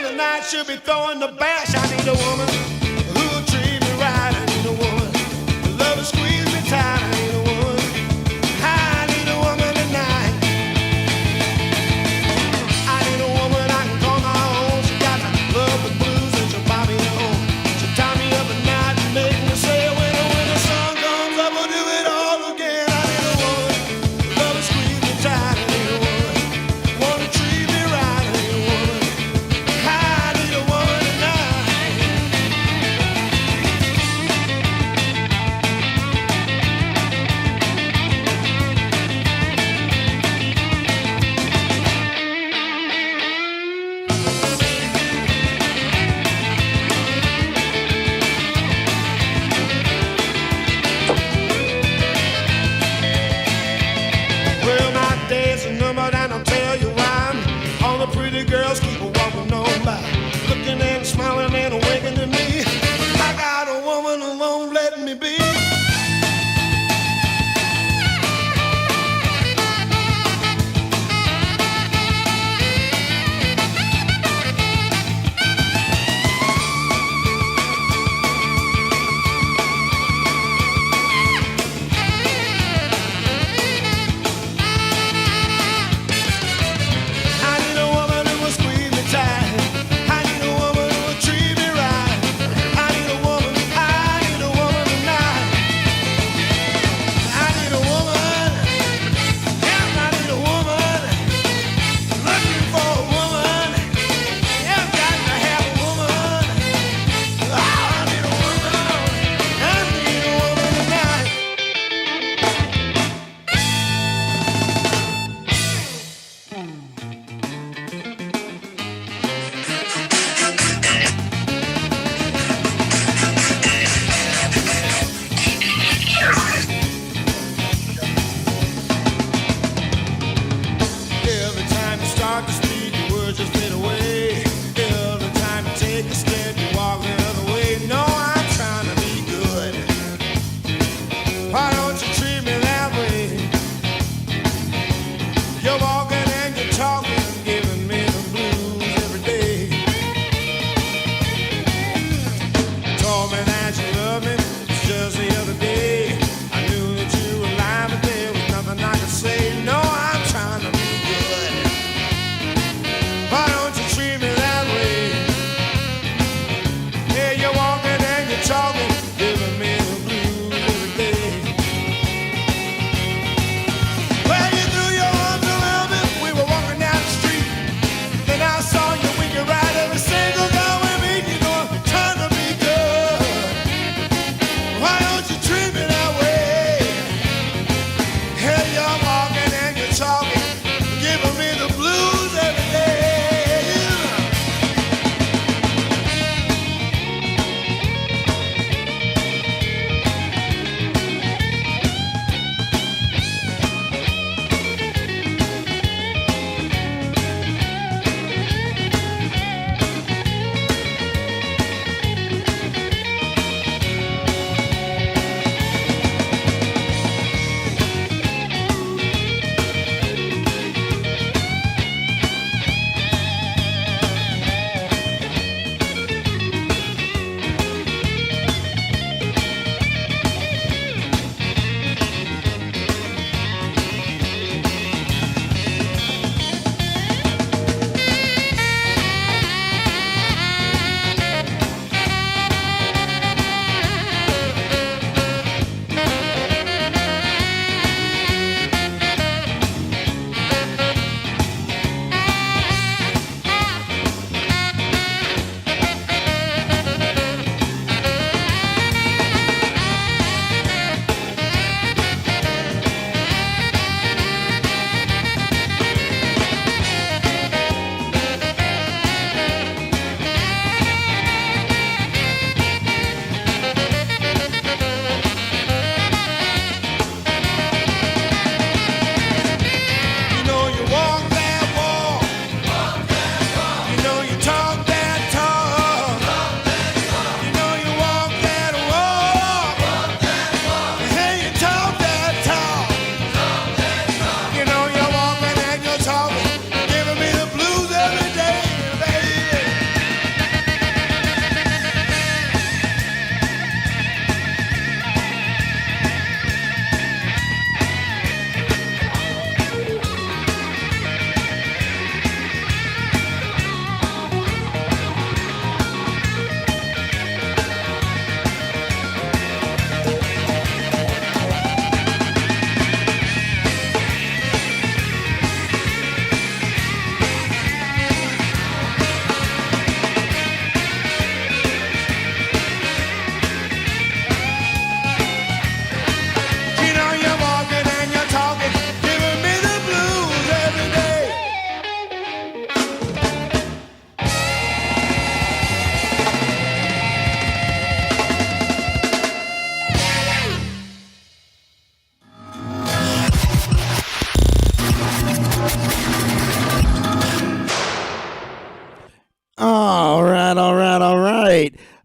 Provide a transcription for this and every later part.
the night, she'll be throwing the bash. I need a woman who'll treat me right. I need a woman who love to squeeze me tight. I need a woman. I need a woman tonight. I need a woman I can call my own. She got the love the blues and she'll buy me home. She'll tie me up at night and make me say when the sun comes up, we'll do it all again. I need a woman who love to squeeze me tight. I need a woman want to treat me right. I need a woman. I need a woman tonight.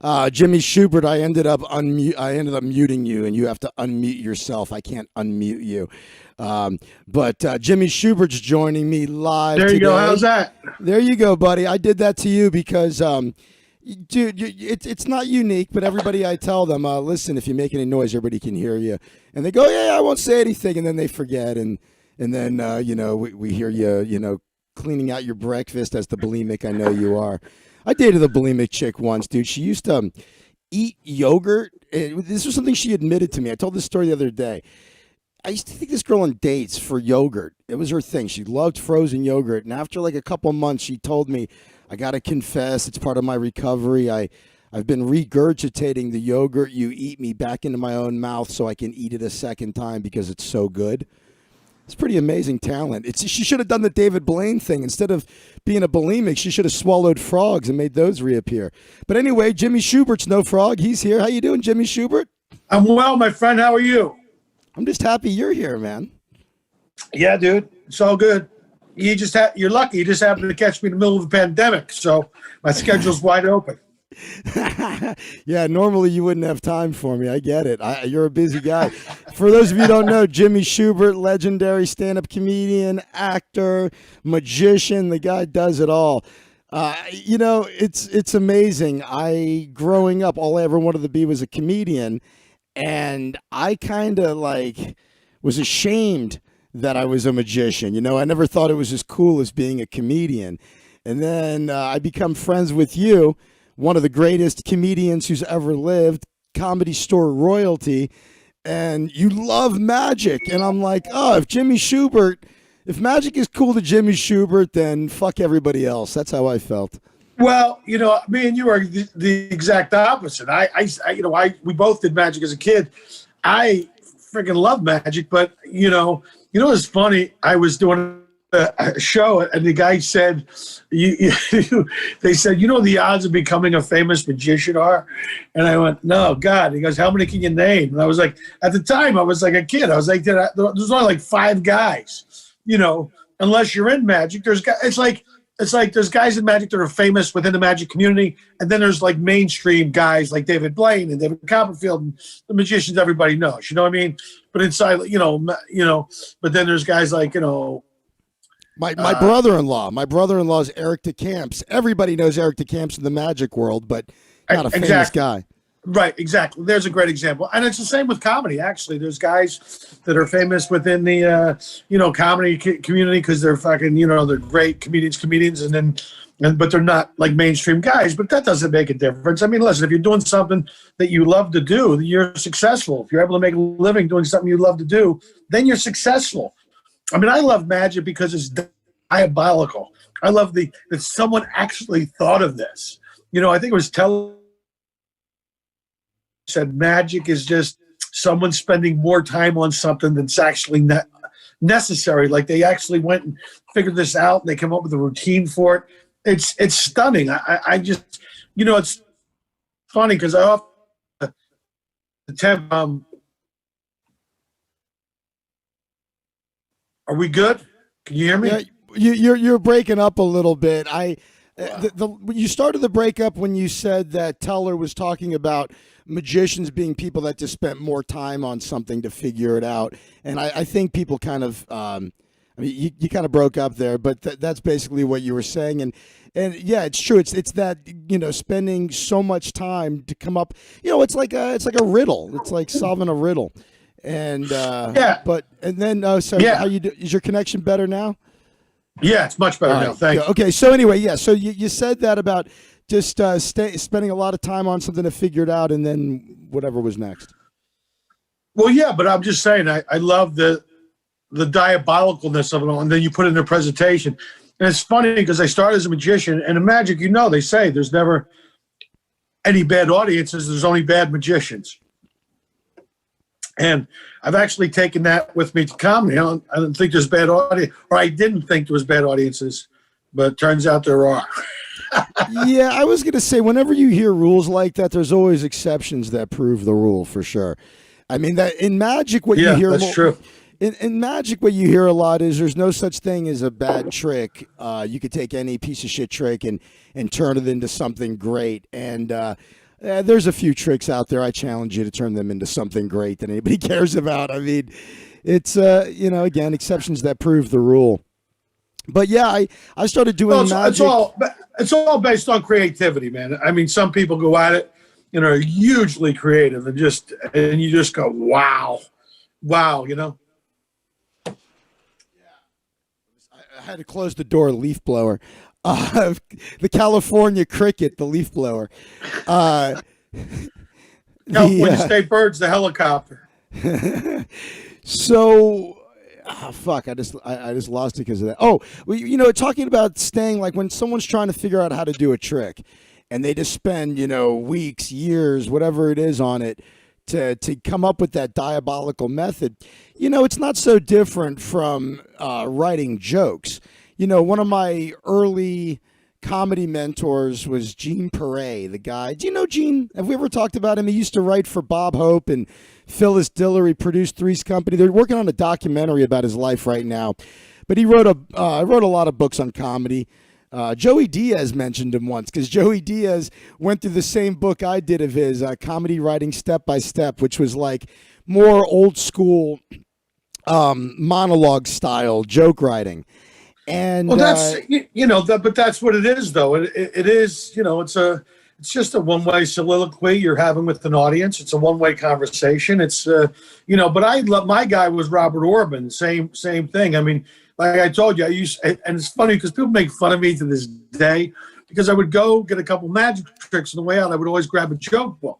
Jimmy Shubert, I ended up muting you, and you have to unmute yourself. I can't unmute you. But Jimmy Schubert's joining me live There today. you go. How's that? There you go, buddy. I did that to you because, dude, it's not unique, but everybody I tell them, listen, if you make any noise, everybody can hear you. And they go, yeah, I won't say anything, and then they forget, and then we hear you, cleaning out your breakfast as the bulimic I know you are. I dated a bulimic chick once, dude. She used to eat yogurt. This was something she admitted to me. I told this story the other day. I used to take this girl on dates for yogurt. It was her thing. She loved frozen yogurt. And after like a couple months, she told me, I got to confess, it's part of my recovery. I've been regurgitating the yogurt you eat me back into my own mouth so I can eat it a second time because it's so good. It's pretty amazing talent. She should have done the David Blaine thing. Instead of being a bulimic, she should have swallowed frogs and made those reappear. But anyway, Jimmy Schubert's no frog. He's here. How you doing, Jimmy Shubert? I'm well, my friend. How are you? I'm just happy you're here, man. Yeah, dude. It's all good. You're lucky. You just happened to catch me in the middle of a pandemic, so my schedule's wide open. Yeah, normally you wouldn't have time for me. I get it. You're a busy guy. For those of you who don't know, Jimmy Shubert, legendary stand-up comedian, actor, magician. The guy does it all. It's amazing. Growing up, all I ever wanted to be was a comedian. And I kind of was ashamed that I was a magician. I never thought it was as cool as being a comedian. And then I become friends with you, one of the greatest comedians who's ever lived, Comedy Store royalty. And you love magic. And I'm like, oh, if magic is cool to Jimmy Shubert, then fuck everybody else. That's how I felt. Well, me and you are the exact opposite. We both did magic as a kid. I freaking love magic, but it's funny. I was doing a show, and the guy said, they said, the odds of becoming a famous magician are? And I went, no, God. He goes, how many can you name? And I was like, at the time, I was like a kid. I was like, there's only like 5 guys, unless you're in magic. It's like there's guys in magic that are famous within the magic community, and then there's like mainstream guys like David Blaine and David Copperfield and the magicians everybody knows. You know what I mean? But inside, but then there's guys like my brother-in-law is Eric DeCamps. Everybody knows Eric DeCamps in the magic world, but not a famous guy. Right, exactly. There's a great example. And it's the same with comedy, actually. There's guys that are famous within the, comedy community because they're fucking, they're great comedians, but they're not like mainstream guys. But that doesn't make a difference. I mean, listen, if you're doing something that you love to do, you're successful. If you're able to make a living doing something you love to do, then you're successful. I mean, I love magic because it's diabolical. I love that someone actually thought of this. I think it was said magic is just someone spending more time on something that's actually necessary. Like they actually went and figured this out and they came up with a routine for it. It's stunning. I just, it's funny because I often attempt, are we good? Can you hear me? Yeah, you're breaking up a little bit. You started the breakup when you said that Teller was talking about magicians being people that just spent more time on something to figure it out. And I think people kind of, you kind of broke up there, but that's basically what you were saying. And yeah, it's true. It's that, spending so much time to come up, it's like a riddle. It's like solving a riddle. And, how you do? Is your connection better now? Yeah, it's much better now. Thank you. Okay, so anyway, yeah, so you said that about just spending a lot of time on something to figure it out, and then whatever was next. Well, yeah, but I'm just saying, I love the diabolicalness of it all, and then you put it in a presentation. And it's funny because I started as a magician, and in magic, they say there's never any bad audiences, there's only bad magicians. And I've actually taken that with me to comedy. I don't think there's bad audience, or I didn't think there was bad audiences, but it turns out there are. Yeah, I was going to say, whenever you hear rules like that, there's always exceptions that prove the rule for sure. I mean, that in magic, what you hear, that's true. In magic, what you hear a lot is there's no such thing as a bad trick. You could take any piece of shit trick and turn it into something great. And There's a few tricks out there. I challenge you to turn them into something great that anybody cares about. I mean, it's again, exceptions that prove the rule. But yeah, I started doing magic. It's all based on creativity, man. I mean, some people go at it, are hugely creative and you just go, wow, I had to close the door. Leaf blower, the California cricket, the leaf blower. California State Birds, the helicopter. So, fuck! I just lost it because of that. Oh, well, talking about staying, like when someone's trying to figure out how to do a trick, and they just spend weeks, years, whatever it is on it to come up with that diabolical method. It's not so different from writing jokes. One of my early comedy mentors was Gene Perret, the guy. Do you know Gene? Have we ever talked about him? He used to write for Bob Hope and Phyllis Diller. He produced Three's Company. They're working on a documentary about his life right now. But he wrote a lot of books on comedy. Joey Diaz mentioned him once because Joey Diaz went through the same book I did of his, Comedy Writing Step by Step, which was like more old school monologue style joke writing. And well, that's but that's what it is, though. It is, it's just a one-way soliloquy you're having with an audience. It's a one-way conversation. It's but I love, my guy was Robert Orban. Same thing. I mean, like I told you, and it's funny because people make fun of me to this day because I would go get a couple magic tricks on the way out. I would always grab a joke book,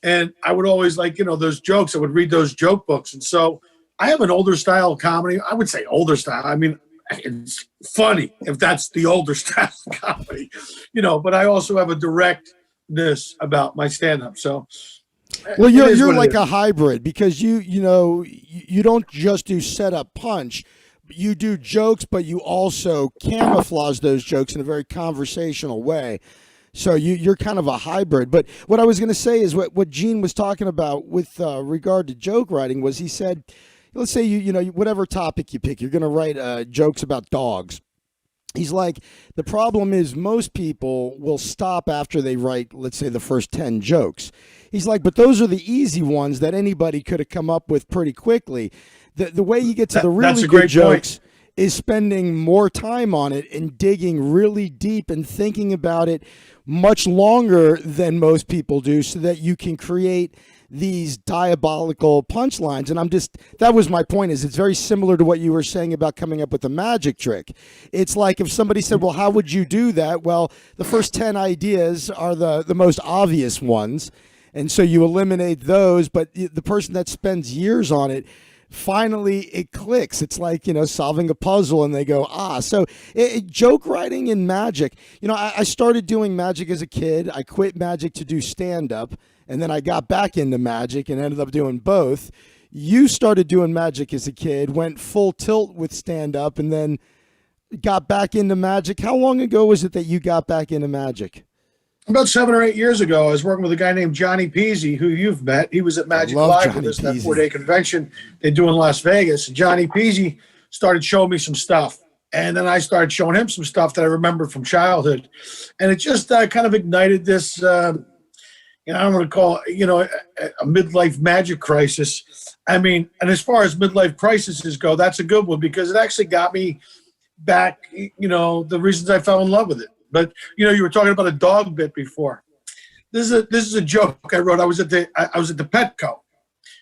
and I would always those jokes. I would read those joke books, and so I have an older style comedy. I would say older style. I mean, it's funny if that's the older style comedy, but I also have a directness about my stand-up. So, well, you're like a hybrid because you don't just do setup punch. You do jokes, but you also camouflage those jokes in a very conversational way. So you're kind of a hybrid. But what I was going to say is what Gene was talking about with regard to joke writing was he said, let's say you whatever topic you pick, you're going to write jokes about dogs. He's like, the problem is most people will stop after they write, let's say, the first 10 jokes. He's like, but those are the easy ones that anybody could have come up with pretty quickly. The way you get to the really good jokes is spending more time on it and digging really deep and thinking about it much longer than most people do so that you can create these diabolical punchlines. And that was my point, is it's very similar to what you were saying about coming up with a magic trick. It's like if somebody said, well, how would you do that? Well, the first 10 ideas are the most obvious ones. And so you eliminate those, but the person that spends years on it, finally it clicks. It's like, solving a puzzle and they go, So joke writing and magic, I started doing magic as a kid. I quit magic to do stand-up, and then I got back into magic and ended up doing both. You started doing magic as a kid, went full tilt with stand-up, and then got back into magic. How long ago was it that you got back into magic? About 7 or 8 years ago, I was working with a guy named Johnny Peasy, who you've met. He was at Magic Live with us, that 4-day convention they do in Las Vegas. And Johnny Peasy started showing me some stuff. And then I started showing him some stuff that I remembered from childhood. And it just kind of ignited this, I don't want to call it, a midlife magic crisis. I mean, and as far as midlife crises go, that's a good one because it actually got me back, the reasons I fell in love with it. But you were talking about a dog bit before. This is a joke I wrote. I was at the Petco,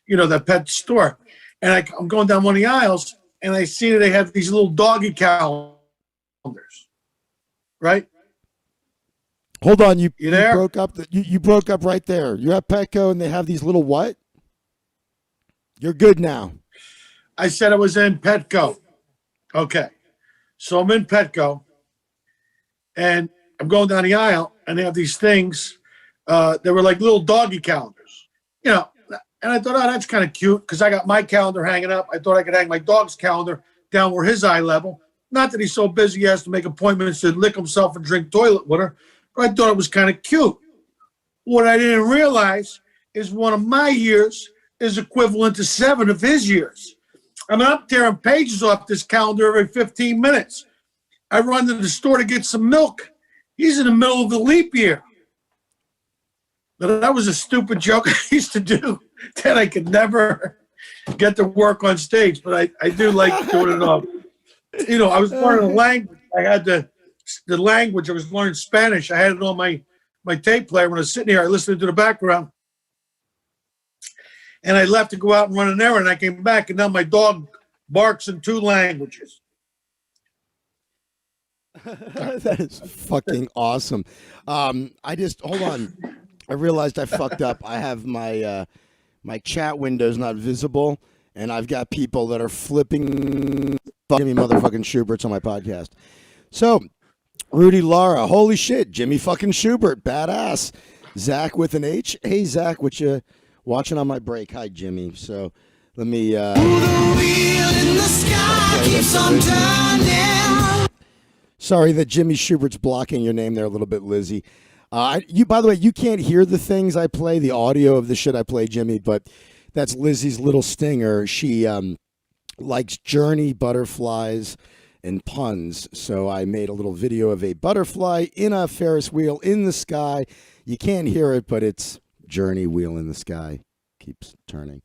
the pet store, and I'm going down one of the aisles, and I see that they have these little doggy calendars, right? Hold on, you there? You broke up. You broke up right there. You're at Petco, and they have these little what? You're good now. I said I was in Petco. Okay, so I'm in Petco. And I'm going down the aisle, and they have these things. They were like little doggy calendars, And I thought, that's kind of cute because I got my calendar hanging up. I thought I could hang my dog's calendar down where his eye level. Not that he's so busy he has to make appointments to lick himself and drink toilet water, but I thought it was kind of cute. What I didn't realize is one of my years is equivalent to 7 of his years. I'm up tearing pages off this calendar every 15 minutes. I run to the store to get some milk. He's in the middle of the leap year. That was a stupid joke I used to do that I could never get to work on stage, but I do like doing it all. You know, I was learning a language. I had the language. I was learning Spanish. I had it on my tape player when I was sitting here. I listened to the background, and I left to go out and run an errand. I came back, and now my dog barks in 2 languages. That is fucking awesome. I just hold on. I realized I fucked up. I have my my chat windows not visible, and I've got people that are flipping Jimmy motherfucking Schubert's on my podcast. So, Rudy Lara, holy shit, Jimmy fucking Shubert, badass. Zach with an H. Hey Zach, what you watching on my break? Hi Jimmy. So let me. The wheel in the sky keeps on turning. Sorry that Jimmy Schubert's blocking your name there a little bit, Lizzie. You, by the way, you can't hear the things I play, the audio of the shit I play, Jimmy, but that's Lizzie's little stinger. She likes Journey, butterflies, and puns. So I made a little video of a butterfly in a Ferris wheel in the sky. You can't hear it, but it's Journey, wheel in the sky. Keeps turning.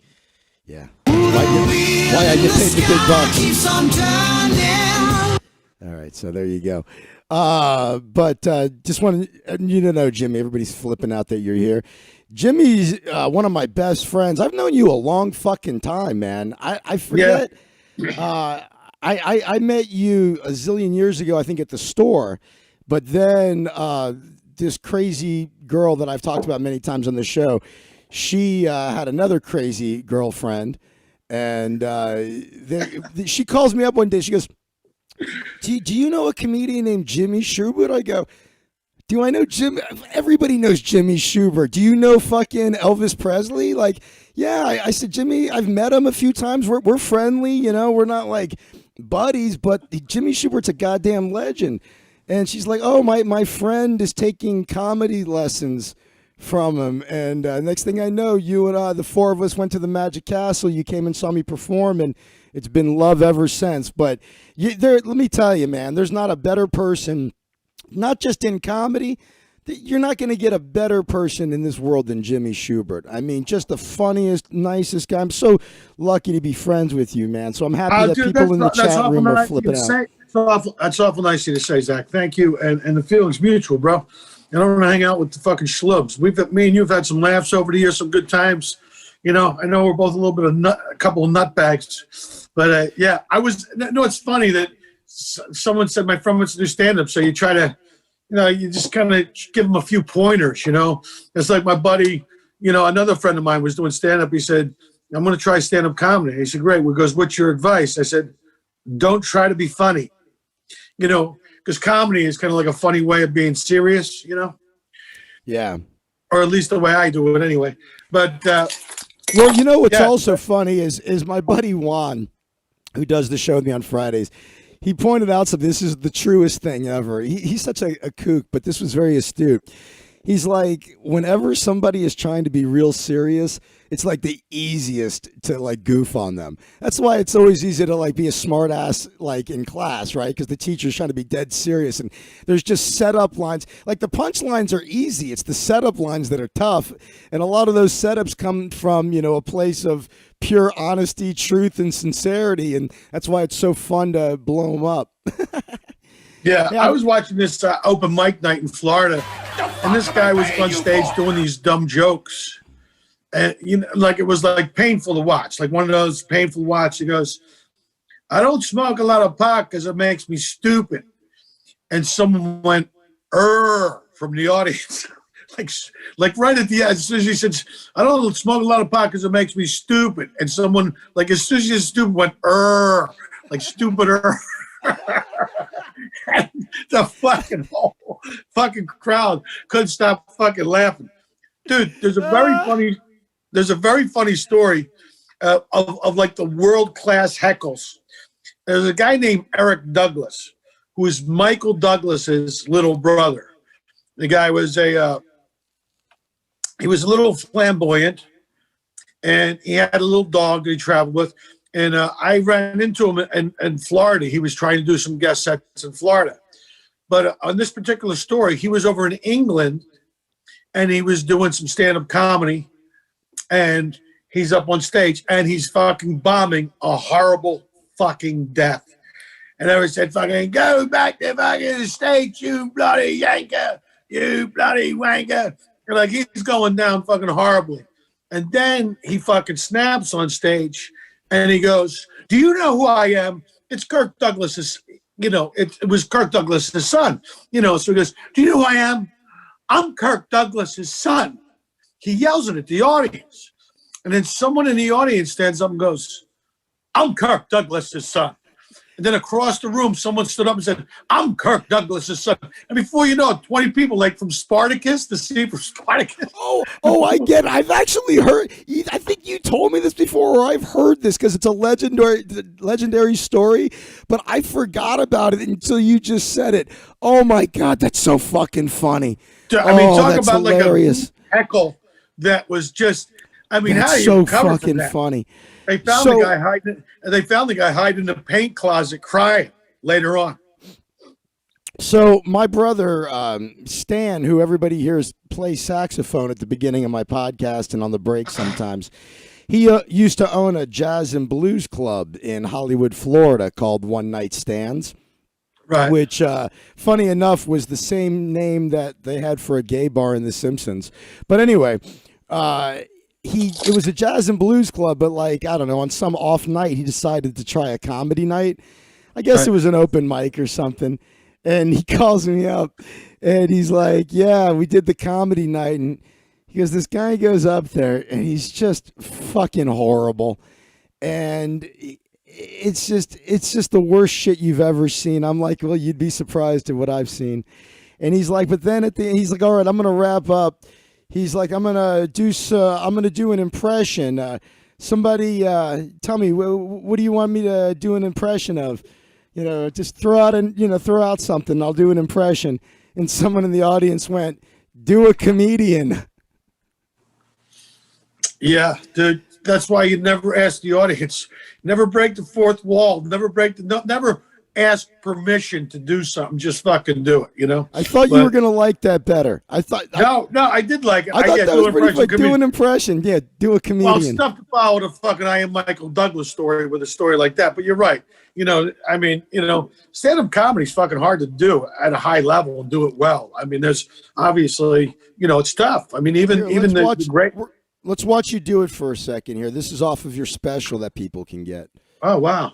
Yeah. Why I get paid the big bucks. Keeps on turning. All right, so there you go. But just wanted you to know, Jimmy, everybody's flipping out that you're here. Jimmy's one of my best friends. I've known you a long fucking time, man. I forget. Yeah. I met you a zillion years ago, I think, at the store. But then this crazy girl that I've talked about many times on the show, she had another crazy girlfriend. And she calls me up one day. She goes, do you know a comedian named Jimmy Shubert? I go, do I know Jim? Everybody knows Jimmy Shubert. Do you know fucking Elvis Presley? Like, yeah. I said, Jimmy, I've met him a few times. We're friendly, you know. We're not like buddies, but Jimmy Schubert's a goddamn legend. And she's like, oh, my friend is taking comedy lessons from him. And next thing I know, you and the 4 of us went to the Magic Castle. You came and saw me perform, and it's been love ever since. But let me tell you, man, there's not a better person, not just in comedy. You're not going to get a better person in this world than Jimmy Shubert. I mean, just the funniest, nicest guy. I'm so lucky to be friends with you, man. So I'm happy that people in the chat room are flipping out. That's awful nice of you to say, Zach. Thank you. And the feeling's mutual, bro. I don't want to hang out with the fucking schlubs. Me and you have had some laughs over the years, some good times. You know, I know we're both a little bit of a couple of nutbags. But, yeah, it's funny that someone said my friend wants to do stand-up, so you try to, you know, you just kind of give them a few pointers, you know. It's like my buddy, you know, another friend of mine was doing stand-up. He said, I'm going to try stand-up comedy. He said, great. He goes, what's your advice? I said, don't try to be funny, you know, because comedy is kind of like a funny way of being serious, you know. Yeah. Or at least the way I do it anyway. But, well, you know what's also funny is my buddy Juan, who does the show with me on Fridays. He pointed out something. This is the truest thing ever. He's such a kook, but this was very astute. He's like, whenever somebody is trying to be real serious, it's like the easiest to like goof on them. That's why it's always easy to like be a smart ass like in class, right? Because the teacher's trying to be dead serious, and there's just setup lines. Like the punchlines are easy. It's the setup lines that are tough, and a lot of those setups come from, you know, a place of pure honesty, truth, and sincerity, and that's why it's so fun to blow them up. Yeah, I was watching this open mic night in Florida, and this guy was on stage doing these dumb jokes, and you know, like it was like painful to watch, like one of those painful watch. He goes, "I don't smoke a lot of pot because it makes me stupid," and someone went from the audience, like right at the end. As soon as he said, "I don't smoke a lot of pot because it makes me stupid," and someone like as soon as he said stupid went like stupider. The whole fucking crowd couldn't stop fucking laughing, dude. There's a very funny story of like the world class heckles. There's a guy named Eric Douglas who is Michael Douglas's little brother. The guy was he was a little flamboyant, and he had a little dog that he traveled with. And I ran into him in Florida. He was trying to do some guest sets in Florida. But on this particular story, he was over in England, and he was doing some stand-up comedy, and he's up on stage, and he's fucking bombing a horrible fucking death. And I said, fucking, go back to fucking stage, you bloody yanker, you bloody wanker. And like, he's going down fucking horribly. And then he fucking snaps on stage and he goes, do you know who I am? It's Kirk Douglas's, it was Kirk Douglas's son, so he goes, do you know who I am? I'm Kirk Douglas's son. He yells it at the audience. And then someone in the audience stands up and goes, I'm Kirk Douglas's son. And then across the room, someone stood up and said, I'm Kirk Douglas's son. And before you know it, 20 people, like from Spartacus, the scene from Spartacus. Oh, I get it. I've actually heard, I think you told me this before, or I've heard this because it's a legendary story, but I forgot about it until you just said it. Oh my God, that's so fucking funny. I mean, talk that's about hilarious. Like a heckle that was just, I mean, that's how do you so recover fucking from that? funny. They found the guy hiding. They found the guy hiding in the paint closet, crying later on. So my brother Stan, who everybody hears play saxophone at the beginning of my podcast and on the break sometimes, he used to own a jazz and blues club in Hollywood, Florida, called One Night Stands. Right. Which, funny enough, was the same name that they had for a gay bar in The Simpsons. But anyway, it was a jazz and blues club, but like, I don't know, on some off night, he decided to try a comedy night. I guess it was an open mic or something. And he calls me up and he's like, yeah, we did the comedy night. And he goes, this guy goes up there and he's just fucking horrible. And it's just the worst shit you've ever seen. I'm like, well, you'd be surprised at what I've seen. And he's like, but then he's like, all right, I'm going to wrap up. He's like, I'm gonna do an impression. Somebody tell me, what do you want me to do an impression of? Just throw out something. I'll do an impression. And someone in the audience went, do a comedian. Yeah, dude. That's why you never ask the audience. Never break the fourth wall. Never ask permission to do something. Just fucking do it. I thought you were gonna like that better. I did like it. I thought that was pretty good. Do an impression. Yeah, do a comedian. Well, it's tough to follow the fucking I Am Michael Douglas story with a story like that. But you're right. I mean, stand-up comedy is fucking hard to do at a high level and do it well. I mean, there's obviously, it's tough. I mean, the great. Let's watch you do it for a second here. This is off of your special that people can get. Oh, wow.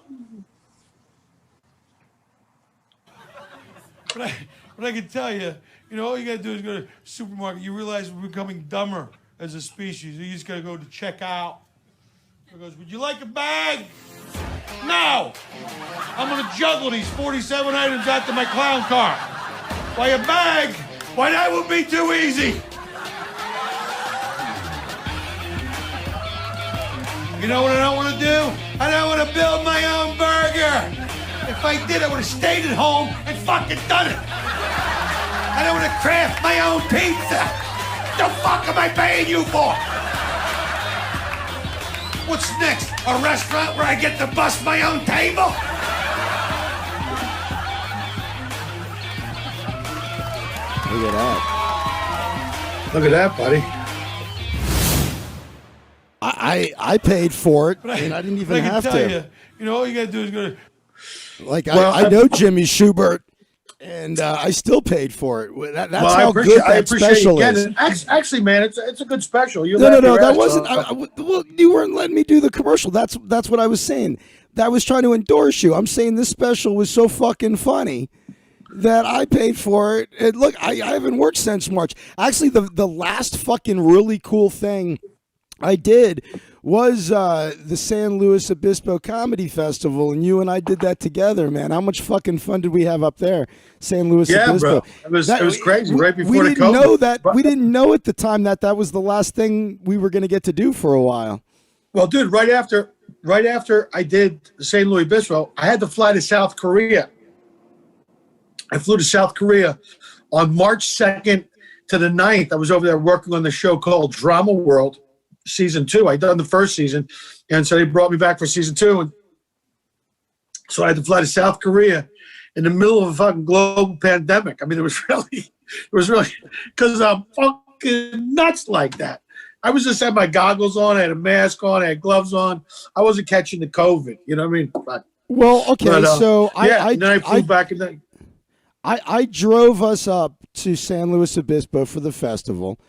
But I can tell you, all you got to do is go to the supermarket. You realize we're becoming dumber as a species. You just got to go to check out. He goes, would you like a bag? No. I'm going to juggle these 47 items out to my clown car. Why a bag? Why, that would be too easy. You know what I don't want to do? I don't want to build my own burger. If I did, I would have stayed at home and fucking done it. I don't want to craft my own pizza. The fuck am I paying you for? What's next? A restaurant where I get to bust my own table? Look at that. Look at that, buddy. I paid for it, and I didn't even have to. All you gotta do is go to. Like, I know Jimmy Shubert, and I still paid for it. That's how good that special is. Actually, man, it's a good special. No, that wasn't. Well, you weren't letting me do the commercial. That's what I was saying. That was trying to endorse you. I'm saying this special was so fucking funny that I paid for it. And look, I haven't worked since March. Actually, the last fucking really cool thing I did was the San Luis Obispo Comedy Festival, and you and I did that together, man. How much fucking fun did we have up there, San Luis Obispo? Bro. It was crazy. Right before we didn't know that. We didn't know at the time that was the last thing we were going to get to do for a while. Well, dude, right after I did St. Louis Obispo, I had to fly to South Korea. I flew to South Korea on March 2nd to the 9th. I was over there working on the show called Drama World. Season 2. I'd done the first season, and so they brought me back for season 2, and so I had to fly to South Korea in the middle of a fucking global pandemic. I mean, it was really because fucking nuts like that. I was just had my goggles on, I had a mask on, I had gloves on. I wasn't catching the COVID. You know what I mean? Well, okay, so and then I flew back and then I drove us up to San Luis Obispo for the festival,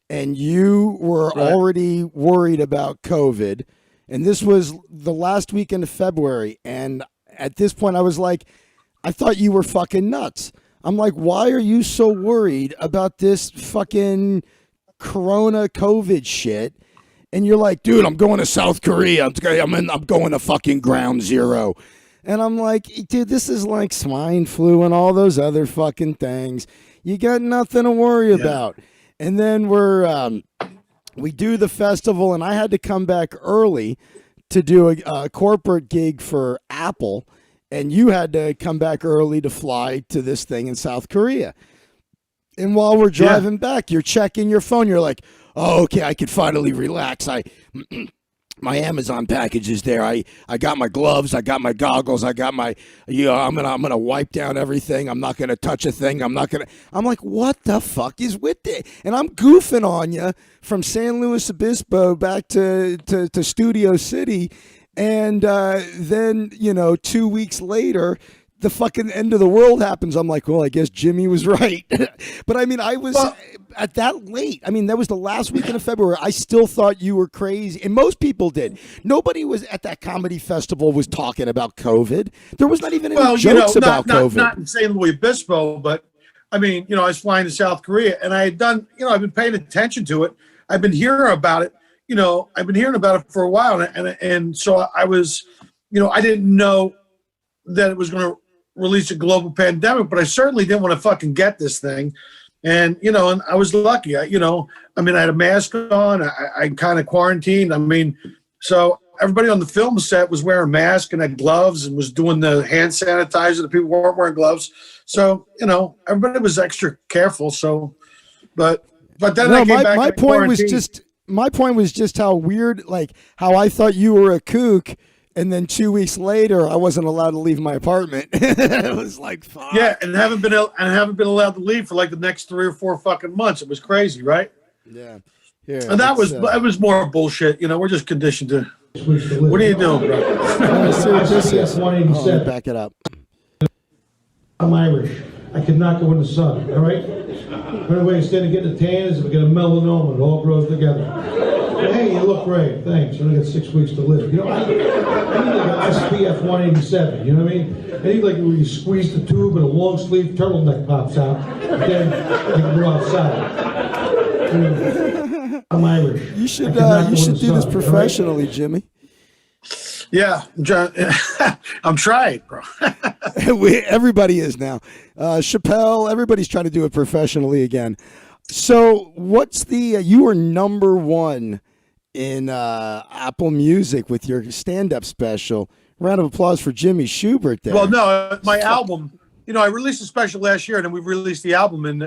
and you were already worried about COVID, and this was the last weekend of February, and at this point I was like, I thought you were fucking nuts. I'm like, why are you so worried about this fucking Corona COVID shit? And you're like, dude, I'm going to South Korea. I'm going to fucking ground zero. And I'm like, dude, this is like swine flu and all those other fucking things. You got nothing to worry about. And then we do the festival, and I had to come back early to do a corporate gig for Apple, and you had to come back early to fly to this thing in South Korea. And while we're driving back, you're checking your phone. You're like, oh, okay, I could finally relax. My Amazon package is there. I got my gloves. I got my goggles. I got my, I'm gonna wipe down everything. I'm not gonna touch a thing. I'm like, what the fuck is with it? And I'm goofing on you from San Luis Obispo back to Studio City, and then 2 weeks later, the fucking end of the world happens. I'm like, well, I guess Jimmy was right. But I mean, I was at that late. I mean, that was the last weekend of February. I still thought you were crazy. And most people did. Nobody was at that comedy festival was talking about COVID. There was not even any jokes about COVID. Not in San Luis Obispo, but I mean, I was flying to South Korea, and I had done, I've been paying attention to it. I've been hearing about it. I've been hearing about it for a while. And so I was, I didn't know that it was going to release a global pandemic, but I certainly didn't want to fucking get this thing. And, and I was lucky. I had a mask on. I kind of quarantined. I mean, so everybody on the film set was wearing masks and had gloves and was doing the hand sanitizer. The people weren't wearing gloves. So, everybody was extra careful. So, but then I came back. My point was just how weird, like how I thought you were a kook. And then 2 weeks later, I wasn't allowed to leave my apartment. It was like, fuck. Yeah, and haven't been allowed to leave for like the next 3 or 4 fucking months. It was crazy, right? Yeah. And that was more bullshit. We're just conditioned to. What are you doing, bro? This is 187. Back it up. I'm Irish. I cannot go in the sun. All right. The only way instead of getting a tan is if I get a melanoma. It all grows together. But hey, you look great. Thanks. I only got 6 weeks to live. I need like an SPF 187. You know what I mean? I need like where you squeeze the tube and a long sleeve turtleneck pops out. And then you can go outside. I'm Irish. You should do this professionally, right? Jimmy. Yeah, I'm trying, bro. Everybody is now. Chappelle, everybody's trying to do it professionally again. So what's you were number one in Apple Music with your stand-up special. Round of applause for Jimmy Shubert there. Well, no, my album, I released a special last year, and then we released the album in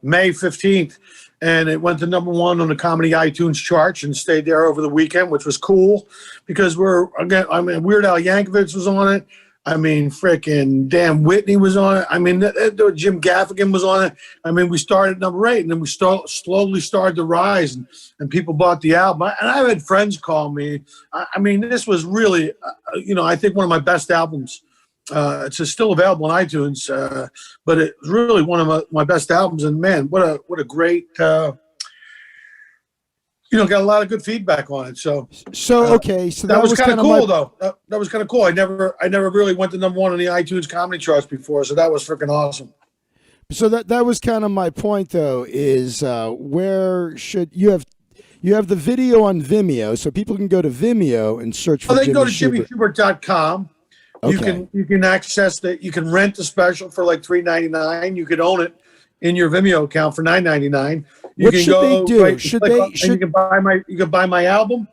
May 15th, and it went to number one on the comedy iTunes charts and stayed there over the weekend, which was Cool because Weird Al Yankovic was on it. I mean, frickin' Dan Whitney was on it. I mean, Jim Gaffigan was on it. I mean, we started at number 8, and then we slowly started to rise, and people bought the album. And I've had friends call me. I mean, this was really, I think one of my best albums. It's still available on iTunes, but it's really one of my best albums. And man, what a great, got a lot of good feedback on it. So that was kind of cool, though. That was kind of cool. I never really went to number one on the iTunes comedy charts before, so that was freaking awesome. So that was kind of my point, though, is where should you have the video on Vimeo, so people can go to Vimeo and search for. They can go to Shubert. jimmyshubert.com. Okay. You can access that. You can rent the special for like $3.99. You could own it in your Vimeo account for $9.99. What should they do? You can buy my album.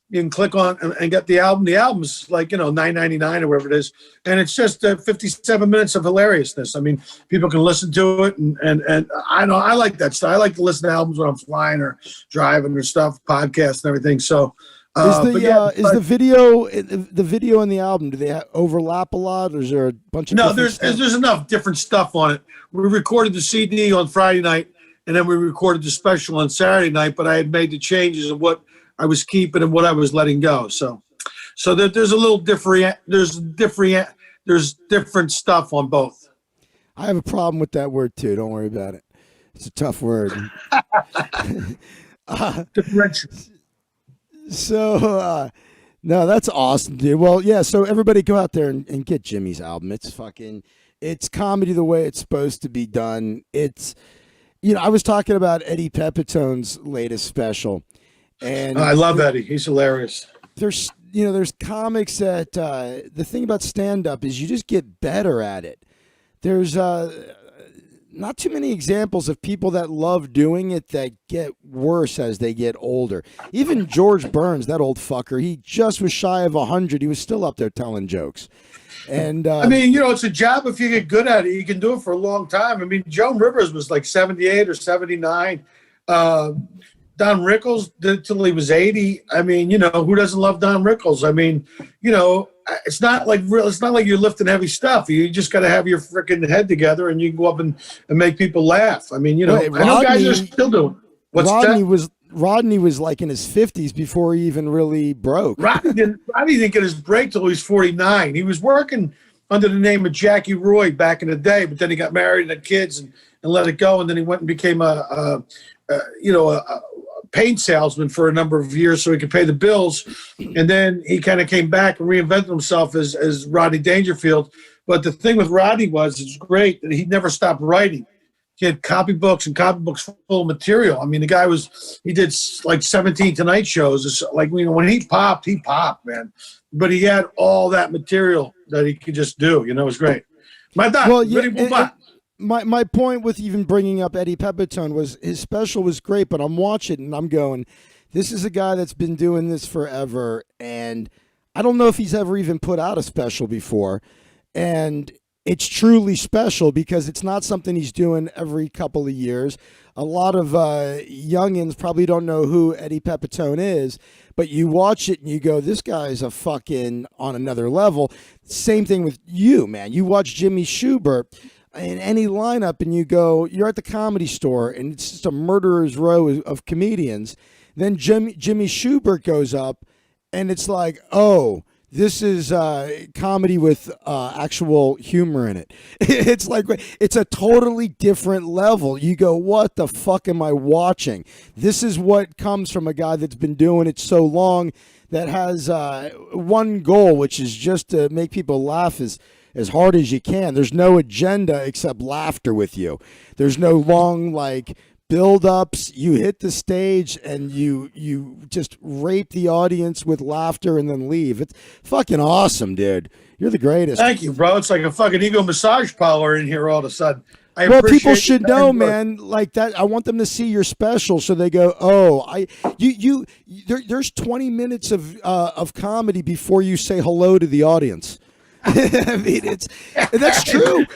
You can click on and get the album. The album's like $9.99 or whatever it is, and it's just 57 minutes of hilariousness. I mean, people can listen to it, and I know I like that stuff. I like to listen to albums when I'm flying or driving or stuff, podcasts and everything. So. The video and the album, do they overlap a lot, or is there a bunch of there's enough different stuff on it. We recorded the CD on Friday night, and then we recorded the special on Saturday night. But I had made the changes of what I was keeping and what I was letting go. So there's a little different. There's different stuff on both. I have a problem with that word too. Don't worry about it. It's a tough word. Differential. So, no, that's awesome, dude. Well, yeah. So everybody go out there and get Jimmy's album. It's comedy the way it's supposed to be done. I was talking about Eddie Pepitone's latest special, and I love Eddie. He's hilarious. There's comics that the thing about stand up is you just get better at it. There's not too many examples of people that love doing it that get worse as they get older. Even George Burns, that old fucker, he just was shy of 100. He was still up there telling jokes. And I mean, it's a job. If you get good at it, you can do it for a long time. I mean, Joan Rivers was like 78 or 79. Don Rickles did till he was 80. I mean, who doesn't love Don Rickles? I mean, it's not like you're lifting heavy stuff. You just got to have your freaking head together, and you can go up and make people laugh. I mean, I know guys are still doing. Rodney was like in his 50s before he even really broke. Rodney didn't get his break till he was 49. He was working under the name of Jackie Roy back in the day, but then he got married and had kids and let it go, and then he went and became a paint salesman for a number of years so he could pay the bills. And then he kind of came back and reinvented himself as Rodney Dangerfield. But the thing with Rodney it's great that he never stopped writing. He had copybooks and copybooks full of material. I mean, the guy he did like 17 Tonight shows. It's like, when he popped, man. But he had all that material that he could just do. It was great. My point with even bringing up Eddie Pepitone was his special was great, but I'm watching and I'm going, this is a guy that's been doing this forever, and I don't know if he's ever even put out a special before, and it's truly special because it's not something he's doing every couple of years. A lot of youngins probably don't know who Eddie Pepitone is, but you watch it and you go, this guy's a fucking on another level. Same thing with you, man. You watch Jimmy Shubert in any lineup and you go, you're at the Comedy Store and it's just a murderer's row of comedians. Then Jimmy Shubert goes up and it's like, oh, this is comedy with actual humor in it. It's like, it's a totally different level. You go, what the fuck am I watching? This is what comes from a guy that's been doing it so long, that has one goal, which is just to make people laugh as hard as you can. There's no agenda except laughter with you. There's no long build-ups. You hit the stage and you just rape the audience with laughter and then leave. It's fucking awesome, dude. You're the greatest. Thank you, bro. It's like a fucking ego massage parlor in here all of a sudden. Well, people should know, man, like that. I want them to see your special so they go, oh, there's 20 minutes of comedy before you say hello to the audience. I mean, that's true.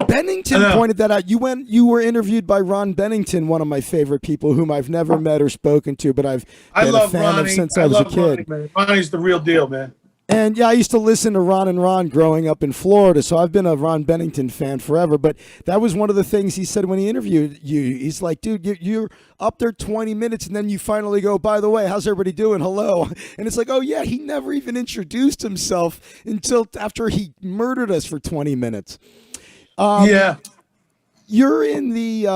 Bennington pointed that out. You were interviewed by Ron Bennington, one of my favorite people, whom I've never met or spoken to, but I've been a fan of since I was a kid. Ronnie's the real deal, man. And yeah, I used to listen to Ron and Ron growing up in Florida, so I've been a Ron Bennington fan forever. But that was one of the things he said when he interviewed you. He's like, dude, you're up there 20 minutes, and then you finally go, by the way, how's everybody doing? Hello. And it's like, oh, yeah, he never even introduced himself until after he murdered us for 20 minutes. Yeah. You're in the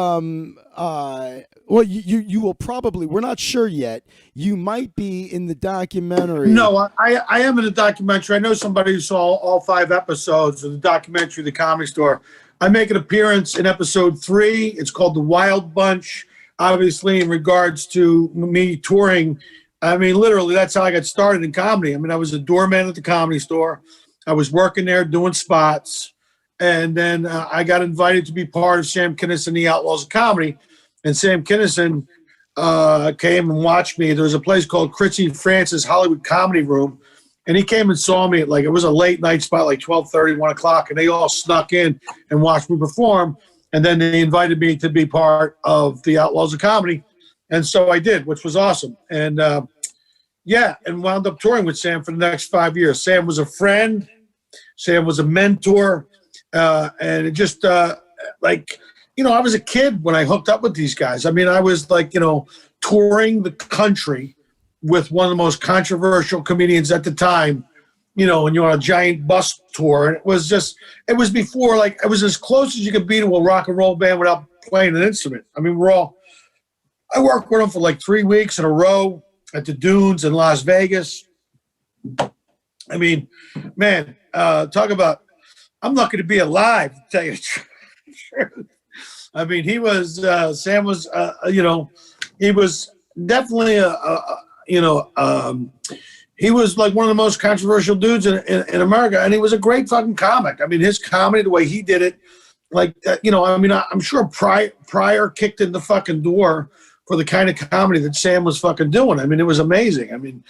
well, you will probably, we're not sure yet. You might be in the documentary. No, I am in the documentary. I know somebody who saw all 5 episodes of the documentary, The Comedy Store. I make an appearance in episode 3. It's called The Wild Bunch, obviously in regards to me touring. I mean, literally, that's how I got started in comedy. I mean, I was a doorman at the Comedy Store. I was working there doing spots. And then I got invited to be part of Sam Kinison and the Outlaws of Comedy. And Sam Kinison came and watched me. There was a place called Chrissy Francis Hollywood Comedy Room. And he came and saw me. It was a late night spot, like 12:30, 1 o'clock. And they all snuck in and watched me perform. And then they invited me to be part of the Outlaws of Comedy. And so I did, which was awesome. And and wound up touring with Sam for the next 5 years. Sam was a friend. Sam was a mentor. And it just I was a kid when I hooked up with these guys. I mean, I was like, touring the country with one of the most controversial comedians at the time, and you're on a giant bus tour. And it was before, like, it was as close as you could be to a rock and roll band without playing an instrument. I mean, I worked with them for like 3 weeks in a row at the Dunes in Las Vegas. I mean, man, talk about, I'm lucky to be alive, to tell you the truth. I mean, Sam was, he was definitely he was like one of the most controversial dudes in America, and he was a great fucking comic. I mean, his comedy, the way he did it, like, I mean, I'm sure Pryor kicked in the fucking door for the kind of comedy that Sam was fucking doing. I mean, it was amazing. I mean,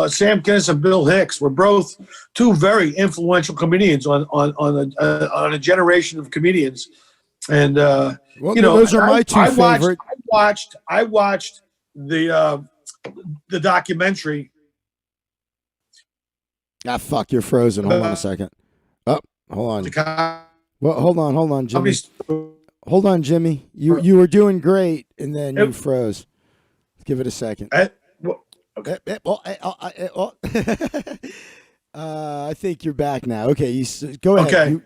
Sam Kinnis and Bill Hicks were both two very influential comedians on a generation of comedians. And those are my two favorite. I watched the documentary. Ah, fuck! You're frozen. Hold on a second. Oh, hold on. Well, hold on, Jimmy. Hold on, Jimmy. You were doing great, and then you froze. Give it a second. I think you're back now. Okay, go ahead. Okay.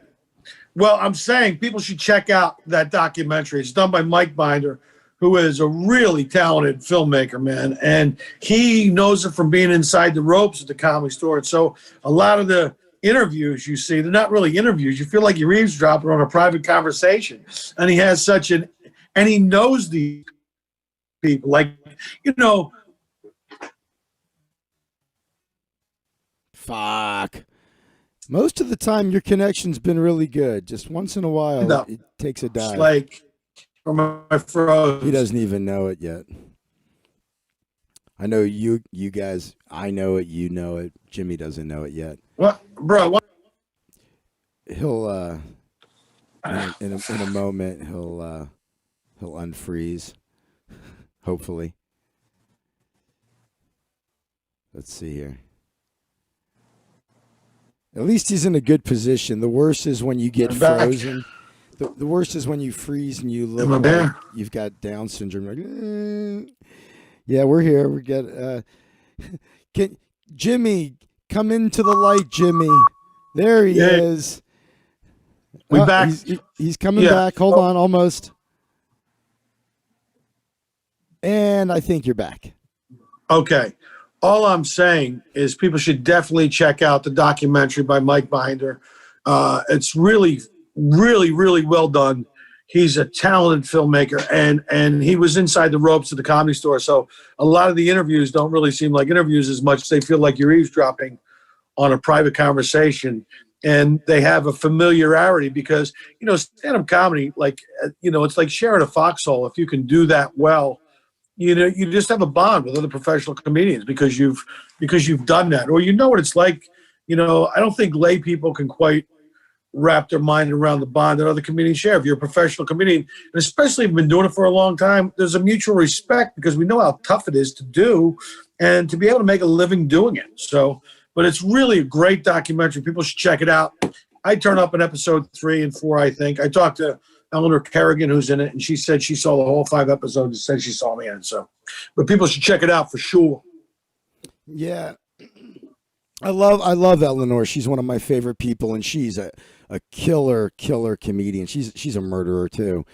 Well, I'm saying people should check out that documentary. It's done by Mike Binder, who is a really talented filmmaker, man. And he knows it from being inside the ropes at the Comedy Store. And so a lot of the interviews you see, they're not really interviews. You feel like you're eavesdropping on a private conversation. And he has and he knows these people. Like, Fuck. Most of the time, your connection's been really good. Just once in a while, it takes a dive. Like, from my froze. He doesn't even know it yet. I know you guys. I know it. You know it. Jimmy doesn't know it yet. What, bro? What? He'll in a moment he'll unfreeze. Hopefully. Let's see here. At least he's in a good position. The worst is when you get frozen. The worst is when you freeze and you look like you've got Down syndrome. Like, yeah, we're here. We got Jimmy, come into the light, Jimmy. There he is. We back. He's coming back. Hold on, almost. And I think you're back. Okay. All I'm saying is people should definitely check out the documentary by Mike Binder. It's really, really, really well done. He's a talented filmmaker, and he was inside the ropes of the Comedy Store. So a lot of the interviews don't really seem like interviews as much. They feel like you're eavesdropping on a private conversation, and they have a familiarity because, stand-up comedy, like, it's like sharing a foxhole. If you can do that well, you just have a bond with other professional comedians because you've done that, or what it's like. I don't think lay people can quite wrap their mind around the bond that other comedians share. If you're a professional comedian, and especially if you've been doing it for a long time, there's a mutual respect because we know how tough it is to do and to be able to make a living doing it. So, but it's really a great documentary. People should check it out. I turn up in episode 3 and 4, I think. I talked to Eleanor Kerrigan, who's in it, and she said she saw the whole 5 episodes and said she saw me in it. So, but people should check it out for sure. Yeah. I love Eleanor. She's one of my favorite people, and she's a killer comedian. She's a murderer too.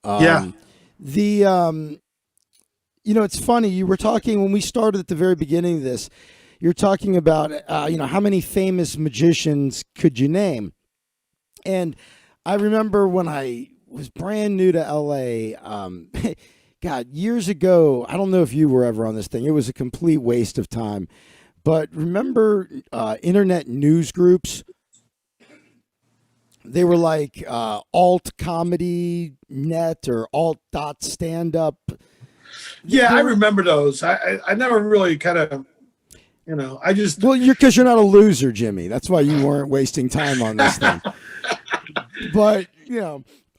It's funny. You were talking when we started at the very beginning of this. You're talking about how many famous magicians could you name? And I remember when I was brand new to LA, God, years ago. I don't know if you were ever on this thing. It was a complete waste of time. But remember internet news groups? They were like alt comedy net or alt dot stand up. Yeah, I remember those. I never really kind of, I just. Well, because you're not a loser, Jimmy. That's why you weren't wasting time on this thing. But,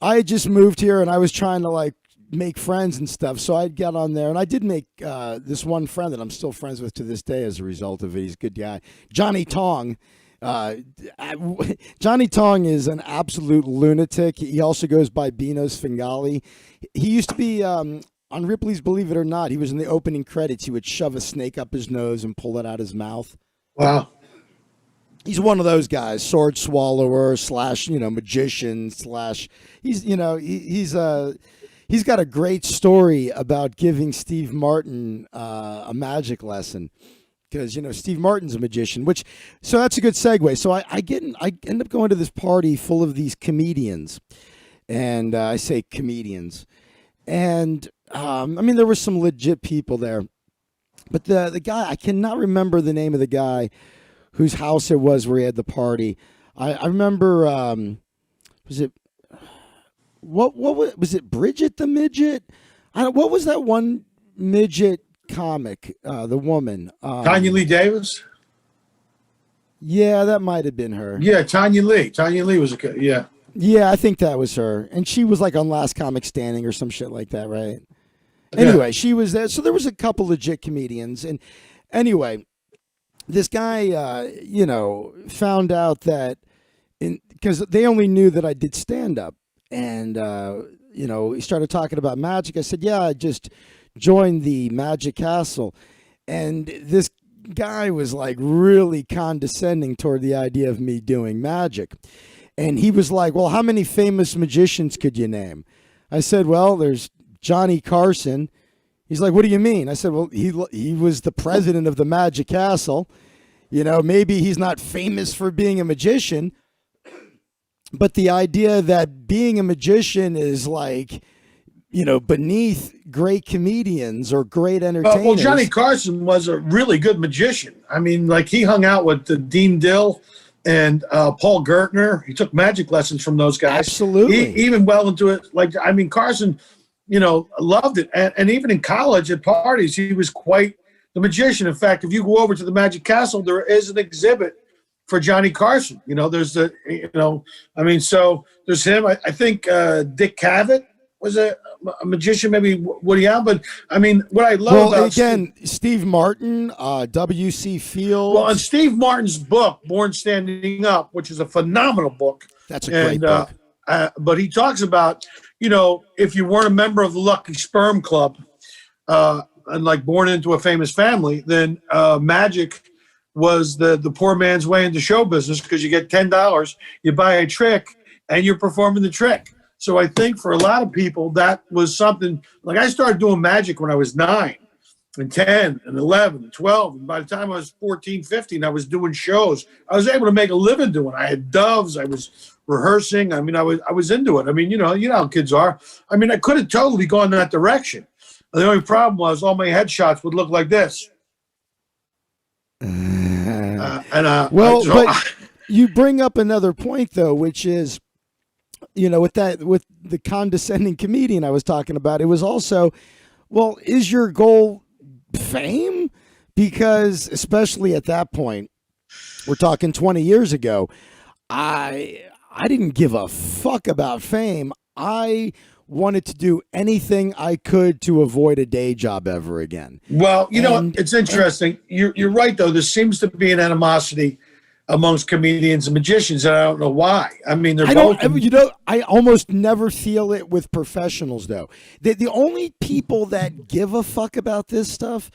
I had just moved here and I was trying to make friends and stuff. So I'd get on there and I did make this one friend that I'm still friends with to this day as a result of it. He's a good guy. Johnny Tong. Johnny Tong is an absolute lunatic. He also goes by Bino Sfingali. He used to be on Ripley's Believe It or Not. He was in the opening credits. He would shove a snake up his nose and pull it out his mouth. Wow. He's one of those guys, sword swallower / magician / he's got a great story about giving Steve Martin a magic lesson. Because Steve Martin's a magician, so that's a good segue. So I end up going to this party full of these comedians, and I say comedians, and there were some legit people there, but the guy, I cannot remember the name of the guy whose house it was where he had the party. I remember, was it Bridget the Midget? What was that one midget comic, the woman, Tanya Lee Davis. Yeah, that might have been her. Yeah, Tanya Lee was I think that was her, and she was like on Last Comic Standing or some shit like that, right? Anyway, she was there, so there was a couple legit comedians, and anyway, this guy found out that because they only knew that I did stand up, and he started talking about magic. I said, yeah, I just joined the Magic Castle, and this guy was like really condescending toward the idea of me doing magic, and he was like, well, how many famous magicians could you name? I said, well, there's Johnny Carson. He's like, what do you mean? I said, well, he was the president of the Magic Castle. Maybe he's not famous for being a magician, but the idea that being a magician is like beneath great comedians or great entertainers. Well, Johnny Carson was a really good magician. I mean, like he hung out with Dean Dill and Paul Gertner. He took magic lessons from those guys. Absolutely. He even well into it. Carson, loved it. And even in college at parties, he was quite the magician. In fact, if you go over to the Magic Castle, there is an exhibit for Johnny Carson. There's so there's him. I think Dick Cavett was a magician, maybe Woody Allen, but what I love about Steve Martin, W.C. Fields. Well, and Steve Martin's book, Born Standing Up, which is a phenomenal book. That's a great book. But he talks about, if you weren't a member of the Lucky Sperm Club and like born into a famous family, then magic was the poor man's way into show business, because you get $10, you buy a trick, and you're performing the trick. So I think for a lot of people, that was something, like I started doing magic when I was 9 and 10 and 11 and 12. And by the time I was 14, 15, I was doing shows. I was able to make a living doing it. I had doves. I was rehearsing. I was into it. You know how kids are. I could have totally gone that direction. The only problem was all my headshots would look like this. But you bring up another point, though, which is, with the condescending comedian I was talking about, it was also, well, is your goal fame? Because especially at that point, we're talking 20 years ago, I didn't give a fuck about fame. I wanted to do anything I could to avoid a day job ever again. Well, it's interesting. You're right, though. There seems to be an animosity amongst comedians and magicians, and I don't know why. They're both. I almost never feel it with professionals, though. The only people that give a fuck about this stuff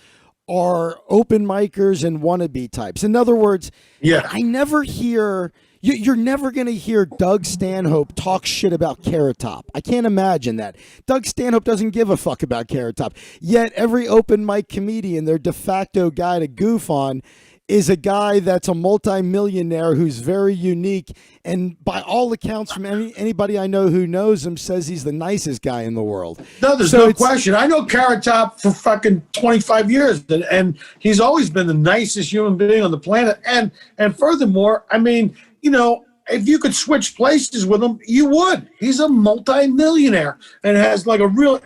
are open micers and wannabe types. In other words, I never hear. You're never going to hear Doug Stanhope talk shit about Carrot Top. I can't imagine that. Doug Stanhope doesn't give a fuck about Carrot Top. Yet every open mic comedian, their de facto guy to goof on, is a guy that's a multimillionaire who's very unique, and by all accounts from anybody I know who knows him says he's the nicest guy in the world. No, there's no question. I know Carrot Top for fucking 25 years, and he's always been the nicest human being on the planet. And furthermore, if you could switch places with him, you would. He's a multimillionaire and has like a real,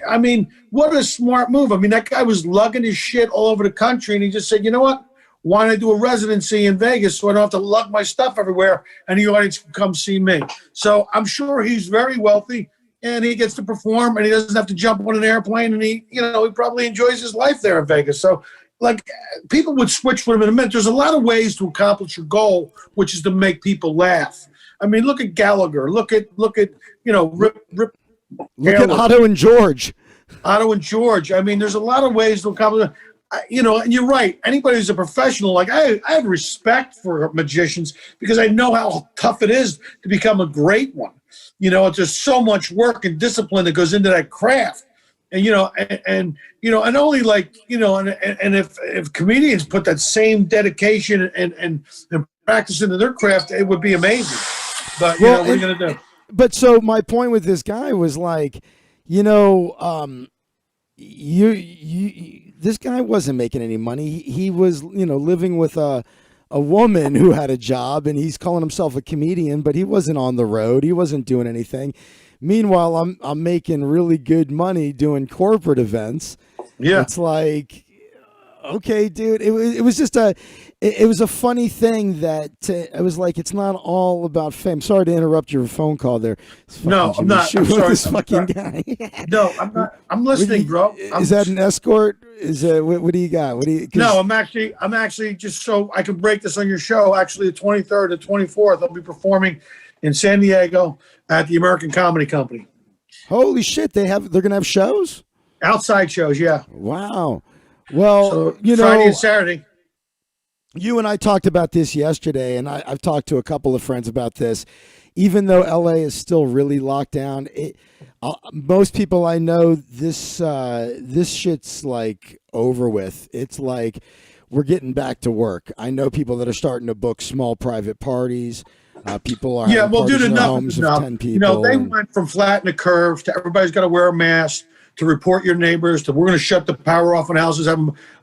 what a smart move. That guy was lugging his shit all over the country, and he just said, you know what? Why don't I do a residency in Vegas so I don't have to lug my stuff everywhere and the audience can come see me? So I'm sure he's very wealthy, and he gets to perform, and he doesn't have to jump on an airplane, and he probably enjoys his life there in Vegas. So, like people would switch for them in a minute. There's a lot of ways to accomplish your goal, which is to make people laugh. I mean, look at Gallagher. Look at Rip. Look at Otto and George. Otto and George. I mean, there's a lot of ways to accomplish. And you're right. Anybody who's a professional, like I have respect for magicians because I know how tough it is to become a great one. There's so much work and discipline that goes into that craft. And and only and if comedians put that same dedication and practice into their craft, it would be amazing. But what are you gonna do? But so my point with this guy was like, this guy wasn't making any money. He was, living with a woman who had a job, and he's calling himself a comedian, but he wasn't on the road. He wasn't doing anything. Meanwhile, I'm making really good money doing corporate events. Yeah. It's like, okay, dude, it was just it was a funny thing that it was like, it's not all about fame. Sorry to interrupt your phone call there. No, I'm not. I'm sorry. This fucking guy. No, I'm not. I'm listening, bro. Is that an escort? What do you got? No, I'm actually just so I can break this on your show. Actually, the 23rd and 24th, I'll be performing in San Diego at the American Comedy Company. Holy shit! They're gonna have shows? Outside shows, yeah. Wow. Well, so Friday and Saturday. You and I talked about this yesterday, and I've talked to a couple of friends about this. Even though LA is still really locked down, most people I know, this shit's like over with. It's like we're getting back to work. I know people that are starting to book small private parties. People are dude, enough is is enough. 10 people. They went from flat and a curve to everybody's got to wear a mask, to report your neighbors, to we're going to shut the power off in houses.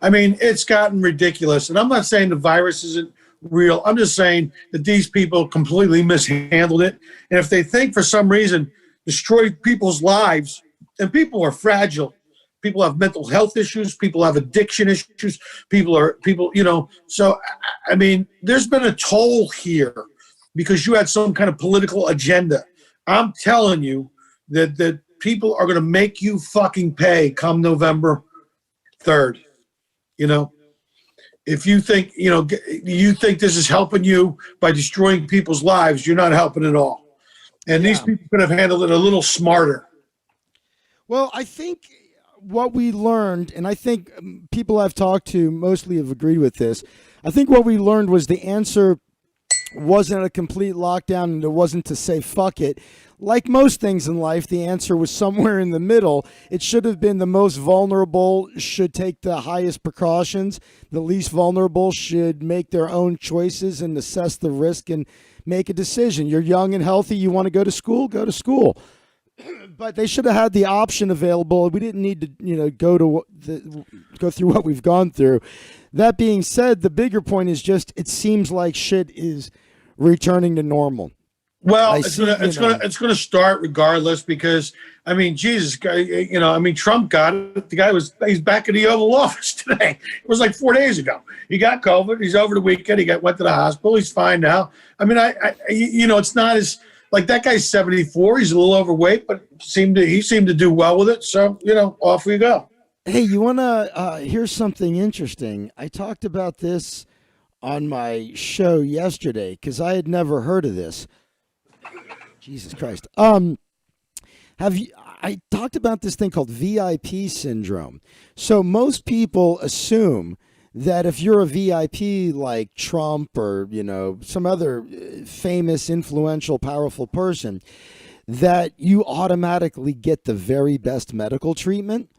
I mean, it's gotten ridiculous. And I'm not saying the virus isn't real. I'm just saying that these people completely mishandled it. And if they think for some reason destroy people's lives, and people are fragile. People have mental health issues. People have addiction issues. So, I mean, there's been a toll here because you had some kind of political agenda. I'm telling you that people are going to make you fucking pay come November 3rd. If you think, you think this is helping you by destroying people's lives, you're not helping at all. And these people could have handled it a little smarter. Well, I think what we learned, and I think people I've talked to mostly have agreed with this, I think what we learned was the answer wasn't a complete lockdown, and it wasn't to say fuck it. Like most things in life, the answer was somewhere in the middle. It should have been the most vulnerable should take the highest precautions. The least vulnerable should make their own choices and assess the risk and make a decision. You're young and healthy. You want to go to school? Go to school. But they should have had the option available. We didn't need to, go through what we've gone through. That being said, the bigger point is just it seems like shit is returning to normal. Well, it's gonna start regardless because I mean, Jesus, Trump got it. The guy he's back in the Oval Office today. It was like 4 days ago. He got COVID. He's over the weekend. Went to the hospital. He's fine now. I mean, it's not as like that guy's 74. He's a little overweight, but he seemed to do well with it. So off we go. Hey, you want to hear something interesting? I talked about this on my show yesterday because I had never heard of this. Jesus Christ. I talked about this thing called VIP syndrome. So most people assume that if you're a VIP like Trump or, some other famous, influential, powerful person, that you automatically get the very best medical treatment.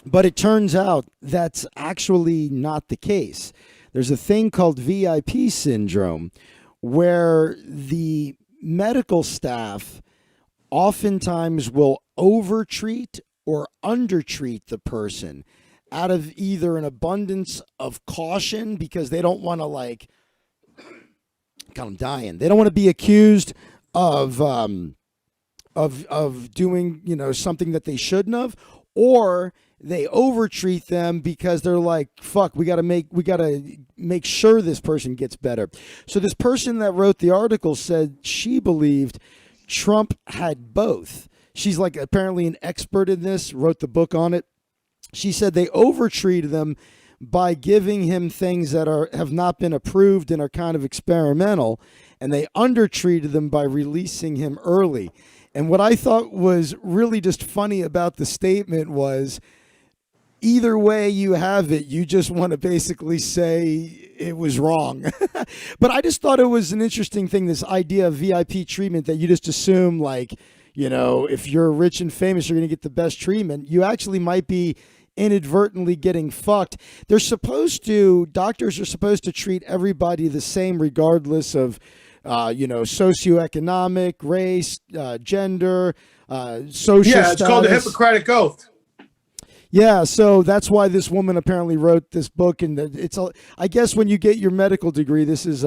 But it turns out that's actually not the case. There's a thing called VIP syndrome where the medical staff oftentimes will overtreat or undertreat the person out of either an abundance of caution because they don't want to God, I'm dying. They don't want to be accused of doing, something that they shouldn't have, or they overtreat them because they're like, fuck, we got to make sure this person gets better. So this person that wrote the article said she believed Trump had both. She's apparently an expert in this, wrote the book on it. She said they overtreated him by giving him things that have not been approved and are kind of experimental, and they undertreated him by releasing him early. And what I thought was really just funny about the statement was, either way you have it, you just want to basically say it was wrong. But I just thought it was an interesting thing, this idea of VIP treatment, that you just assume, like, if you're rich and famous, you're going to get the best treatment. You actually might be inadvertently getting fucked. Doctors are supposed to treat everybody the same regardless of socioeconomic, race, gender, social Yeah, it's called the status. Hippocratic Oath. Yeah, so that's why this woman apparently wrote this book, and I guess when you get your medical degree, this is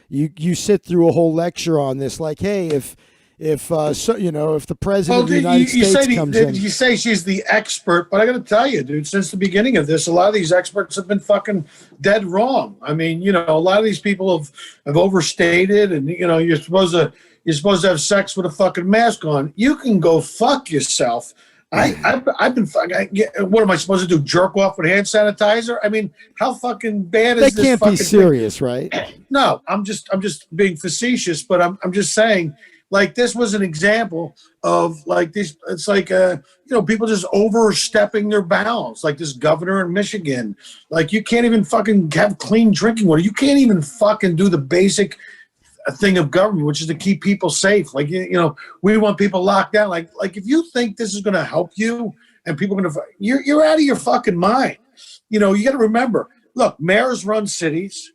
you sit through a whole lecture on this, like, hey, if the president of the United States comes in. You say she's the expert, but I got to tell you, dude, since the beginning of this, a lot of these experts have been fucking dead wrong. I mean, a lot of these people have overstated, and you're supposed to have sex with a fucking mask on. You can go fuck yourself. I've been fucking. What am I supposed to do? Jerk off with hand sanitizer? I mean, how fucking bad is this? That can't be serious, right? No, I'm just being facetious, but I'm just saying. Like, this was an example of, like, this. It's like, people just overstepping their bounds. Like this governor in Michigan. Like, you can't even fucking have clean drinking water. You can't even fucking do the basic thing of government, which is to keep people safe. Like, we want people locked down. Like if you think this is going to help you and people are going to, you're out of your fucking mind. You got to remember, look, mayors run cities.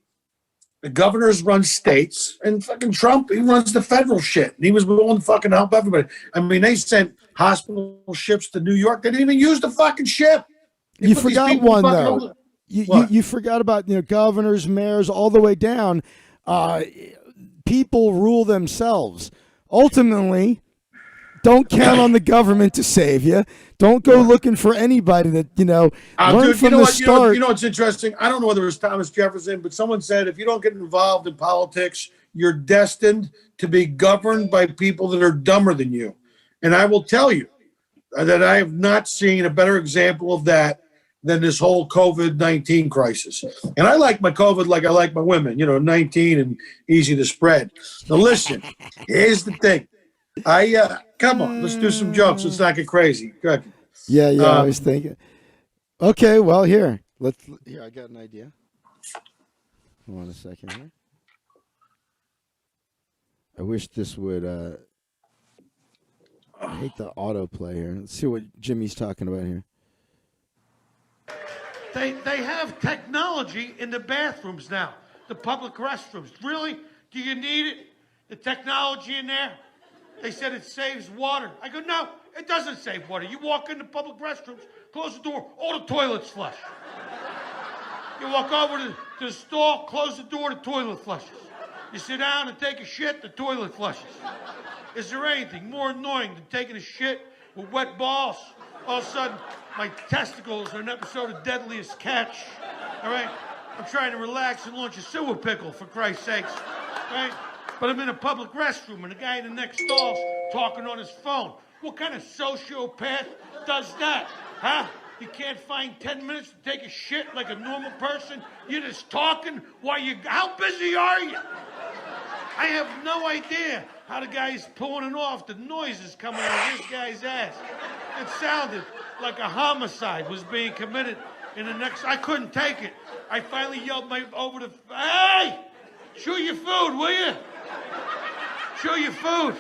The governors run states, and fucking Trump, he runs the federal shit. And he was willing to fucking help everybody. I mean, they sent hospital ships to New York. They didn't even use the fucking ship. You forgot one, though. You forgot about governors, mayors, all the way down. People rule themselves. Ultimately, don't count on the government to save you. Don't go looking for anybody that, learn dude, from the start. You know what's interesting? I don't know whether it was Thomas Jefferson, but someone said if you don't get involved in politics, you're destined to be governed by people that are dumber than you. And I will tell you that I have not seen a better example of that than this whole COVID-19 crisis. And I like my COVID like I like my women, 19 and easy to spread. Now listen, here's the thing. Come on, let's do some jokes. Let's not get crazy. Go ahead. Yeah, I was thinking. Okay, well, here, I got an idea. Hold on a second here. I wish this would, I hate the autoplay here. Let's see what Jimmy's talking about here. They have technology in the bathrooms now, the public restrooms. Really? Do you need it? The technology in there? They said it saves water. I go, no, it doesn't save water. You walk into public restrooms, close the door, all the toilets flush. You walk over to the stall, close the door, the toilet flushes. You sit down and take a shit, the toilet flushes. Is there anything more annoying than taking a shit with wet balls? All of a sudden, my testicles are an episode of Deadliest Catch. All right? I'm trying to relax and launch a sewer pickle, for Christ's sakes. All right? But I'm in a public restroom, and the guy in the next stall's talking on his phone. What kind of sociopath does that? Huh? You can't find 10 minutes to take a shit like a normal person? You're just talking while how busy are you? I have no idea how the guy's pulling it off. The noise is coming out of this guy's ass. It sounded like a homicide was being committed in the next... I couldn't take it. I finally yelled hey! Chew your food, will you? Chew your food,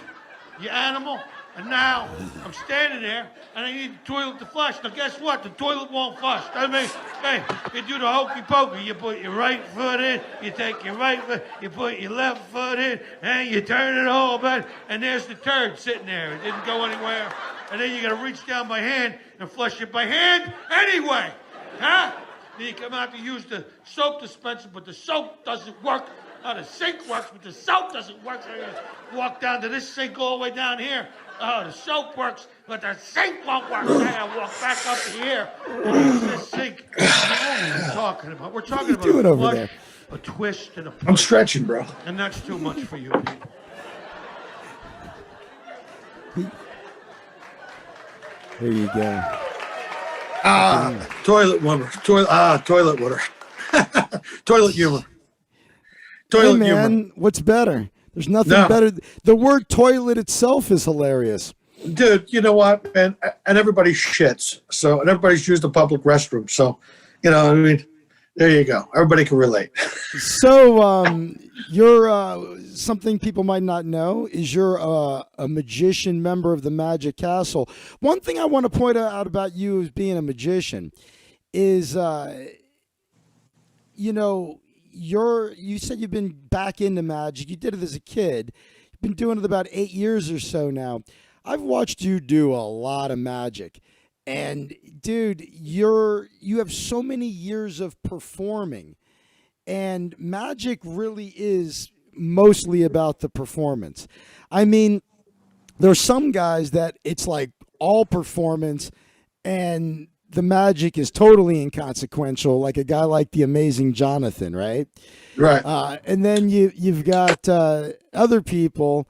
you animal. And now I'm standing there and I need the toilet to flush. Now guess what? The toilet won't flush. I mean, hey, you do the hokey pokey. You put your right foot in, you take your right foot, you put your left foot in, and you turn it over, and there's the turd sitting there. It didn't go anywhere. And then you gotta reach down by hand and flush it by hand anyway. Huh? Then you come out to use the soap dispenser, but the soap doesn't work. The sink works, but the soap doesn't work. So I gotta walk down to this sink all the way down here. The soap works, but the sink won't work. I gotta walk back up to here. This sink. What are we talking about? We're talking about a flush, a twist, and a push. I'm stretching, bro. And that's too much for you, Pete. There you go. Toilet warmer. Toilet water. Toilet humor. Toilet Hey man, humor. what's better? There's nothing No. better. The word toilet itself is hilarious. Dude, you know what? And everybody shits. So, and everybody's used the public restroom. So, you know, I mean, there you go. Everybody can relate. So, you're something people might not know is you're a magician member of the Magic Castle. One thing I want to point out about you as being a magician is, you know, you said you've been back into magic. You did it as a kid. You've been doing it about 8 years or so now. I've watched you do a lot of magic. And dude, you have so many years of performing. And magic really is mostly about the performance. I mean, there's some guys that it's like all performance and the magic is totally inconsequential, like a guy like the amazing Jonathan, right? Right. And then you've got other people,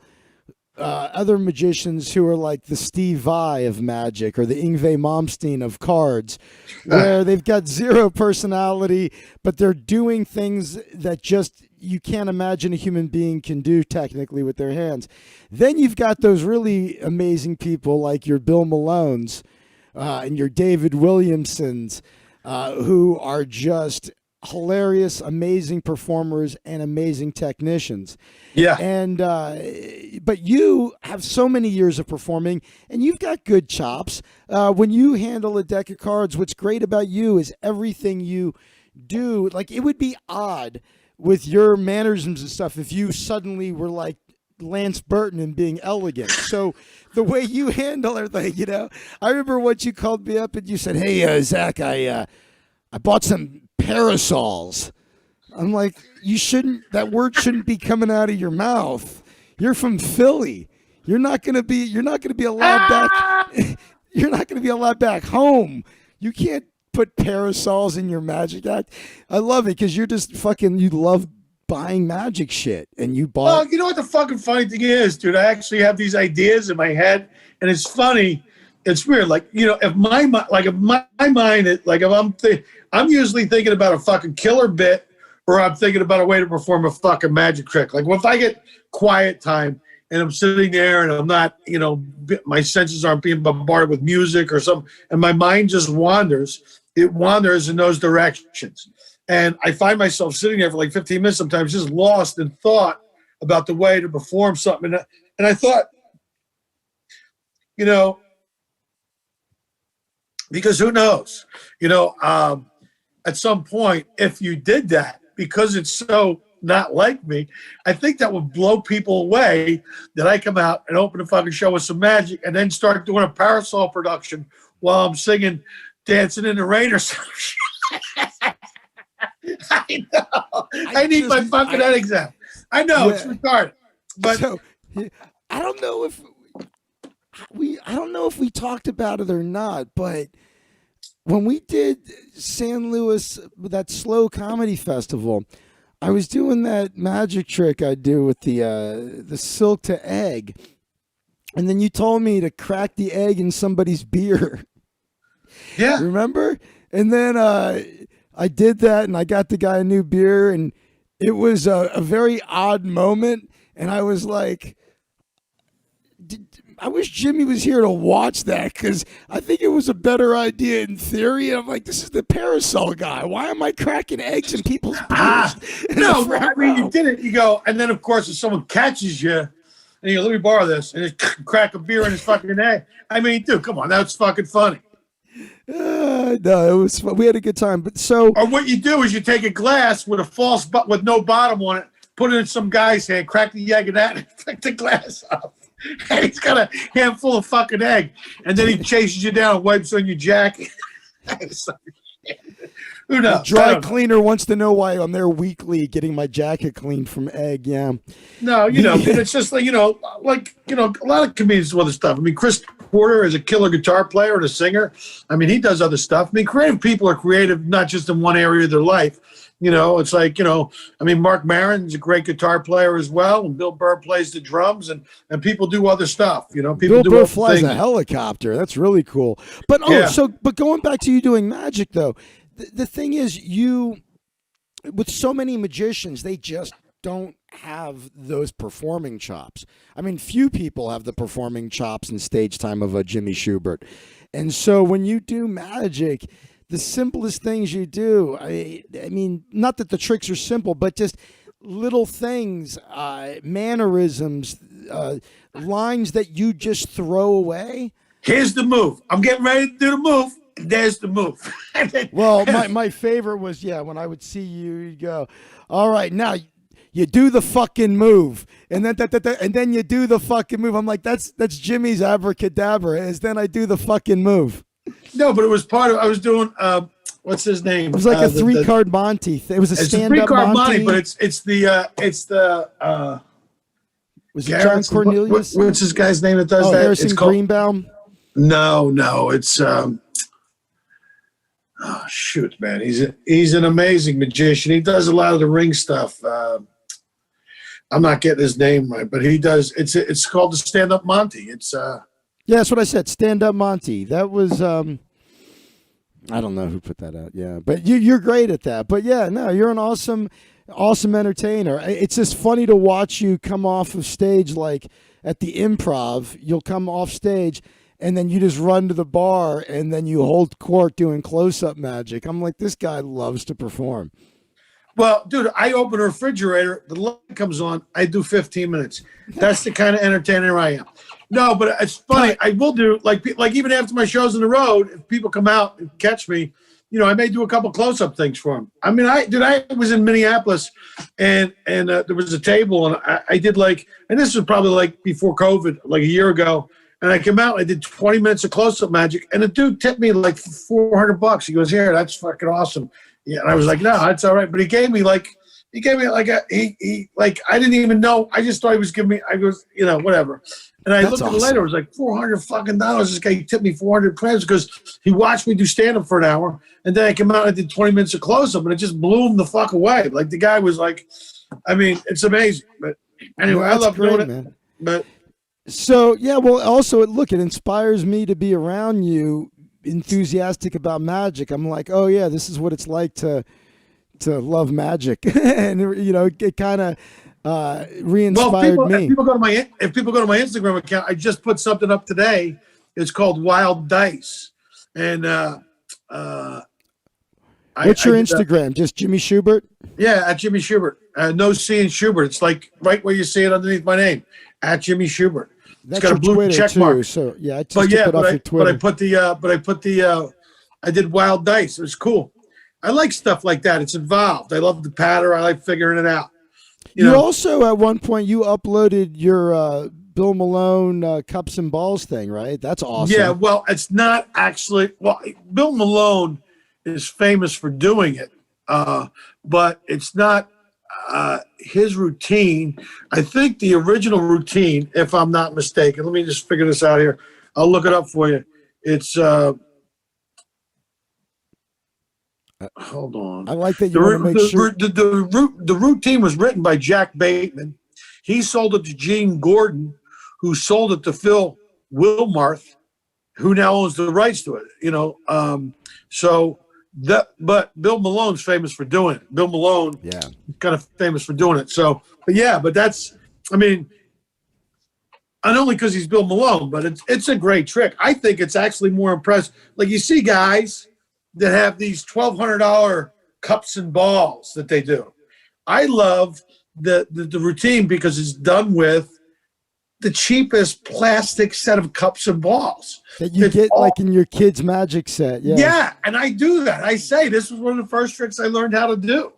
other magicians who are like the Steve Vai of magic or the Yngwie Malmsteen of cards, where they've got zero personality, but they're doing things that just you can't imagine a human being can do technically with their hands. Then you've got those really amazing people like your Bill Malones, and your David Williamsons, who are just hilarious, amazing performers and amazing technicians. Yeah. And but you have so many years of performing, and you've got good chops. When you handle a deck of cards, what's great about you is everything you do. Like, it would be odd with your mannerisms and stuff if you suddenly were like Lance Burton and being elegant. So the way you handle everything, you know, I remember once you called me up and you said, "Hey, Zach, I bought some parasols." I'm like, that word shouldn't be coming out of your mouth. You're from Philly. You're not going to be allowed back. You're not going to be allowed back home. You can't put parasols in your magic act. I love it because you're just you love buying magic shit, and you bought. Well, you know what the fucking funny thing is, dude? I actually have these ideas in my head, and it's funny. It's weird. Like, you know, if my mind, like if I'm usually thinking about a fucking killer bit, or I'm thinking about a way to perform a fucking magic trick. Like, if I get quiet time and I'm sitting there and I'm not, you know, my senses aren't being bombarded with music or something, and my mind just wanders. It wanders in those directions. And I find myself sitting there for like 15 minutes sometimes just lost in thought about the way to perform something. And I thought, you know, because who knows, you know, at some point, if you did that, because it's so not like me, I think that would blow people away that I come out and open a fucking show with some magic and then start doing a parasol production while I'm singing Dancing in the Rain or something. I know. I need my fucking head exam. I know, it's retarded. But So, I don't know if we talked about it or not, but when we did San Luis, that slow comedy festival, I was doing that magic trick I do with the silk to egg, and then you told me to crack the egg in somebody's beer. yeah, Remember? And then I did that, and I got the guy a new beer, and it was a very odd moment, and I was like, I wish Jimmy was here to watch that, because I think it was a better idea in theory. And I'm like, this is the parasol guy. Why am I cracking eggs in people's beers? no, I mean, you did it. You go, and then of course, if someone catches you, and you go, let me borrow this, and just crack a beer in his fucking egg. I mean, dude, come on, that's fucking funny. No, it was fun. We had a good time. But so, Or what you do is you take a glass with a false with no bottom on it, put it in some guy's hand, crack the egg in that, and take the glass off. And he's got a handful of fucking egg, and then he chases you down and wipes on your jacket. Who knows? the dry cleaner wants to know why I'm there weekly getting my jacket cleaned from egg. Yeah. No, you know, but it's just like, a lot of comedians do other stuff. I mean, Chris Porter is a killer guitar player and a singer. I mean, he does other stuff. I mean, creative people are creative not just in one area of their life. You know, it's like, I mean, Mark Maron's a great guitar player as well, and Bill Burr plays the drums, and people do other stuff. People Bill do Burr other flies things. a helicopter. That's really cool. But but going back to you doing magic though, the thing is, with so many magicians, they just don't have those performing chops. I mean, few people have the performing chops and stage time of a Jimmy Shubert. And so when you do magic, the simplest things you do, I mean, not that the tricks are simple, but just little things, mannerisms, lines that you just throw away. Here's the move. I'm getting ready to do the move. There's the move. Well, my favorite was, when I would see you, you'd go, all right, now you do the fucking move. And then you do the fucking move. I'm like, that's Jimmy's abracadabra, is then I do the fucking move. No, but it was part of, I was doing, what's his name? It was like a 3-card Monty. It was a stand-up Monty. But it's the was it John Cornelius? What's this guy's name that does that? Harrison It's called, Greenbaum? No, it's shoot, man. He's an amazing magician. He does a lot of the ring stuff. I'm not getting his name right, but he does. It's called the stand-up Monty. It's yeah, that's what I said. Stand-up Monty. That was I don't know who put that out. Yeah, but you're great at that. But yeah, no, you're an awesome entertainer. It's just funny to watch you come off of stage, like at the Improv. You'll come off stage, and then you just run to the bar, and then you hold court doing close-up magic. I'm like, this guy loves to perform. Well, dude, I open a refrigerator, the light comes on, I do 15 minutes. That's the kind of entertainer I am. No, but it's funny. I will do, like even after my shows on the road, if people come out and catch me, I may do a couple close-up things for them. I mean, I was in Minneapolis, and there was a table, and I did and this was probably like before COVID, like a year ago, and I came out, I did 20 minutes of close-up magic, and the dude tipped me like $400. He goes, here, that's fucking awesome. Yeah, and I was like, no, that's all right. But he gave me I didn't even know. I just thought he was giving me. I goes, whatever. And I looked at it later. It was like $400 fucking dollars. This guy tipped me 400 crabs because he watched me do stand up for an hour, and then I came out and I did 20 minutes of close up, and it just blew him the fuck away. Like the guy was like, I mean, it's amazing. But anyway, I love doing it. Man. But so yeah, well, also it inspires me to be around you, enthusiastic about magic. I'm like, oh yeah, this is what it's like to love magic. And it kind of re-inspired me. If people go to my Instagram account, I just put something up today. It's called Wild Dice, and what's your Instagram? Just Jimmy Shubert? Yeah, at Jimmy Shubert. No C in Shubert. It's like right where you see it underneath my name, at Jimmy Shubert. That's got a blue Twitter check too, mark. So yeah, I just put off your Twitter. I did Wild Dice. It was cool. I like stuff like that. It's involved. I love the patter. I like figuring it out. You also at one point you uploaded your Bill Malone cups and balls thing, right? That's awesome. Yeah, well, it's not actually. Well, Bill Malone is famous for doing it, but it's not his routine. I think the original routine, if I'm not mistaken, let me just figure this out here. I'll look it up for you. It's hold on. I like that you want to make sure. The routine was written by Jack Bateman. He sold it to Gene Gordon, who sold it to Phil Wilmarth, who now owns the rights to it. But Bill Malone's famous for doing it. Bill Malone, kind of famous for doing it. So, but that's, I mean, not only because he's Bill Malone, but it's a great trick. I think it's actually more impressive. Like you see guys that have these $1,200 cups and balls that they do. I love the routine because it's done with the cheapest plastic set of cups and balls that you get like in your kid's magic set. Yeah, and I do that. I say this was one of the first tricks I learned how to do,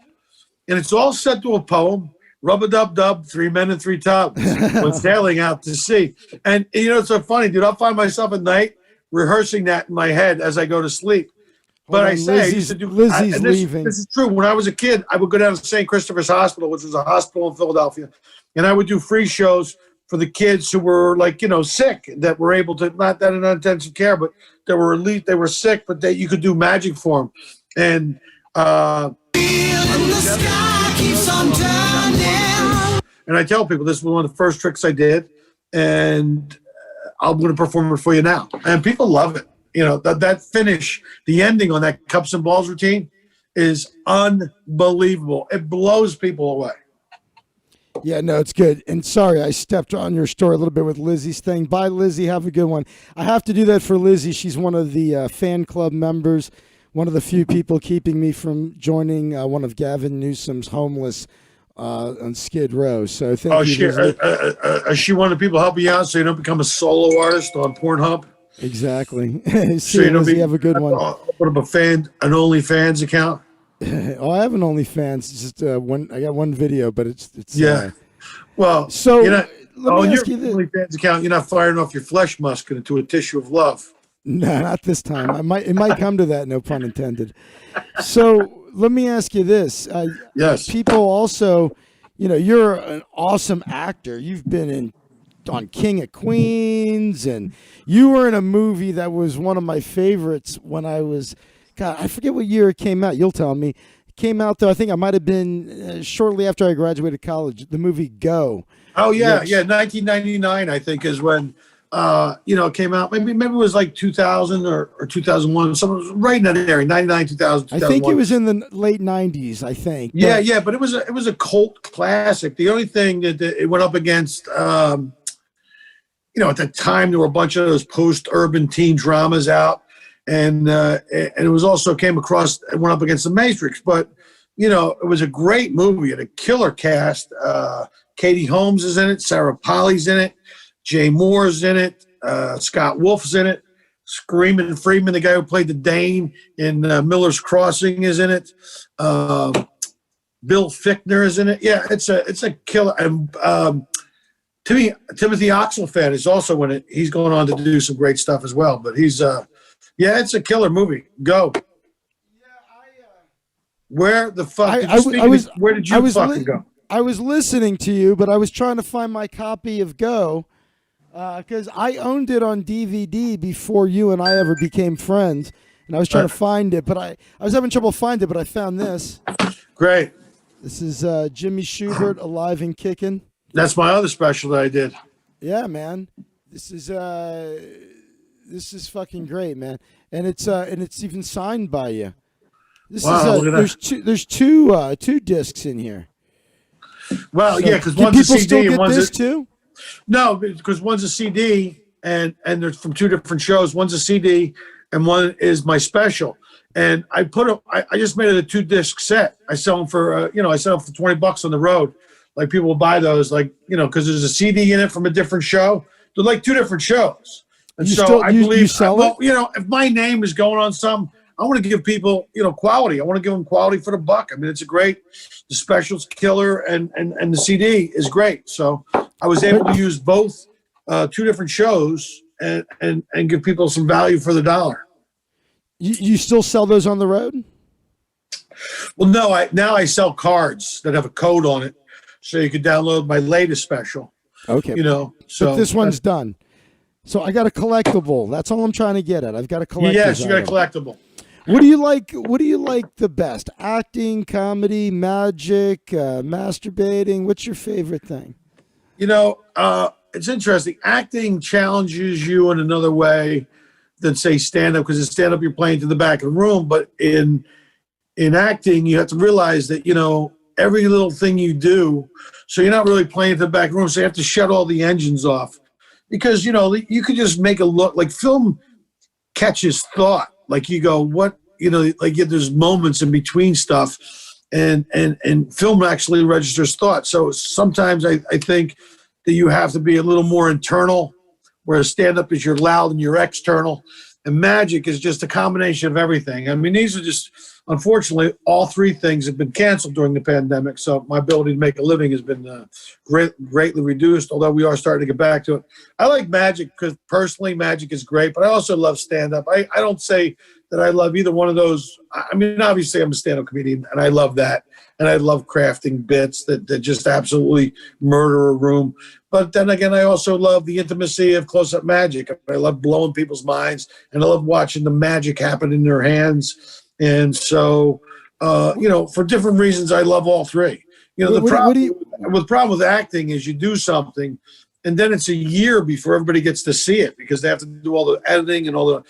and it's all set to a poem. Rub-a-dub-dub, 3 men and 3 tubs when sailing out to sea. And it's so funny, dude. I'll find myself at night rehearsing that in my head as I go to sleep. But I say, Lizzie's leaving. This is true. When I was a kid, I would go down to St. Christopher's Hospital, which was a hospital in Philadelphia, and I would do free shows for the kids who were sick, that were able to, not that in intensive care, but they were sick, but that you could do magic for them. And And the sky keeps on turning. And I tell people this was one of the first tricks I did, and I'm going to perform it for you now. And people love it. You know, that finish, the ending on that cups and balls routine is unbelievable. It blows people away. Yeah, no, it's good. And sorry, I stepped on your story a little bit with Lizzie's thing. Bye, Lizzie. Have a good one. I have to do that for Lizzie. She's one of the fan club members, one of the few people keeping me from joining one of Gavin Newsom's homeless on Skid Row. So thank you. Is she one of the people helping you out so you don't become a solo artist on Pornhub? Exactly. So you don't Lizzie, have a good one. Open up an OnlyFans account. Oh, I have an OnlyFans. It's just I got one video, but it's yeah. Well, so let me ask you this. OnlyFans account, you're not firing off your flesh musket into a tissue of love. No, not this time. It might come to that. No pun intended. So let me ask you this. Yes. People also, you're an awesome actor. You've been on King of Queens, and you were in a movie that was one of my favorites when I was, God, I forget what year it came out. You'll tell me. It came out, though, I think I might have been shortly after I graduated college, the movie Go. Oh, yeah, 1999, I think, is when, it came out. Maybe it was like 2000 or 2001. Something was right in that area, 99, 2000, 2001. I think it was in the late 90s, I think. Yeah, but it was a cult classic. The only thing that it went up against, at the time, there were a bunch of those post-urban teen dramas out. And it was also it went up against The Matrix. But, it was a great movie and a killer cast. Katie Holmes is in it. Sarah Polley's in it. Jay Moore's in it. Scott Wolf's in it. Screaming Freeman, the guy who played the Dane in Miller's Crossing, is in it. Bill Fichtner is in it. Yeah, it's a killer. And Timothy Oxlefan is also in it. He's going on to do some great stuff as well. But he's it's a killer movie. Go. Where the fuck? Where did you fucking go? I was listening to you, but I was trying to find my copy of Go because I owned it on DVD before you and I ever became friends, and I was trying to find it, but I was having trouble finding it, but I found this. Great. This is Jimmy Shubert, Alive and Kicking. That's my other special that I did. Yeah, man. This is fucking great, man, and it's even signed by you. Wow, look at that. There's two discs in here. Well, so, yeah, because one's a CD still get and one's this too? No, because one's a CD and they're from two different shows. One's a CD and one is my special. And I just made it a 2-disc set. I sell them for I sell them for $20 on the road. Like people will buy those, because there's a CD in it from a different show. They're like two different shows. And I believe, you sell it? If my name is going on some, I want to give people, quality. I want to give them quality for the buck. I mean, it's the special's killer and the CD is great. So I was able to use both two different shows and give people some value for the dollar. You still sell those on the road? Well, no, now I sell cards that have a code on it. So you can download my latest special. Okay. So but this one's done. So I got a collectible. That's all I'm trying to get at. I've got a collectible. Yes, you got a collectible. What do you like? What do you like the best? Acting, comedy, magic, masturbating? What's your favorite thing? It's interesting. Acting challenges you in another way than say stand up, because in stand up you're playing to the back of the room, but in acting you have to realize that every little thing you do, so you're not really playing to the back of the room. So you have to shut all the engines off, because you could just make it look like film catches thought. Like you go, what, there's moments in between stuff and film actually registers thought. So sometimes I think that you have to be a little more internal, whereas stand-up is you're loud and you're external, and magic is just a combination of everything. I mean, these are just, unfortunately, all three things have been canceled during the pandemic. So my ability to make a living has been greatly reduced, although we are starting to get back to it. I like magic because personally magic is great, but I also love stand-up. I don't say that I love either one of those. I mean, obviously I'm a stand-up comedian and I love that. And I love crafting bits that just absolutely murder a room. But then again, I also love the intimacy of close-up magic. I love blowing people's minds, and I love watching the magic happen in their hands. And so For different reasons, I love all three. The problem with acting is you do something, and then it's a year before everybody gets to see it because they have to do all the editing and all the,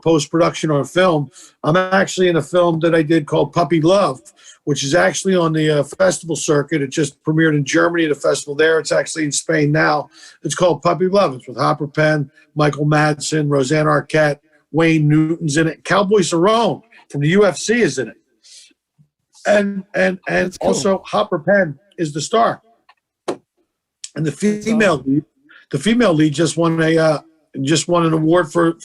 post-production on film. I'm actually in a film that I did called Puppy Love, which is actually on the festival circuit. It just premiered in Germany at a festival there. It's actually in Spain now. It's called Puppy Love. It's with Hopper Penn, Michael Madsen, Roseanne Arquette, Wayne Newton's in it. Cowboy Cerrone from the UFC is in it. And cool. Also Hopper Penn is the star. And the female lead just won an award for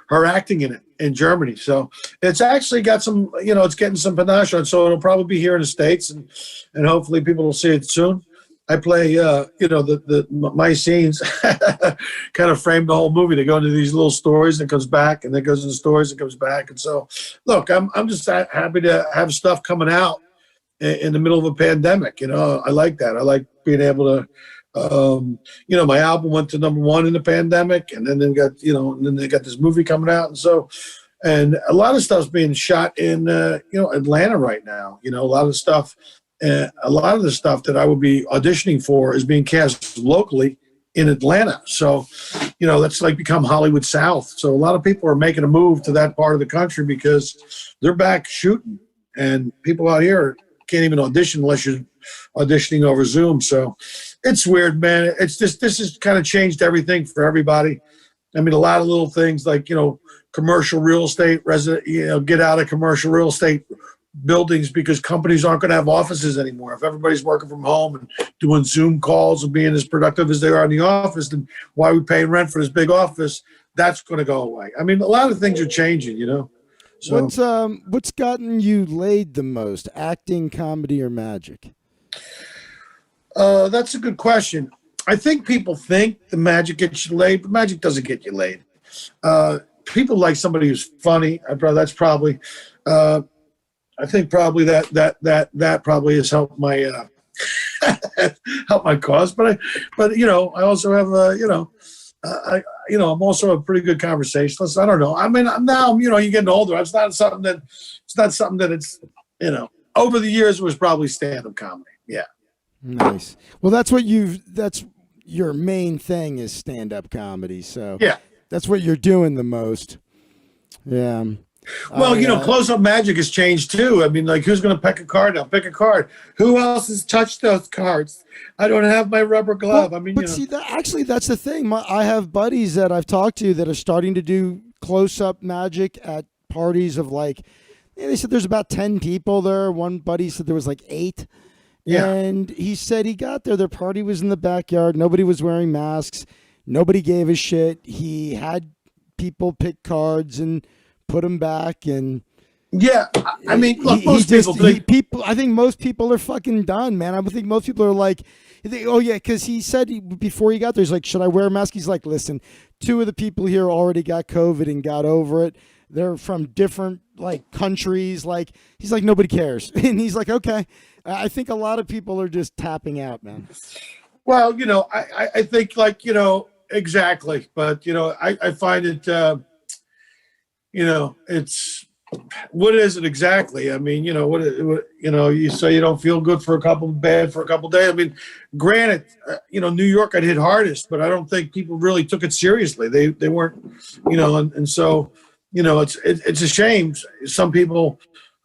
her acting in it in Germany. So it's actually got some, it's getting some panache on. So it'll probably be here in the States, and hopefully people will see it soon. I play, my scenes kind of frame the whole movie. They go into these little stories and it comes back, and then goes into stories and comes back. And so, look, I'm just happy to have stuff coming out in the middle of a pandemic. I like that. I like being able to. My album went to #1 in the pandemic, and then they got this movie coming out, and a lot of stuff's being shot in Atlanta right now. A lot of stuff. A lot of the stuff that I would be auditioning for is being cast locally in Atlanta. So, that's like become Hollywood South. So a lot of people are making a move to that part of the country because they're back shooting, and people out here can't even audition unless you're auditioning over Zoom. So it's weird, man. It's just, this has kind of changed everything for everybody. I mean, a lot of little things like, commercial real estate get out of commercial real estate buildings because companies aren't going to have offices anymore. If everybody's working from home and doing Zoom calls and being as productive as they are in the office, then why are we paying rent for this big office? That's going to go away. I mean, a lot of things are changing, So what's gotten you laid the most? Acting, comedy, or magic? That's a good question. I think people think the magic gets you laid, but magic doesn't get you laid. People like somebody who's funny. That's probably. I think probably that probably has helped my helped my cause. But I also have I'm also a pretty good conversationalist. I don't know. I mean, now you're getting older. It's not something that it's over the years it was probably stand-up comedy. Yeah. Nice. Well, that's your main thing is stand-up comedy. So yeah, that's what you're doing the most. Yeah. Well, close-up magic has changed too. I mean, like, who's going to pick a card now? Pick a card. Who else has touched those cards? I don't have my rubber glove. See, that's the thing. I have buddies that I've talked to that are starting to do close-up magic at parties of they said there's about 10 people there. One buddy said there was 8. Yeah. And he said he got there. Their party was in the backyard. Nobody was wearing masks. Nobody gave a shit. He had people pick cards and put them back, and yeah, I mean, look, I think most people are fucking done, man. I think most people are like, oh yeah, because he said before he got there, he's like, should I wear a mask? He's like, listen, 2 of the people here already got COVID and got over it. They're from different countries. He's like, nobody cares, and he's like, okay. I think a lot of people are just tapping out, man. Well, I think exactly, but I find it. It's what is it exactly? I mean, what you say you don't feel good for a couple, bad for a couple days. I mean, granted, New York got hit hardest, but I don't think people really took it seriously. They weren't, and so, it's a shame. Some people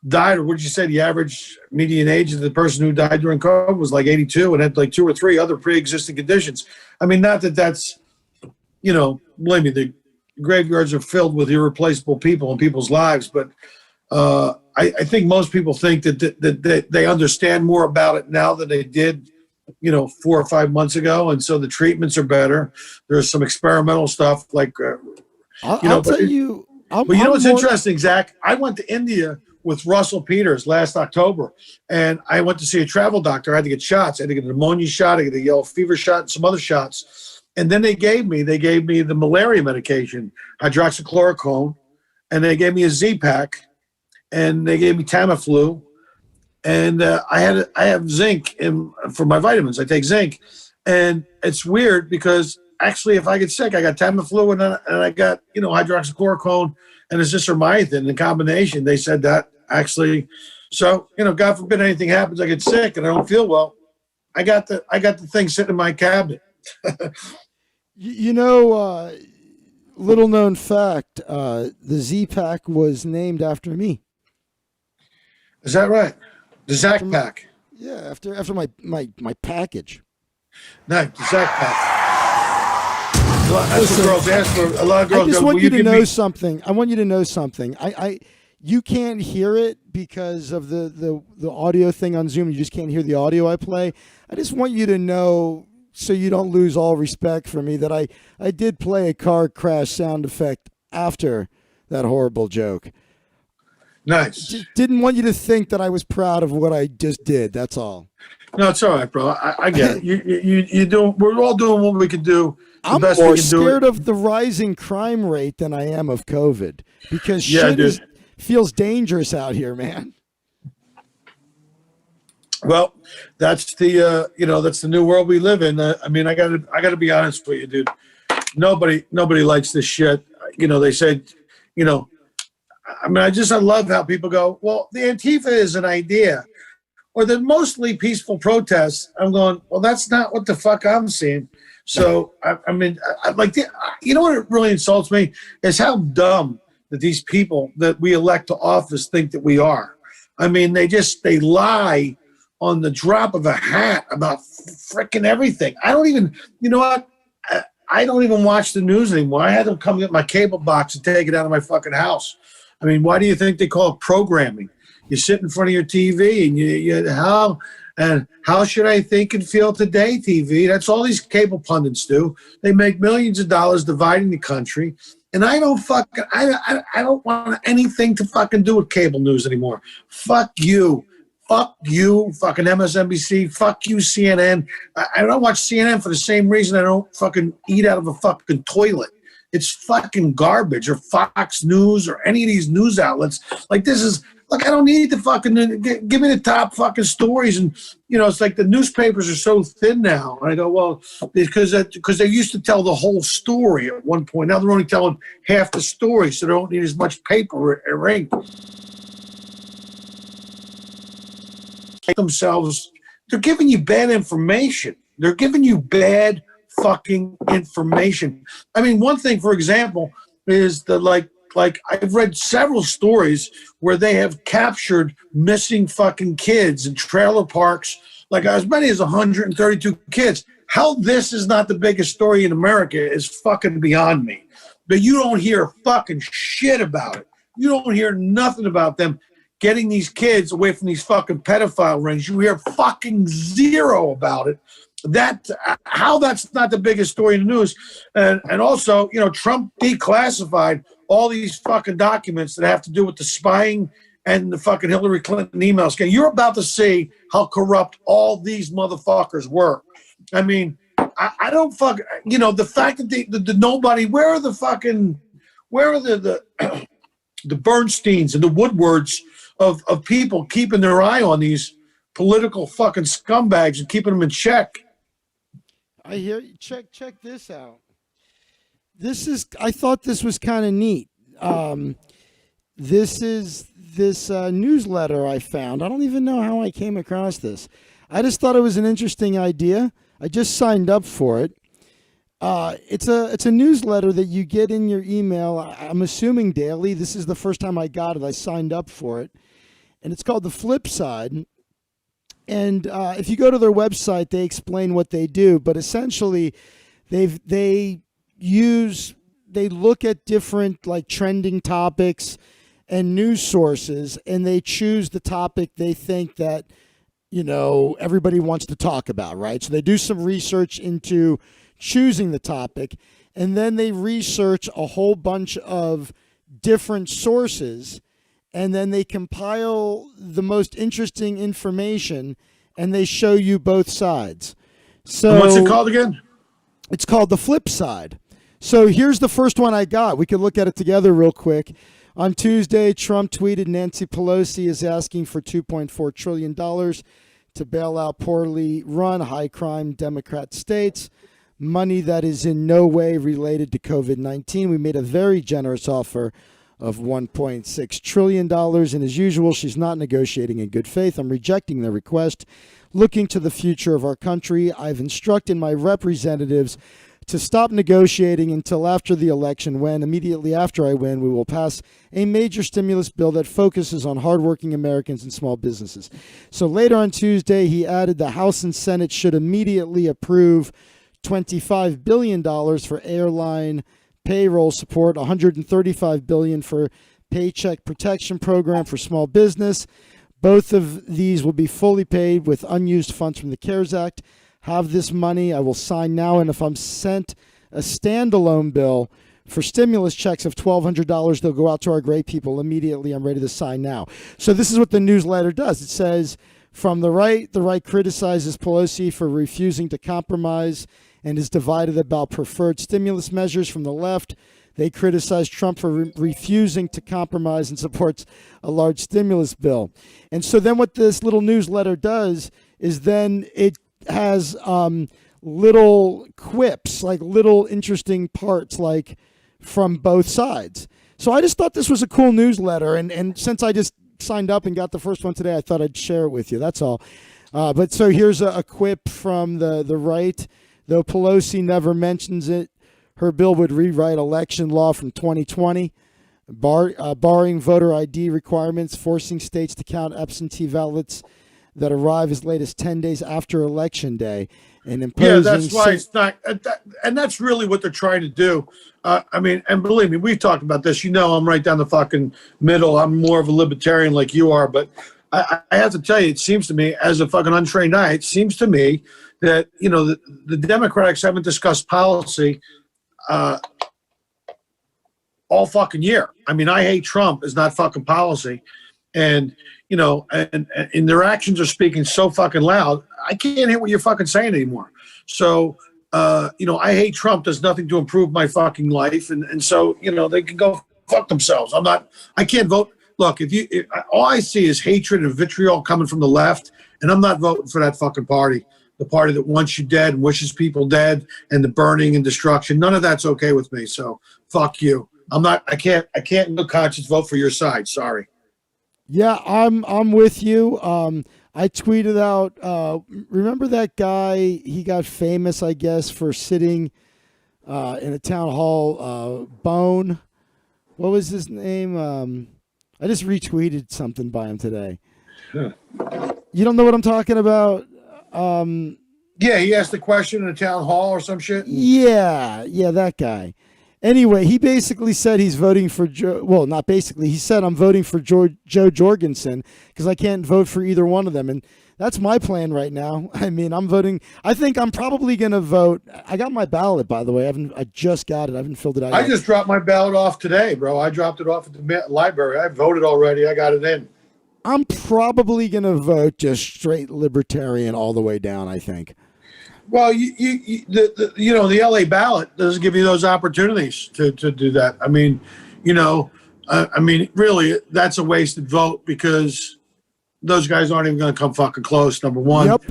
died, or what did you say? The average median age of the person who died during COVID was 82 and had 2 or 3 other pre-existing conditions. I mean, not that that's, believe me, the graveyards are filled with irreplaceable people in people's lives, but I think most people think that they understand more about it now than they did, 4 or 5 months ago, and so the treatments are better. There's some experimental stuff I'll tell you. But what's interesting, Zach? I went to India with Russell Peters last October, and I went to see a travel doctor. I had to get shots. I had to get a pneumonia shot, I had to get a yellow fever shot, and some other shots. And then they gave me the malaria medication, hydroxychloroquine, and they gave me a Z-Pack, and they gave me Tamiflu, and I have zinc for my vitamins. I take zinc, and it's weird because actually, if I get sick, I got Tamiflu and I got hydroxychloroquine and azithromycin in combination. They said that actually. So, God forbid anything happens, I get sick and I don't feel well. I got the thing sitting in my cabinet. Little known fact, the Z-Pack was named after me. Is that right? The Zach Pack. Yeah, after my package. No, the Zach Pack. That's what girls ask for. A lot of girls I just go, want "Will you to give know me-" something. I want you to know something. You can't hear it because of the audio thing on Zoom. You just can't hear the audio I play. I just want you to know, so you don't lose all respect for me, that I did play a car crash sound effect after that horrible joke. Nice. Just didn't want you to think that I was proud of what I just did. That's all. No, it's all right, bro. I get it. You do. We're all doing what we can do. I'm more scared of the rising crime rate than I am of COVID, because feels dangerous out here, man. Well, that's that's the new world we live in. I mean, I gotta be honest with you, dude. Nobody likes this shit. They said, I mean, I love how people go, well, the Antifa is an idea, or the mostly peaceful protests. I'm going, well, that's not what the fuck I'm seeing. So, I mean, what it really insults me is how dumb that these people that we elect to office think that we are. I mean, they lie on the drop of a hat about frickin' everything. I don't even, I don't even watch the news anymore. I had them come get my cable box and take it out of my fucking house. I mean, why do you think they call it programming? You sit in front of your TV and how should I think and feel today, TV? That's all these cable pundits do. They make millions of dollars dividing the country. And I don't want anything to fucking do with cable news anymore. Fuck you. Fuck you, fucking MSNBC. Fuck you, CNN. I don't watch CNN for the same reason I don't fucking eat out of a fucking toilet. It's fucking garbage, or Fox News, or any of these news outlets. Like, this is, I don't need to fucking give me the top fucking stories. And, it's like the newspapers are so thin now. And I go, well, because they used to tell the whole story at one point. Now they're only telling half the story, so they don't need as much paper or ink. Themselves, they're giving you bad information. They're giving you bad fucking information. I mean, one thing, for example, is that like I've read several stories where they have captured missing fucking kids in trailer parks, like as many as 132 kids. How this is not the biggest story in America is fucking beyond me. But you don't hear fucking shit about it. You don't hear nothing about them getting these kids away from these fucking pedophile rings. You hear fucking zero about it. How that's not the biggest story in the news. And also, Trump declassified all these fucking documents that have to do with the spying and the fucking Hillary Clinton emails. You're about to see how corrupt all these motherfuckers were. I mean, I don't fuck, the fact that the nobody, where are the the Bernsteins and the Woodwards of people keeping their eye on these political fucking scumbags and keeping them in check? I hear you. Check this out. I thought this was kind of neat. This is this newsletter I found. I don't even know how I came across this. I just thought it was an interesting idea. I just signed up for it. It's a newsletter that you get in your email. I'm assuming daily. This is the first time I got it. I signed up for it, and it's called The Flip Side. And if you go to their website, they explain what they do. But essentially, they look at different like trending topics and news sources, and they choose the topic they think that everybody wants to talk about, right? So they do some research into choosing the topic, and then they research a whole bunch of different sources, and then they compile the most interesting information, and they show you both sides. So and what's it called again? It's called The Flip Side. So here's the first one I got. We could look at it together real quick. On Tuesday, Trump tweeted Nancy Pelosi is asking for $2.4 trillion to bail out poorly run, high-crime Democrat states, money that is in no way related to COVID-19. We made a very generous offer of $1.6 trillion. And as usual, she's not negotiating in good faith. I'm rejecting the request. Looking to the future of our country, I've instructed my representatives to stop negotiating until after the election, when immediately after I win, we will pass a major stimulus bill that focuses on hardworking Americans and small businesses. So later on Tuesday, he added the House and Senate should immediately approve $25 billion for airline payroll support, $135 billion for Paycheck Protection Program for small business. Both of these will be fully paid with unused funds from the CARES Act. Have this money. I will sign now. And if I'm sent a standalone bill for stimulus checks of $1,200, they'll go out to our great people immediately. I'm ready to sign now. So this is what the newsletter does. It says, from the right criticizes Pelosi for refusing to compromise and is divided about preferred stimulus measures. From the left, they criticize Trump for refusing to compromise and supports a large stimulus bill. And so then what this little newsletter does is then it has little quips, like little interesting parts, like from both sides. So I just thought this was a cool newsletter, and since I just signed up and got the first one today, I thought I'd share it with you. That's all. But so here's a quip from the right. Though Pelosi never mentions it, her bill would rewrite election law from 2020, barring voter ID requirements, forcing states to count absentee ballots that arrive as late as 10 days after Election Day, and imposing... Yeah, that's why it's not... And that's really what they're trying to do. I mean, and believe me, we've talked about this. You know I'm right down the fucking middle. I'm more of a libertarian like you are, but I have to tell you, it seems to me, as a fucking untrained eye, it seems to me that, you know, the Democrats haven't discussed policy all fucking year. I mean, I hate Trump is not fucking policy. And, you know, and their actions are speaking so fucking loud, I can't hear what you're fucking saying anymore. So, you know, I hate Trump does nothing to improve my fucking life. And so, you know, they can go fuck themselves. I can't vote. Look, all I see is hatred and vitriol coming from the left, and I'm not voting for that fucking party. The party that wants you dead and wishes people dead, and the burning and destruction. None of that's okay with me. So fuck you. I can't in good conscience vote for your side. Sorry. Yeah, I'm with you. I tweeted out, remember that guy, he got famous, I guess, for sitting in a town hall, Bone. What was his name? I just retweeted something by him today. Huh. You don't know what I'm talking about? Yeah, he asked a question in a town hall or some shit. Yeah, that guy. Anyway, he basically said he's voting for Joe. Well, not basically. He said, I'm voting for Joe Jorgensen because I can't vote for either one of them. And that's my plan right now. I mean, I'm voting. I think I'm probably going to vote. I got my ballot, by the way. I just got it. I haven't filled it out yet. I just dropped my ballot off today, bro. I dropped it off at the library. I voted already. I got it in. I'm probably going to vote just straight libertarian all the way down, I think. Well, the LA ballot doesn't give you those opportunities to do that. I mean, you know, really, that's a wasted vote because those guys aren't even going to come fucking close, number one. Yep.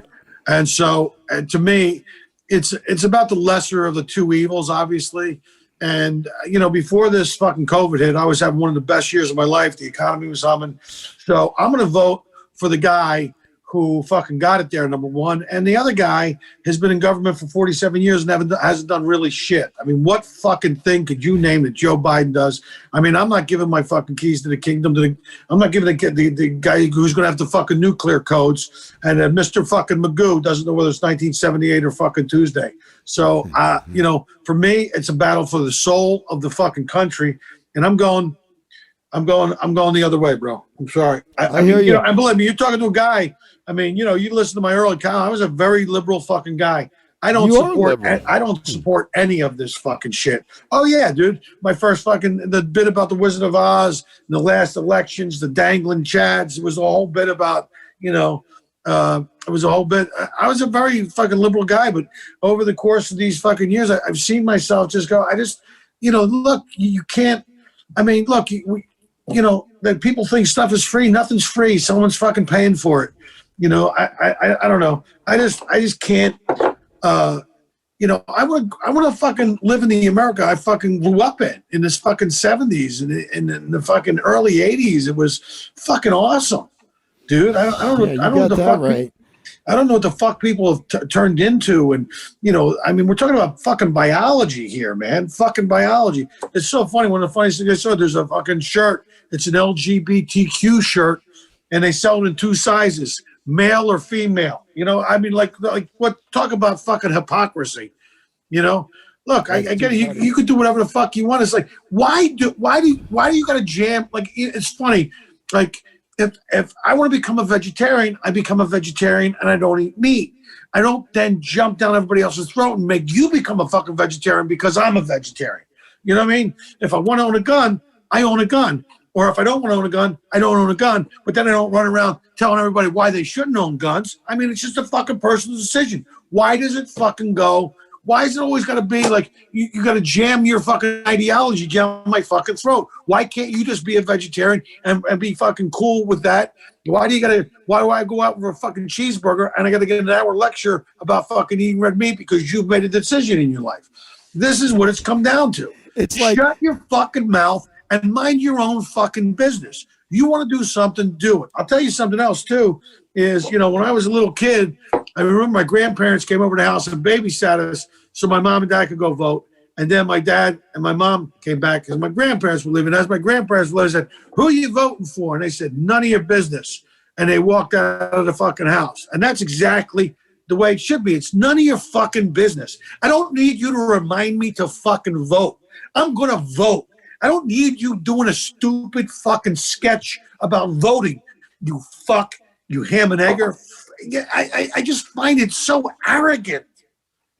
And so, to me, it's about the lesser of the two evils, obviously. And, you know, before this fucking COVID hit, I was having one of the best years of my life. The economy was humming. So I'm going to vote for the guy who fucking got it there, number one. And the other guy has been in government for 47 years and hasn't done really shit. I mean, what fucking thing could you name that Joe Biden does? I mean, I'm not giving my fucking keys to the kingdom. I'm not giving the guy who's going to have the fucking nuclear codes. And Mr. fucking Magoo doesn't know whether it's 1978 or fucking Tuesday. So, you know, for me, it's a battle for the soul of the fucking country. And I'm going the other way, bro. I'm sorry. I hear mean, you. know, and believe me, you're talking to a guy. I mean, you know, you listen to my early comment. I was a very liberal fucking guy. I don't support any of this fucking shit. Oh yeah, dude. My first the bit about the Wizard of Oz, the last elections, the dangling chads. It was a whole bit about, you know, it was a whole bit. I was a very fucking liberal guy, but over the course of these fucking years, I've seen myself just go. You know, look, you can't. I mean, look, you know, that people think stuff is free. Nothing's free. Someone's fucking paying for it. You know, I don't know. I just can't, I want to fucking live in the America I fucking grew up in this fucking 70s and in the fucking early 80s. It was fucking awesome, dude. I don't know. Yeah, you I don't know got what the that fuck. right. I don't know what the fuck people have turned into. And, I mean, we're talking about fucking biology here, man. Fucking biology. It's so funny. One of the funniest things I saw, there's a fucking shirt. It's an LGBTQ shirt, and they sell it in 2 sizes, male or female. I mean, like what? Talk about fucking hypocrisy. Look, I get it. You could do whatever the fuck you want. It's like, why do you got to jam? Like, it's funny. Like, if I want to become a vegetarian, I become a vegetarian and I don't eat meat. I don't then jump down everybody else's throat and make you become a fucking vegetarian because I'm a vegetarian. You know what I mean? If I want to own a gun, I own a gun. Or if I don't want to own a gun, I don't own a gun. But then I don't run around telling everybody why they shouldn't own guns. I mean, it's just a fucking personal decision. Why does it fucking go? Why is it always got to be like you got to jam your fucking ideology down my fucking throat? Why can't you just be a vegetarian and be fucking cool with that? Why do I go out for a fucking cheeseburger and I got to get an hour lecture about fucking eating red meat because you've made a decision in your life? This is what it's come down to. It's like, shut your fucking mouth and mind your own fucking business. You want to do something, do it. I'll tell you something else too. Is, when I was a little kid, I remember my grandparents came over to the house and babysat us so my mom and dad could go vote. And then my dad and my mom came back because my grandparents were living. As my grandparents were, I said, "Who are you voting for?" And they said, "None of your business." And they walked out of the fucking house. And that's exactly the way it should be. It's none of your fucking business. I don't need you to remind me to fucking vote. I'm going to vote. I don't need you doing a stupid fucking sketch about voting. You ham and egger. I just find it so arrogant.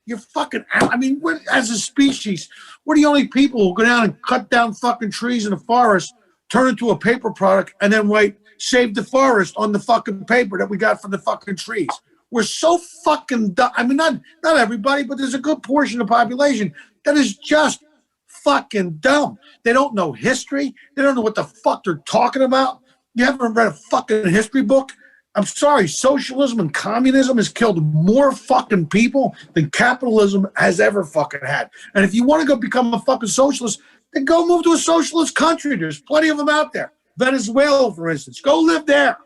You're fucking, I mean, as a species, we're the only people who go down and cut down fucking trees in the forest, turn it into a paper product, and then write, "Save the forest" on the fucking paper that we got from the fucking trees. We're so fucking dumb. I mean, not everybody, but there's a good portion of the population that is just fucking dumb. They don't know history. They don't know what the fuck they're talking about. You haven't read a fucking history book? I'm sorry, socialism and communism has killed more fucking people than capitalism has ever fucking had. And if you want to go become a fucking socialist, then go move to a socialist country. There's plenty of them out there. Venezuela, for instance. Go live there.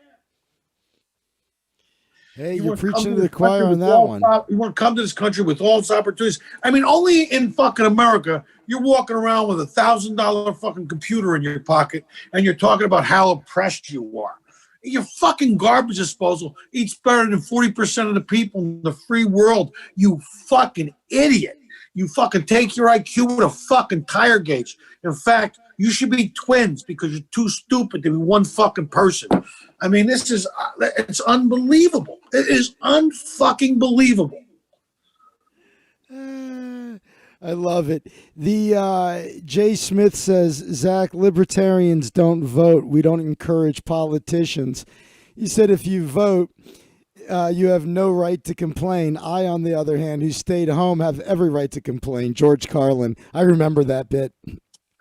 Hey, you're preaching to the choir on that one. You want to come to this country with all its opportunities. I mean, only in fucking America, you're walking around with $1,000 fucking computer in your pocket, and you're talking about how oppressed you are. Your fucking garbage disposal eats better than 40% of the people in the free world. You fucking idiot. You fucking take your IQ with a fucking tire gauge. In fact, you should be twins because you're too stupid to be one fucking person. I mean, it's unbelievable. It is unfucking believable. I love it. The Jay Smith says, "Zach, libertarians don't vote. We don't encourage politicians." He said, "If you vote, you have no right to complain. I, on the other hand, who stayed home, have every right to complain." George Carlin. I remember that bit.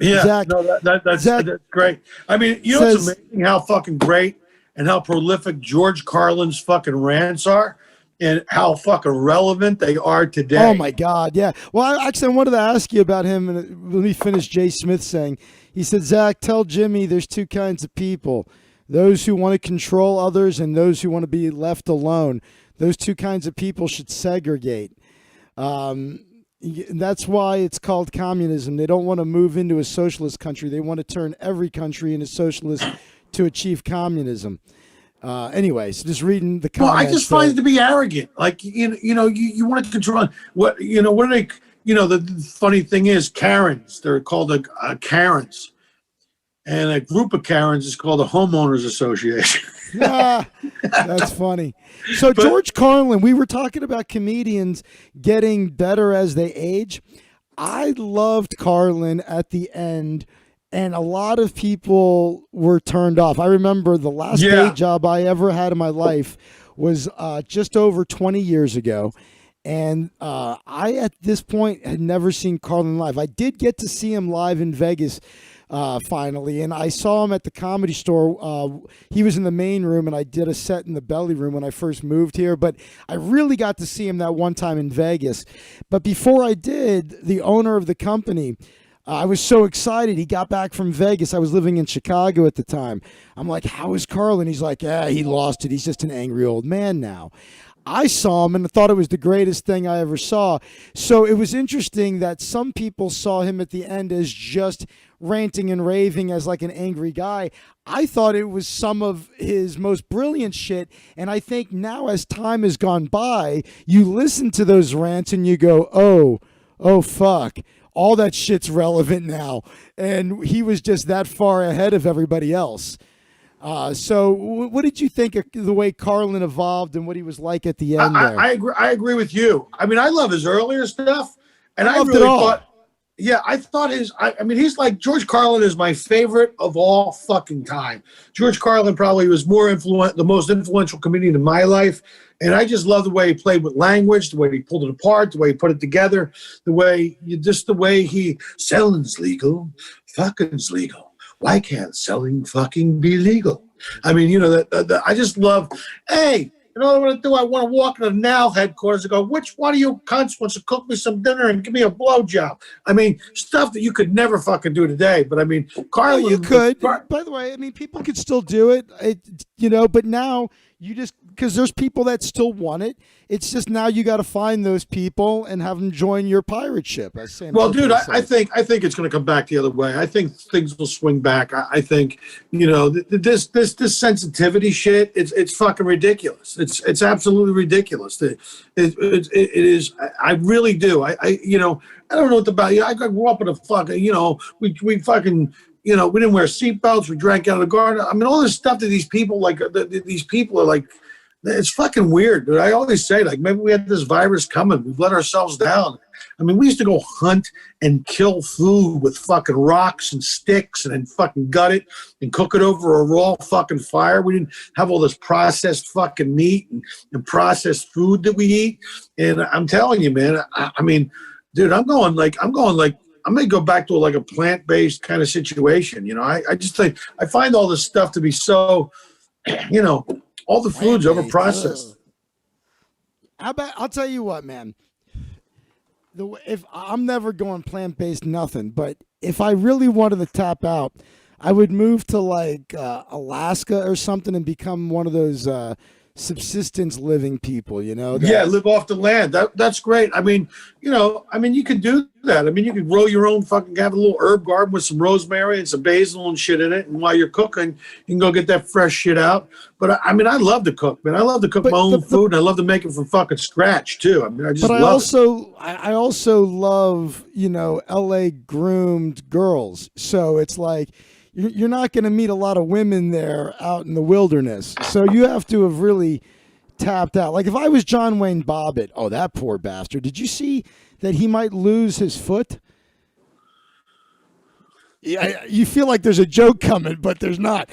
Yeah, Zach, no, that's great. I mean, it's amazing how fucking great and how prolific George Carlin's fucking rants are. And how fucking relevant they are today. Oh, my God, yeah. Well, I wanted to ask you about him. And let me finish Jay Smith saying. He said, "Zach, tell Jimmy there's 2 kinds of people. Those who want to control others and those who want to be left alone. Those 2 kinds of people should segregate." That's why it's called communism. They don't want to move into a socialist country. They want to turn every country into socialist to achieve communism. Anyways, just reading the comments. Well, I just find it to be arrogant. Like, you want to control what are they, the funny thing is Karens, they're called Karens. And a group of Karens is called a homeowners association. That's funny. So George Carlin, we were talking about comedians getting better as they age. I loved Carlin at the end. And a lot of people were turned off. I remember the last day job I ever had in my life was just over 20 years ago. And I, at this point, had never seen Carlin live. I did get to see him live in Vegas finally, and I saw him at the Comedy Store. He was in the main room, and I did a set in the belly room when I first moved here. But I really got to see him that one time in Vegas. But before I did, the owner of the company, I was so excited. He got back from Vegas. I was living in Chicago at the time. I'm like, how is Carlin? He's like, yeah, he lost it. He's just an angry old man now. I saw him and thought it was the greatest thing I ever saw. So it was interesting that some people saw him at the end as just ranting and raving as like an angry guy. I thought it was some of his most brilliant shit. And I think now as time has gone by, you listen to those rants and you go, oh, fuck. All that shit's relevant now. And he was just that far ahead of everybody else. So what did you think of the way Carlin evolved and what he was like at the end there? I agree with you. I mean, I love his earlier stuff, and I loved really it all. thought, yeah, I thought I mean, he's like, George Carlin is my favorite of all fucking time. George Carlin probably was the most influential comedian in my life, and I just love the way he played with language, the way he pulled it apart, the way he put it together, the way selling's legal, fucking's legal. Why can't selling fucking be legal? I mean, you know, I just love, hey, you know what I want to do? I want to walk into Now headquarters and go, which one of you cunts wants to cook me some dinner and give me a blowjob? I mean, stuff that you could never fucking do today. But I mean, Carlin. Well, you could. By the way, I mean, people could still do it, but now you just, because there's people that still want it. It's just now you got to find those people and have them join your pirate ship. Well, dude, I think it's going to come back the other way. I think things will swing back. I think, you know, this sensitivity shit. It's fucking ridiculous. It's absolutely ridiculous. It is. I really do. I you know, I don't know what about you. I grew up in a fucking, you know, we fucking. You know, we didn't wear seatbelts. We drank out of the garden. I mean, all this stuff that these people like. These people are like, it's fucking weird, dude. I always say, like, maybe we had this virus coming. We've let ourselves down. I mean, we used to go hunt and kill food with fucking rocks and sticks and then fucking gut it and cook it over a raw fucking fire. We didn't have all this processed fucking meat and processed food that we eat. And I'm telling you, man, I mean, dude, I'm going like. I may go back to like a plant-based kind of situation. You know, I just think I find all this stuff to be so, you know, all the food's overprocessed. I'll tell you what, man. If I'm never going plant-based, nothing. But if I really wanted to tap out, I would move to like Alaska or something and become one of those subsistence living people, you know? Yeah, live off the land. That's great. I mean, you know, you could do that. I mean, you could grow your own fucking, have a little herb garden with some rosemary and some basil and shit in it. And while you're cooking, you can go get that fresh shit out. But I mean, I love to cook, man. I love to cook my own food, and I love to make it from fucking scratch too. I mean, I also love, you know, LA groomed girls. So it's like, you're not going to meet a lot of women there out in the wilderness. So you have to have really tapped out. Like if I was John Wayne Bobbitt, oh, that poor bastard. Did you see that he might lose his foot? Yeah, you feel like there's a joke coming, but there's not.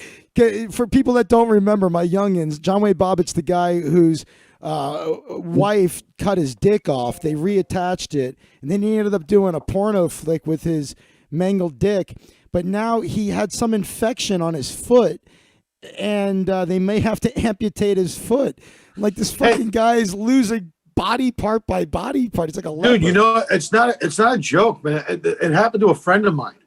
For people that don't remember, my youngins, John Wayne Bobbitt's the guy whose wife cut his dick off. They reattached it, and then he ended up doing a porno flick with his mangled dick. But now he had some infection on his foot, and they may have to amputate his foot. Like this fucking guy is losing body part by body part. It's like a leopard. Dude, you know, it's not a joke, man. It happened to a friend of mine,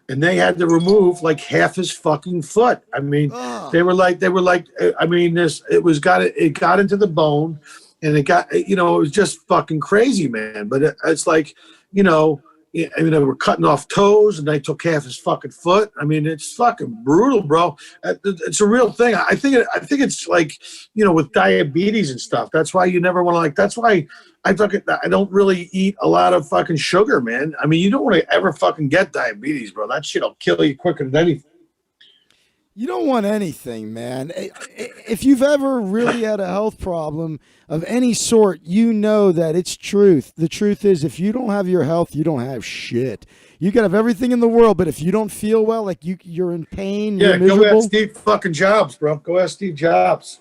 and they had to remove like half his fucking foot. I mean, they were like, I mean, it got into the bone, and it got, you know, it was just fucking crazy, man. But it's like, you know. I mean, they were cutting off toes, and they took half his fucking foot. I mean, it's fucking brutal, bro. It's a real thing. I think it's like, you know, with diabetes and stuff. That's why you never want to, like. That's why I don't really eat a lot of fucking sugar, man. I mean, you don't want to ever fucking get diabetes, bro. That shit'll kill you quicker than anything. You don't want anything, man. If you've ever really had a health problem of any sort, you know that it's truth. The truth is, if you don't have your health, you don't have shit. You can have everything in the world, but if you don't feel well, like you're in pain, you're miserable. Go ask Steve fucking Jobs, bro. Go ask Steve Jobs.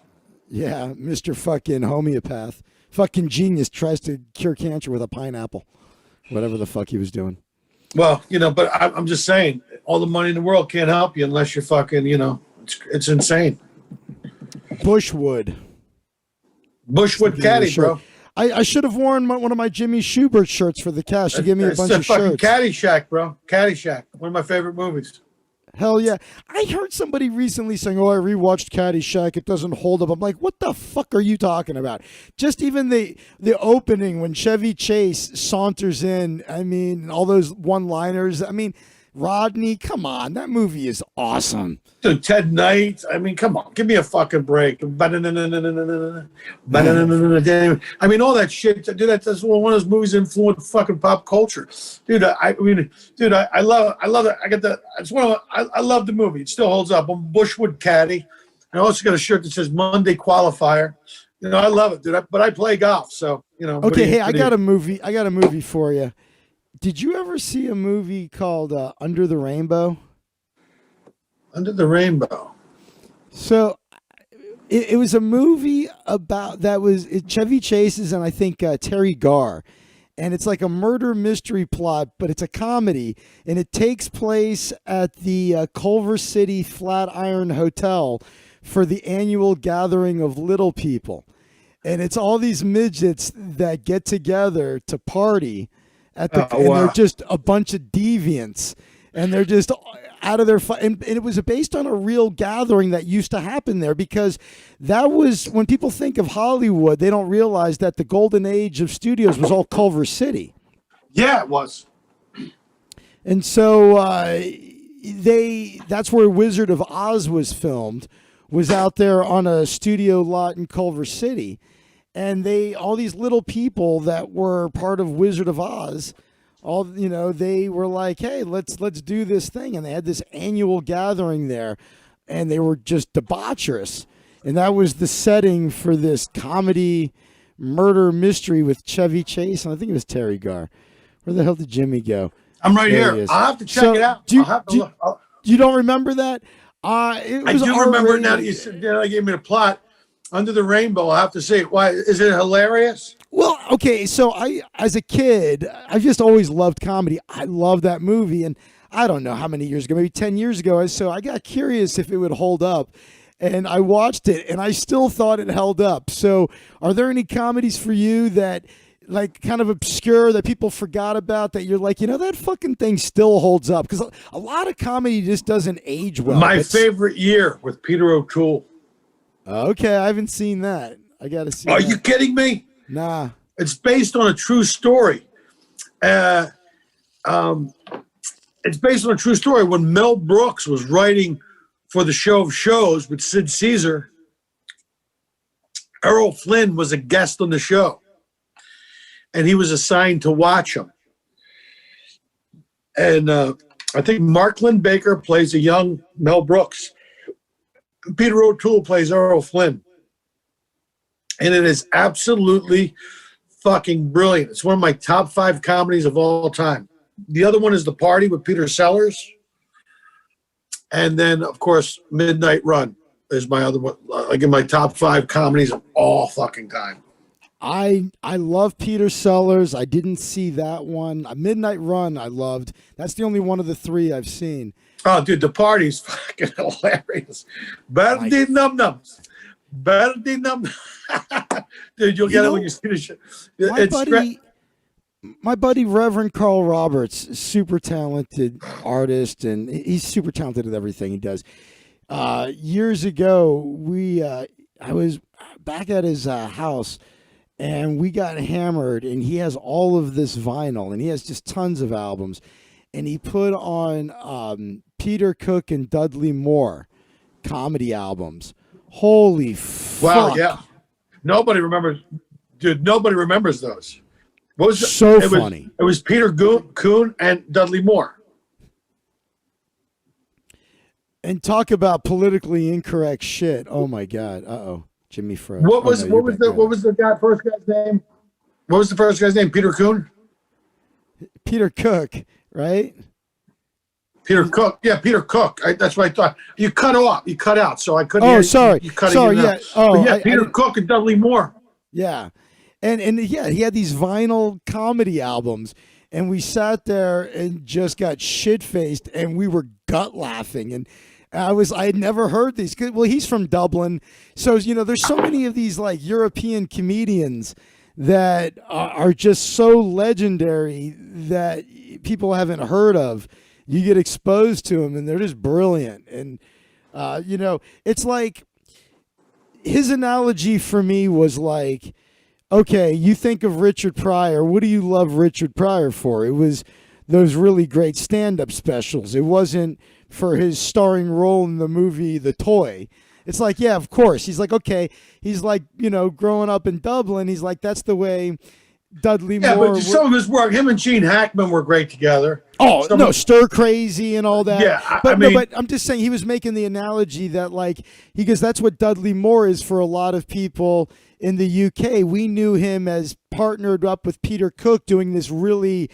Yeah, Mr. fucking homeopath. Fucking genius tries to cure cancer with a pineapple. Whatever the fuck he was doing. Well, but I'm just saying, all the money in the world can't help you unless you're fucking, it's insane. Bushwood. Bushwood caddy, bro. I should have worn one of my Jimmy Shubert shirts for the cast. You give me a bunch of fucking shirts. Caddyshack, bro. Caddyshack. One of my favorite movies. Hell yeah. I heard somebody recently saying, I rewatched Caddyshack. It doesn't hold up. I'm like, what the fuck are you talking about? Just even the opening when Chevy Chase saunters in, I mean, all those one-liners. I mean, Rodney, come on. That movie is awesome. Dude, Ted Knight. I mean, come on. Give me a fucking break. I mean, all that shit. Dude, that's one of those movies that influenced fucking pop culture. Dude, I love it. I love the movie. It still holds up. I'm Bushwood caddy. I also got a shirt that says Monday qualifier. I love it, dude. But I play golf, so Okay, hey, I got a movie for you. Did you ever see a movie called Under the Rainbow? Under the Rainbow. So it was a movie about Chevy Chase's and I think Terry Garr. And it's like a murder mystery plot, but it's a comedy. And it takes place at the Culver City Flatiron Hotel for the annual gathering of little people. And it's all these midgets that get together to party. And they're just a bunch of deviants, and they're just out of their and it was based on a real gathering that used to happen there, because that was when people think of Hollywood, they don't realize that the golden age of studios was all Culver City. Yeah, it was. And so that's where Wizard of Oz was filmed, was out there on a studio lot in Culver City. And all these little people that were part of Wizard of Oz, they were like, hey, let's do this thing. And they had this annual gathering there, and they were just debaucherous. And that was the setting for this comedy murder mystery with Chevy Chase. And I think it was Terry Garr. Where the hell did Jimmy go? I'm right here. I'll have to check it out. You don't remember that? I do remember it now that you said, gave me the plot. Under the Rainbow, I have to say, why is it hilarious? Well, okay, so as a kid, I just always loved comedy. I loved that movie, and I don't know how many years ago, maybe 10 years ago, so I got curious if it would hold up, and I watched it, and I still thought it held up. So are there any comedies for you that, like, kind of obscure, that people forgot about, that you're like, that fucking thing still holds up? Because a lot of comedy just doesn't age well. My favorite year with Peter O'Toole. Okay, I haven't seen that. I got to see Are that. you kidding me? Nah. It's based on a true story. It's based on a true story. When Mel Brooks was writing for the Show of Shows with Sid Caesar, Errol Flynn was a guest on the show, and he was assigned to watch him. And I think Mark Lynn Baker plays a young Mel Brooks. Peter O'Toole plays Errol Flynn. And it is absolutely fucking brilliant. It's one of my top 5 comedies of all time. The other one is The Party with Peter Sellers. And then, of course, Midnight Run is my other one. Like in my top 5 comedies of all fucking time. I love Peter Sellers. I didn't see that one. Midnight Run I loved. That's the only one of the 3 I've seen. Oh, dude, The Party's fucking hilarious. Better than num-nums. Better than num-nums. Dude, you'll get it when you see the shit. My buddy Reverend Carl Roberts, super talented artist, and he's super talented at everything he does. Years ago, I was back at his house, and we got hammered, and he has all of this vinyl, and he has just tons of albums. And he put on Peter Cook and Dudley Moore comedy albums. Holy fuck. Wow, yeah. Nobody remembers. Dude, nobody remembers those. What was funny. It was Peter Coon and Dudley Moore. And talk about politically incorrect shit. Oh my God. Uh-oh. Jimmy froze. What was the first guy's name? What was the first guy's name? Peter Coon? Peter Cook, right? Peter Cook. Yeah, Peter Cook. That's what I thought. You cut out, so I couldn't hear. Sorry. You cut sorry, yeah. Oh, yeah, Peter Cook and Dudley Moore. Yeah. And yeah, he had these vinyl comedy albums. and we sat there and just got shit faced, and we were gut laughing. And I had never heard these. Well, he's from Dublin, so there's so many of these like European comedians that are just so legendary that people haven't heard of. You get exposed to them, and they're just brilliant. And it's like his analogy for me was like, okay, you think of Richard Pryor. What do you love Richard Pryor for? It was those really great stand-up specials. It wasn't for his starring role in the movie The Toy. It's like, yeah, of course. He's like, okay. He's like, growing up in Dublin, he's like, that's the way Dudley Moore. Yeah, but some of his work, him and Gene Hackman were great together. Oh, no, Stir Crazy and all that. Yeah, but I'm just saying he was making the analogy that, like, he goes, that's what Dudley Moore is for a lot of people in the UK. We knew him as partnered up with Peter Cook doing this really,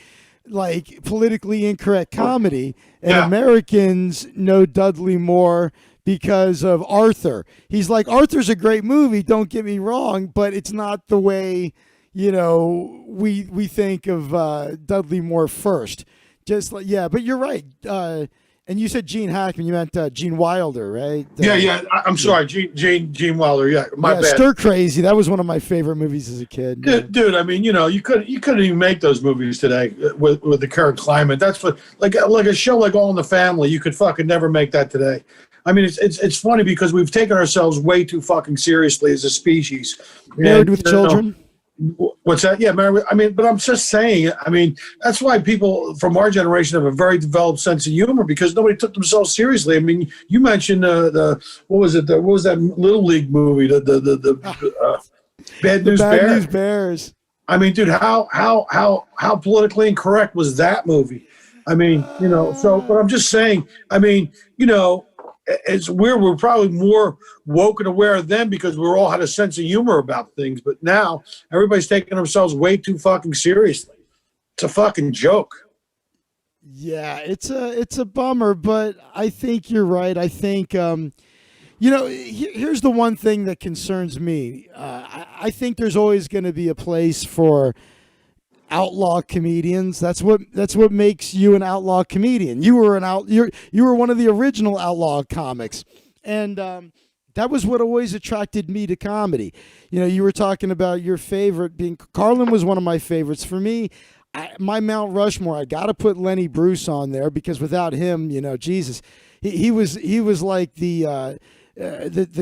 like, politically incorrect comedy. And Americans know Dudley Moore because of Arthur. He's like, Arthur's a great movie, don't get me wrong, but it's not the way, we think of Dudley Moore first. Just like, yeah, but you're right. And you said Gene Hackman, you meant Gene Wilder, right? I'm sorry, Gene Wilder. Yeah, my bad. Stir Crazy. That was one of my favorite movies as a kid. Dude, I mean, you couldn't even make those movies today with the current climate. That's what like a show like All in the Family. You could fucking never make that today. I mean, it's funny because we've taken ourselves way too fucking seriously as a species. Married with Children. What's that? Yeah, but I'm just saying, that's why people from our generation have a very developed sense of humor because nobody took themselves seriously. I mean, you mentioned what was that Little League movie, the Bad News Bears. I mean, dude, how politically incorrect was that movie? I mean, so, but I'm just saying, it's weird. We're probably more woke and aware of them because we all had a sense of humor about things. But now everybody's taking themselves way too fucking seriously. It's a fucking joke. Yeah, it's a bummer, but I think you're right. I think, here's the one thing that concerns me. I think there's always going to be a place for outlaw comedians. That's what makes you an outlaw comedian. You were you were one of the original outlaw comics, and that was what always attracted me to comedy. You were talking about your favorite being Carlin was one of my favorites. For me, my Mount Rushmore, I got to put Lenny Bruce on there because without him, Jesus, he was like the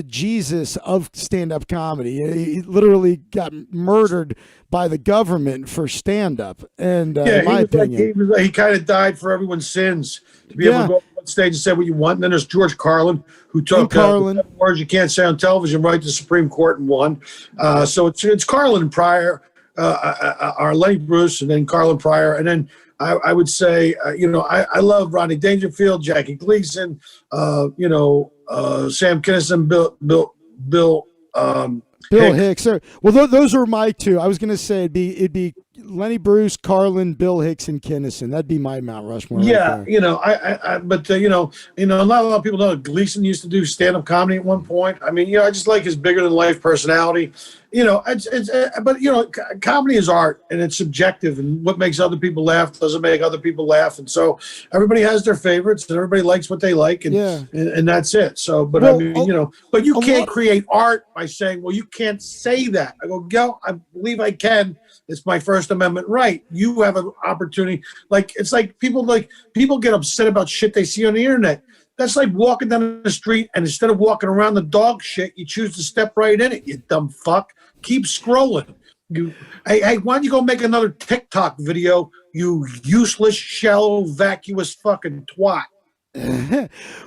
Jesus of stand-up comedy. He literally got murdered by the government for stand-up. And in my opinion, he kind of died for everyone's sins to be able to go on stage and say what you want. And then there's George Carlin, who took words you can't say on television right to the Supreme Court and won. So it's Carlin and Pryor, or Lenny Bruce, and then Carlin Pryor, and then I would say, I love Rodney Dangerfield, Jackie Gleason, Sam Kinison, Bill Hicks. Well, those are my two. I was going to say it'd be Lenny Bruce, Carlin, Bill Hicks, and Kinison. That'd be my Mount Rushmore. Yeah, right but not a lot of people know Gleason used to do stand-up comedy at one point. I mean, I just like his bigger-than-life personality. But comedy is art, and it's subjective, and what makes other people laugh doesn't make other people laugh, and so everybody has their favorites, and everybody likes what they like, and that's it. So, but but you can't create art by saying, well, you can't say that. I go, I believe I can. It's my First Amendment right. You have an opportunity. It's like people get upset about shit they see on the internet. That's like walking down the street, and instead of walking around the dog shit, you choose to step right in it, you dumb fuck. Keep scrolling. Hey, why don't you go make another TikTok video, you useless, shallow, vacuous fucking twat.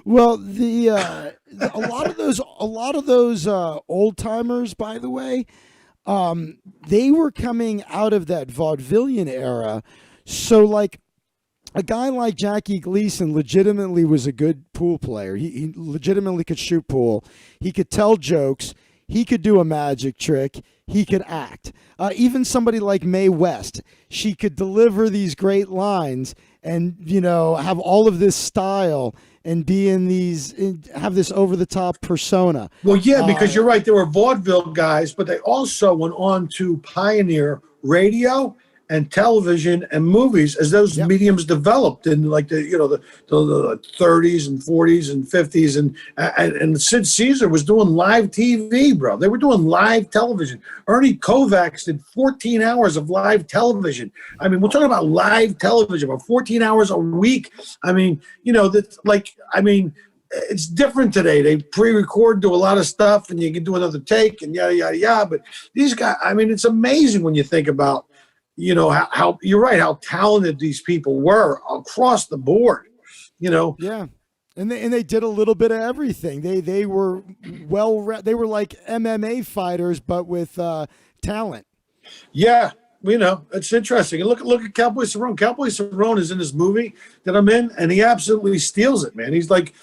Well, a lot of those old timers, by the way, they were coming out of that vaudevillian era. So like a guy like Jackie Gleason legitimately was a good pool player. He legitimately could shoot pool. He could tell jokes. He could do a magic trick. He could act. Even somebody like Mae West, she could deliver these great lines and, have all of this style and be have this over-the-top persona. Well, yeah, because you're right. There were vaudeville guys, but they also went on to pioneer radio and television and movies as those mediums developed in like the 30s and 40s and 50s and Sid Caesar was doing live TV, bro. They were doing live television. Ernie Kovacs did 14 hours of live television. I mean, we're talking about live television, about 14 hours a week. I mean, it's different today. They pre-record, do a lot of stuff, and you can do another take and yada, yada, yada. But these guys, I mean, it's amazing when you think about, how you're right, how talented these people were across the board, Yeah. And they did a little bit of everything. They were they were like MMA fighters, but with talent. Yeah. It's interesting. And look at Cowboy Cerrone. Cowboy Cerrone is in this movie that I'm in, and he absolutely steals it, man. He's like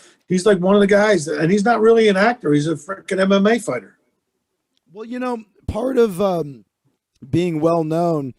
one of the guys, and he's not really an actor. He's a freaking MMA fighter. Well, part of being well known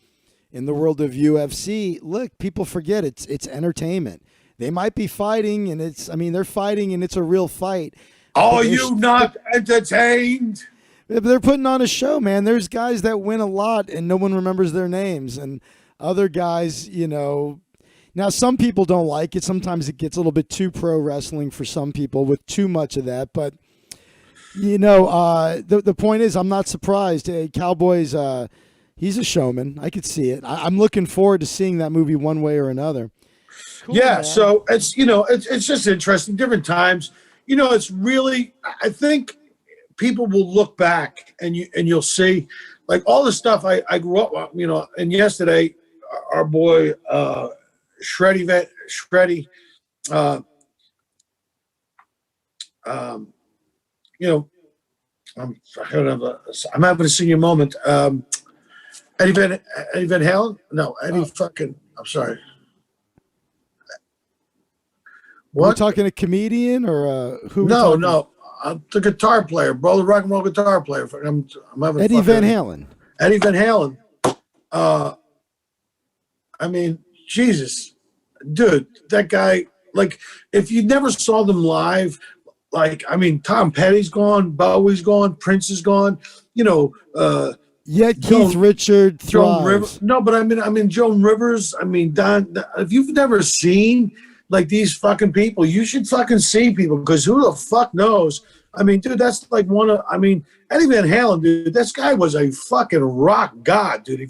in the world of UFC, look, people forget it's entertainment. They might be fighting, and they're fighting, and it's a real fight. Are you not entertained? They're putting on a show, man. There's guys that win a lot, and no one remembers their names, and other guys, Now, some people don't like it. Sometimes it gets a little bit too pro wrestling for some people with too much of that. But, the point is, I'm not surprised. Cowboys, he's a showman. I could see it. I'm looking forward to seeing that movie one way or another. Cool, yeah, man. So it's, it's just interesting. Different times. It's really, I think people will look back and you'll see, like, all the stuff I grew up, and yesterday, our boy, Shreddy, I'm having a senior moment. Eddie Van Halen? No, I'm sorry. What? We're talking a comedian or who? No. The guitar player, bro, the rock and roll guitar player. I'm having Eddie Van Halen. Eddie Van Halen. I mean, Jesus, dude, that guy. Like, if you never saw them live, like, I mean, Tom Petty's gone, Bowie's gone, Prince is gone. Yet Keith Richard thrives. Joan Rivers. No, but I mean, Joan Rivers. I mean, Don. If you've never seen like these fucking people, you should fucking see people, because who the fuck knows? I mean, dude, that's like Eddie Van Halen, dude, this guy was a fucking rock god, dude.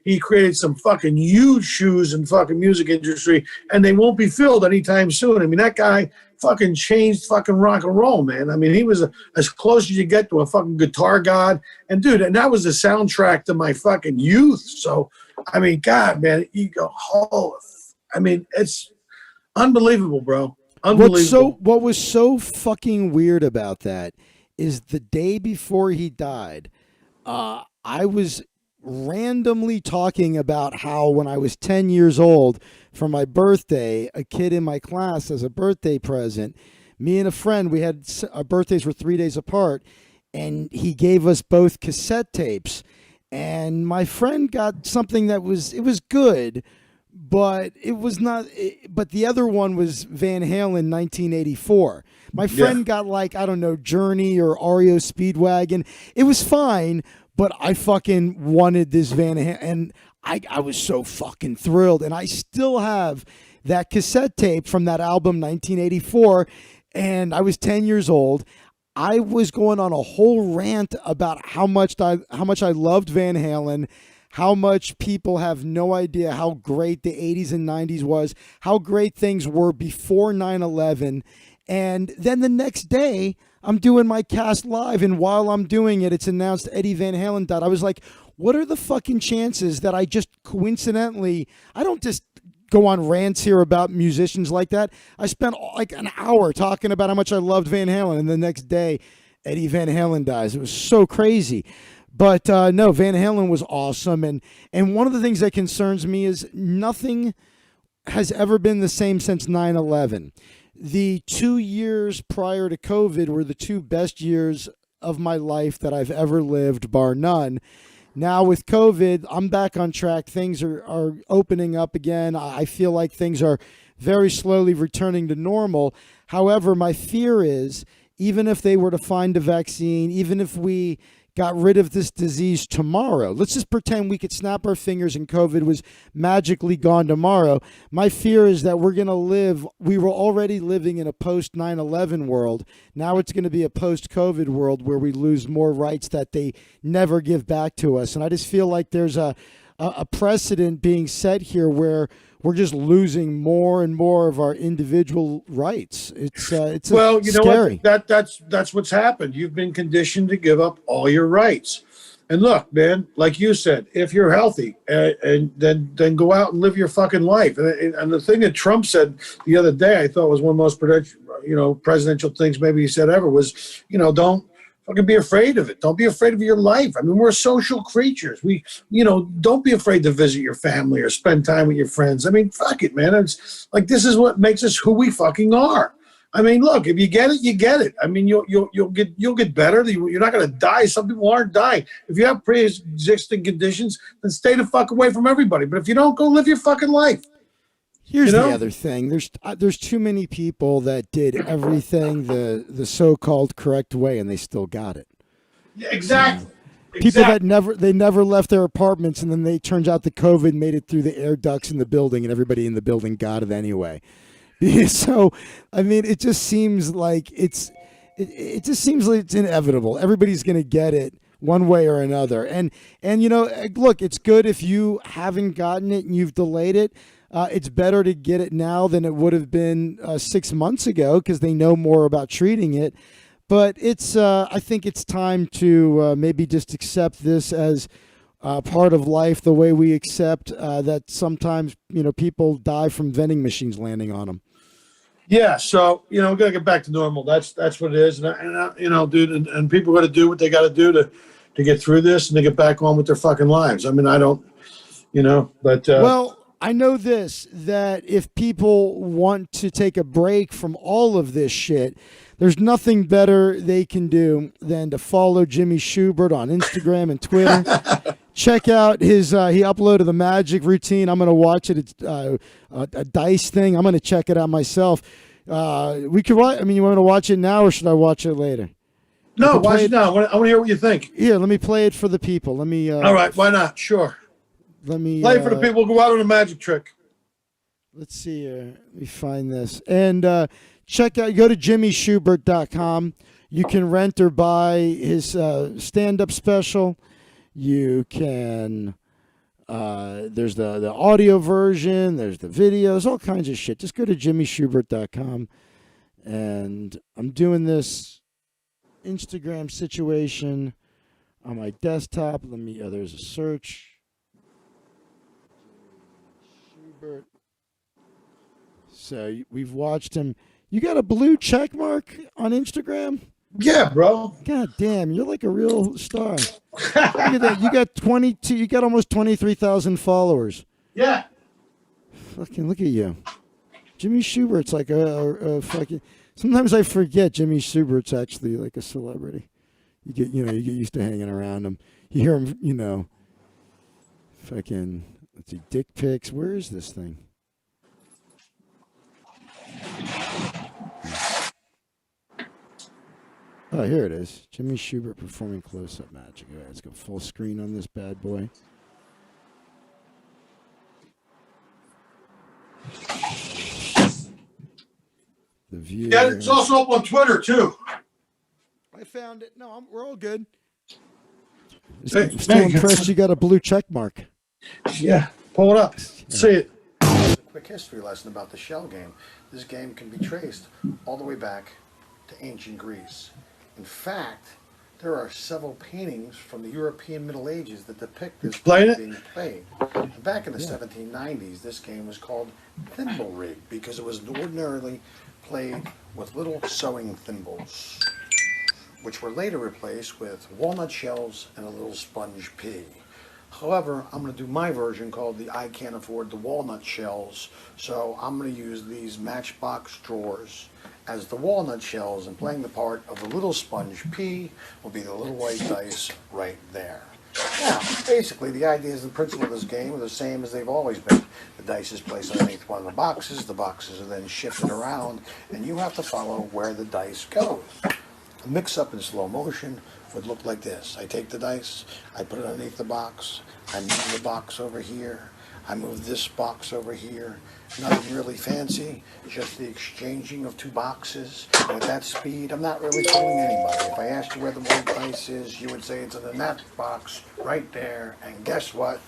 He created some fucking huge shoes in fucking music industry, and they won't be filled anytime soon. I mean, that guy fucking changed fucking rock and roll, man. I mean, he was as close as you get to a fucking guitar god. And dude, and that was the soundtrack to my fucking youth. So, I mean, God, man, you go, it's unbelievable, bro. Unbelievable. What was so fucking weird about that is the day before he died, I was randomly talking about how when I was 10 years old, for my birthday, a kid in my class as a birthday present, me and a friend, our birthdays were 3 days apart, and he gave us both cassette tapes, and my friend got something it was good, but it was not. But the other one was Van Halen, 1984. My friend got, like, I don't know, Journey or REO Speedwagon. It was fine, but I fucking wanted this Van Halen, and I was so fucking thrilled. And I still have that cassette tape from that album, 1984, and I was 10 years old. I was going on a whole rant about how much I loved Van Halen, how much people have no idea how great the 80s and 90s was, how great things were before 9/11. And then the next day, I'm doing my cast live, and while I'm doing it, it's announced Eddie Van Halen died. I was like, what are the fucking chances that I just coincidentally, I don't just go on rants here about musicians like that. I spent like an hour talking about how much I loved Van Halen, and the next day, Eddie Van Halen dies. It was so crazy. But no, Van Halen was awesome. And one of the things that concerns me is nothing has ever been the same since 9/11. The 2 years prior to COVID were the two best years of my life that I've ever lived, bar none. Now with COVID, I'm back on track. Things are opening up again. I feel like things are very slowly returning to normal. However, my fear is, even if they were to find a vaccine, even if we got rid of this disease tomorrow. Let's just pretend we could snap our fingers and COVID was magically gone tomorrow. My fear is that we were already living in a post 9/11 world. Now it's going to be a post COVID world where we lose more rights that they never give back to us. And I just feel like there's a precedent being set here where we're just losing more and more of our individual rights. It's Well, you know scary. what? That's what's happened. You've been conditioned to give up all your rights. And look, man, like you said, if you're healthy, and then go out and live your fucking life. And the thing that Trump said the other day, I thought was one of the most presidential things maybe he said ever was, don't fucking be afraid of it. Don't be afraid of your life. I mean, we're social creatures. Don't be afraid to visit your family or spend time with your friends. I mean, fuck it, man. It's like, this is what makes us who we fucking are. I mean, look, if you get it, you get it. I mean, you'll get better. You're not going to die. Some people aren't dying. If you have pre-existing conditions, then stay the fuck away from everybody. But if you don't, go live your fucking life. Here's the other thing. There's too many people that did everything the so-called correct way, and they still got it. Yeah, exactly. People that never left their apartments, and then they turns out the COVID made it through the air ducts in the building, and everybody in the building got it anyway. So, I mean, it just seems like it's inevitable. Everybody's going to get it one way or another. And look, it's good if you haven't gotten it and you've delayed it. It's better to get it now than it would have been 6 months ago because they know more about treating it. But I think it's time to maybe just accept this as part of life, the way we accept that sometimes people die from vending machines landing on them. Yeah, so we got to get back to normal. That's what it is, dude, and people got to do what they got to do to get through this and to get back on with their fucking lives. I mean, I don't, but well, I know this, that if people want to take a break from all of this shit, there's nothing better they can do than to follow Jimmy Shubert on Instagram and Twitter. Check out his, he uploaded the magic routine. I'm going to watch it. It's a dice thing. I'm going to check it out myself. We could watch, you want me to watch it now or should I watch it later? No, watch it now. I want to hear what you think. Here, let me play it for the people. Let me. All right, why not? Sure. Let me play it for the people. Go out on a magic trick. Let's see here. Let me find this. And check out, go to jimmyshubert.com. You can rent or buy his stand-up special. You can, there's the audio version, there's the videos, all kinds of shit. Just go to jimmyshubert.com. And I'm doing this Instagram situation on my desktop. There's a search. Shubert. So we've watched him. You got a blue check mark on Instagram? Yeah, bro. God damn, you're like a real star. Look at that. You got almost 23,000 followers. Yeah. Fucking look at you. Jimmy Schubert's like a fucking, sometimes I forget Jimmy Schubert's actually like a celebrity. You get used to hanging around him. You hear him, fucking, let's see, dick pics. Where is this thing? Oh, here it is. Jimmy Shubert performing close-up magic. All right, let's go full screen on this bad boy. The view. Yeah, it's also up on Twitter, too. I found it. No, we're all good. Hey, I'm still impressed you got a blue check mark. Yeah, pull it up. See it. A quick history lesson about the shell game. This game can be traced all the way back to ancient Greece. In fact, there are several paintings from the European Middle Ages that depict this game being played. And back in the 1790s, this game was called thimble rig because it was ordinarily played with little sewing thimbles, which were later replaced with walnut shells and a little sponge pea. However, I'm going to do my version called the I Can't Afford the Walnut Shells, so I'm going to use these matchbox drawers as the walnut shells, and playing the part of the little sponge pea will be the little white dice right there. Now, basically, the ideas and principle of this game are the same as they've always been. The dice is placed underneath one of the boxes are then shifted around, and you have to follow where the dice goes. Mix up in slow motion would look like this. I take the dice, I put it underneath the box, I move the box over here, I move this box over here. Nothing really fancy, just the exchanging of two boxes. And at that speed, I'm not really fooling anybody. If I asked you where the white dice is, you would say it's in that box right there. And guess what?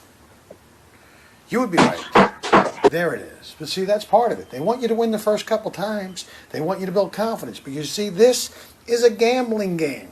You would be right. There it is. But see, that's part of it. They want you to win the first couple times. They want you to build confidence. But you see, this is a gambling game.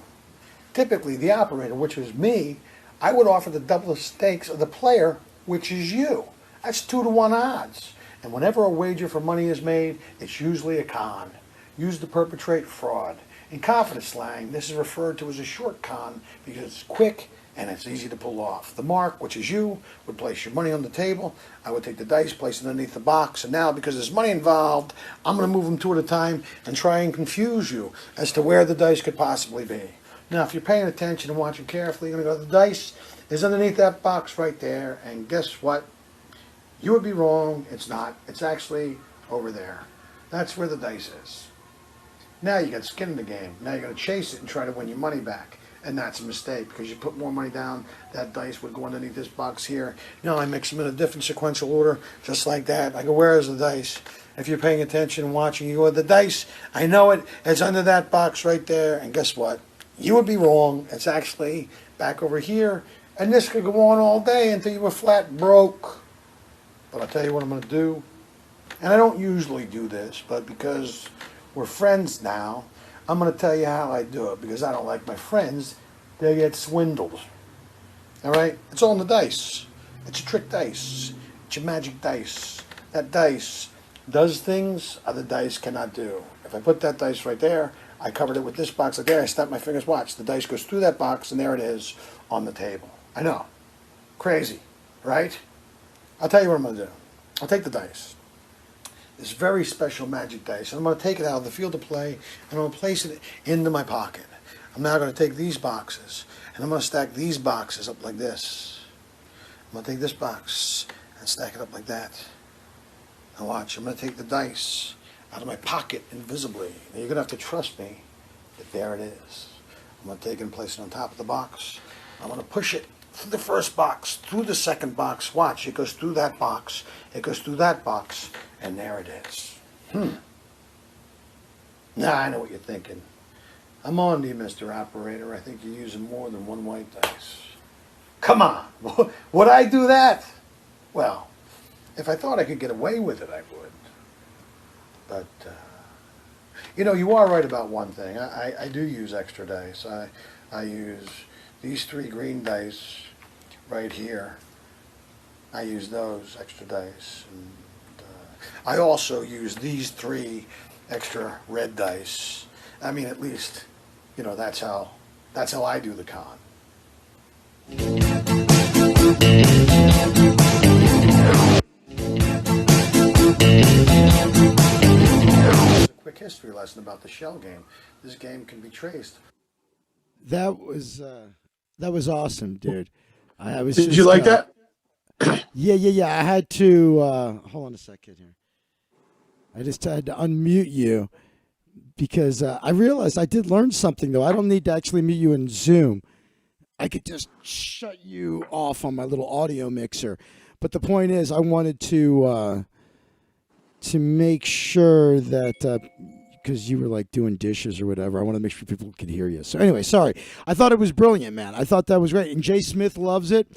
Typically, the operator, which was me, I would offer the double the stakes of the player, which is you. That's 2-to-1 odds. And whenever a wager for money is made, it's usually a con, used to perpetrate fraud. In confidence slang, this is referred to as a short con because it's quick and it's easy to pull off. The mark, which is you, would place your money on the table. I would take the dice, place it underneath the box, and now because there's money involved, I'm going to move them two at a time and try and confuse you as to where the dice could possibly be. Now, if you're paying attention and watching carefully, you're going to go, the dice is underneath that box right there, and guess what? You would be wrong. It's not. It's actually over there. That's where the dice is. Now you got skin in the game. Now you're going to chase it and try to win your money back. And that's a mistake because you put more money down, that dice would go underneath this box here. Now I mix them in a different sequential order, just like that. I go, where is the dice? If you're paying attention and watching, you go, the dice, I know it. It's under that box right there. And guess what? You would be wrong. It's actually back over here. And this could go on all day until you were flat broke. But I'll tell you what I'm going to do. And I don't usually do this, but because we're friends now, I'm going to tell you how I do it. Because I don't like my friends, they get swindled. All right? It's all in the dice. It's a trick dice. It's a magic dice. That dice does things other dice cannot do. If I put that dice right there, I covered it with this box right there, I snap my fingers, watch. The dice goes through that box, and there it is on the table. I know. Crazy, right? I'll tell you what I'm going to do. I'll take the dice. This very special magic dice. And I'm going to take it out of the field of play, and I'm going to place it into my pocket. I'm now going to take these boxes, and I'm going to stack these boxes up like this. I'm going to take this box and stack it up like that. Now watch, I'm going to take the dice out of my pocket invisibly. Now you're going to have to trust me that there it is. I'm going to take it and place it on top of the box. I'm going to push it through the first box, through the second box. Watch, it goes through that box. It goes through that box, and there it is. Now I know what you're thinking. I'm on to you, Mr. Operator. I think you're using more than one white dice. Come on, would I do that? Well, if I thought I could get away with it, I would. But, you know, you are right about one thing. I do use extra dice. I use these 3 green dice right here. I use those extra dice. And I also use these 3 extra red dice. I mean, at least, you know, that's how I do the con. A quick history lesson about the shell game. This game can be traced. That was awesome, dude. I was. Did you like that? Yeah. I had to hold on a second here. I just had to unmute you because I realized I did learn something though. I don't need to actually mute you in Zoom. I could just shut you off on my little audio mixer. But the point is, I wanted to make sure that because you were like doing dishes or whatever, I want to make sure people could hear you. So anyway, sorry. I thought it was brilliant, man. I thought that was great. And Jay Smith loves it.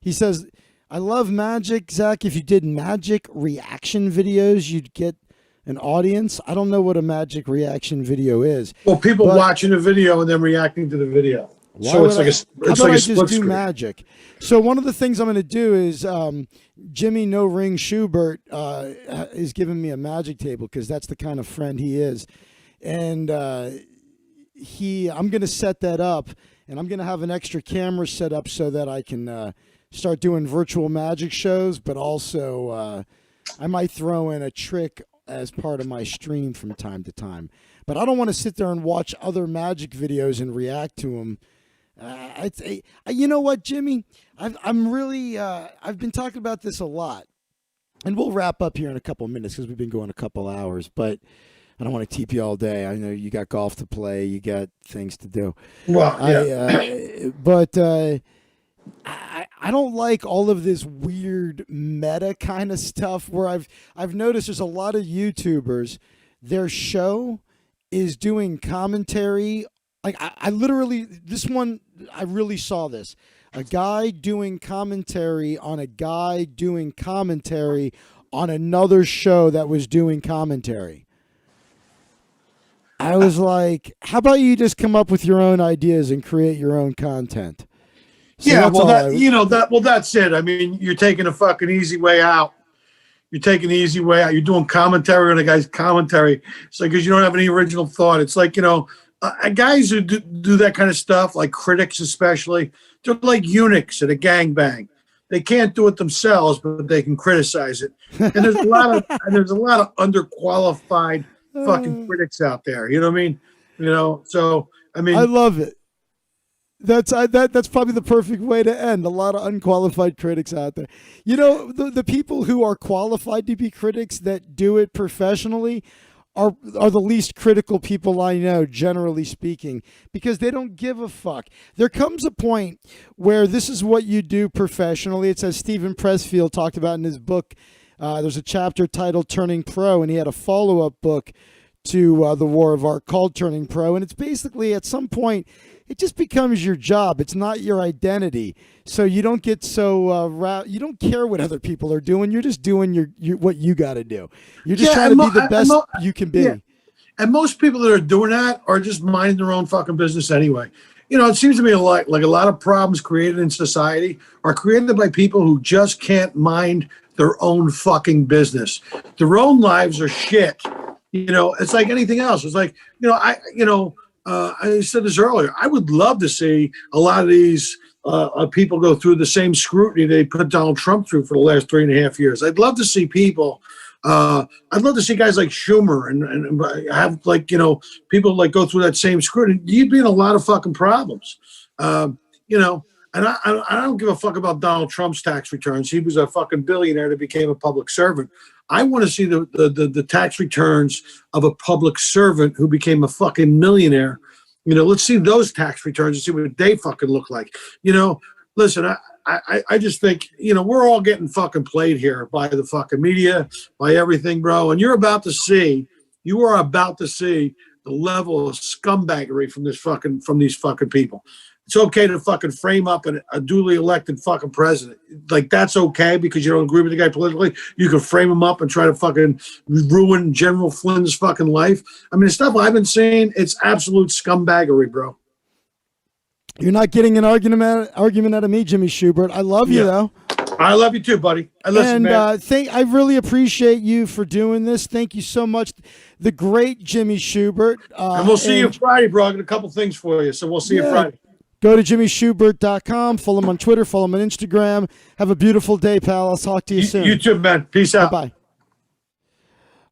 He says, I love magic, Zach. If you did magic reaction videos, you'd get an audience. I don't know what a magic reaction video is. Well, people watching a video and then reacting to the video. So it's like a split screen. Magic. So one of the things I'm going to do is Jimmy No Ring Shubert is giving me a magic table because that's the kind of friend he is, and I'm going to set that up, and I'm going to have an extra camera set up so that I can start doing virtual magic shows, but also I might throw in a trick as part of my stream from time to time. But I don't want to sit there and watch other magic videos and react to them. You know what, Jimmy? I've been talking about this a lot, and we'll wrap up here in a couple of minutes because we've been going a couple hours. But I don't want to keep you all day. I know you got golf to play. You got things to do. Well, yeah. I don't like all of this weird meta kind of stuff where I've noticed there's a lot of YouTubers, their show is doing commentary. Like I literally, this one, I really saw this. A guy doing commentary on a guy doing commentary on another show that was doing commentary. I was like, how about you just come up with your own ideas and create your own content? So Yeah, that's well, all that's it. I mean, you're taking a fucking easy way out. You're taking the easy way out. You're doing commentary on a guy's commentary. It's like, because you don't have any original thought. It's like, guys who do that kind of stuff, like critics especially, they're like eunuchs at a gangbang. They can't do it themselves, but they can criticize it. And there's a lot of underqualified fucking critics out there. You know what I mean? So I mean, I love it. That's probably the perfect way to end. A lot of unqualified critics out there. The people who are qualified to be critics that do it professionally are the least critical people I know, generally speaking, because they don't give a fuck. There comes a point where this is what you do professionally. It's as Stephen Pressfield talked about in his book. There's a chapter titled Turning Pro, and he had a follow-up book to The War of Art called Turning Pro. And it's basically, at some point, it just becomes your job. It's not your identity. So you don't get you don't care what other people are doing. You're just doing your what you got to do. You're just trying to be the best you can be. Yeah. And most people that are doing that are just minding their own fucking business anyway. It seems to me like a lot of problems created in society are created by people who just can't mind their own fucking business. Their own lives are shit. It's like anything else. It's like, I said this earlier. I would love to see a lot of these people go through the same scrutiny they put Donald Trump through for the last 3.5 years. I'd love to see people. I'd love to see guys like Schumer and have people like go through that same scrutiny. You'd be in a lot of fucking problems. And I don't give a fuck about Donald Trump's tax returns. He was a fucking billionaire that became a public servant. I want to see the tax returns of a public servant who became a fucking millionaire. Let's see those tax returns and see what they fucking look like. Listen, I just think, we're all getting fucking played here by the fucking media, by everything, bro. And you are about to see the level of scumbaggery from these fucking people. It's okay to fucking frame up a duly elected fucking president. Like, that's okay because you don't agree with the guy politically. You can frame him up and try to fucking ruin General Flynn's fucking life. I mean, the stuff I've been seeing, it's absolute scumbaggery, bro. You're not getting an argument out of me, Jimmy Shubert. I love you, though. I love you too, buddy. Man. I really appreciate you for doing this. Thank you so much. The great Jimmy Shubert. And we'll see you Friday, bro. I got a couple things for you, so we'll see you Friday. Go to jimmyshubert.com. Follow him on Twitter. Follow him on Instagram. Have a beautiful day, pal. I'll talk to you soon. You too, man. Peace out. Bye-bye.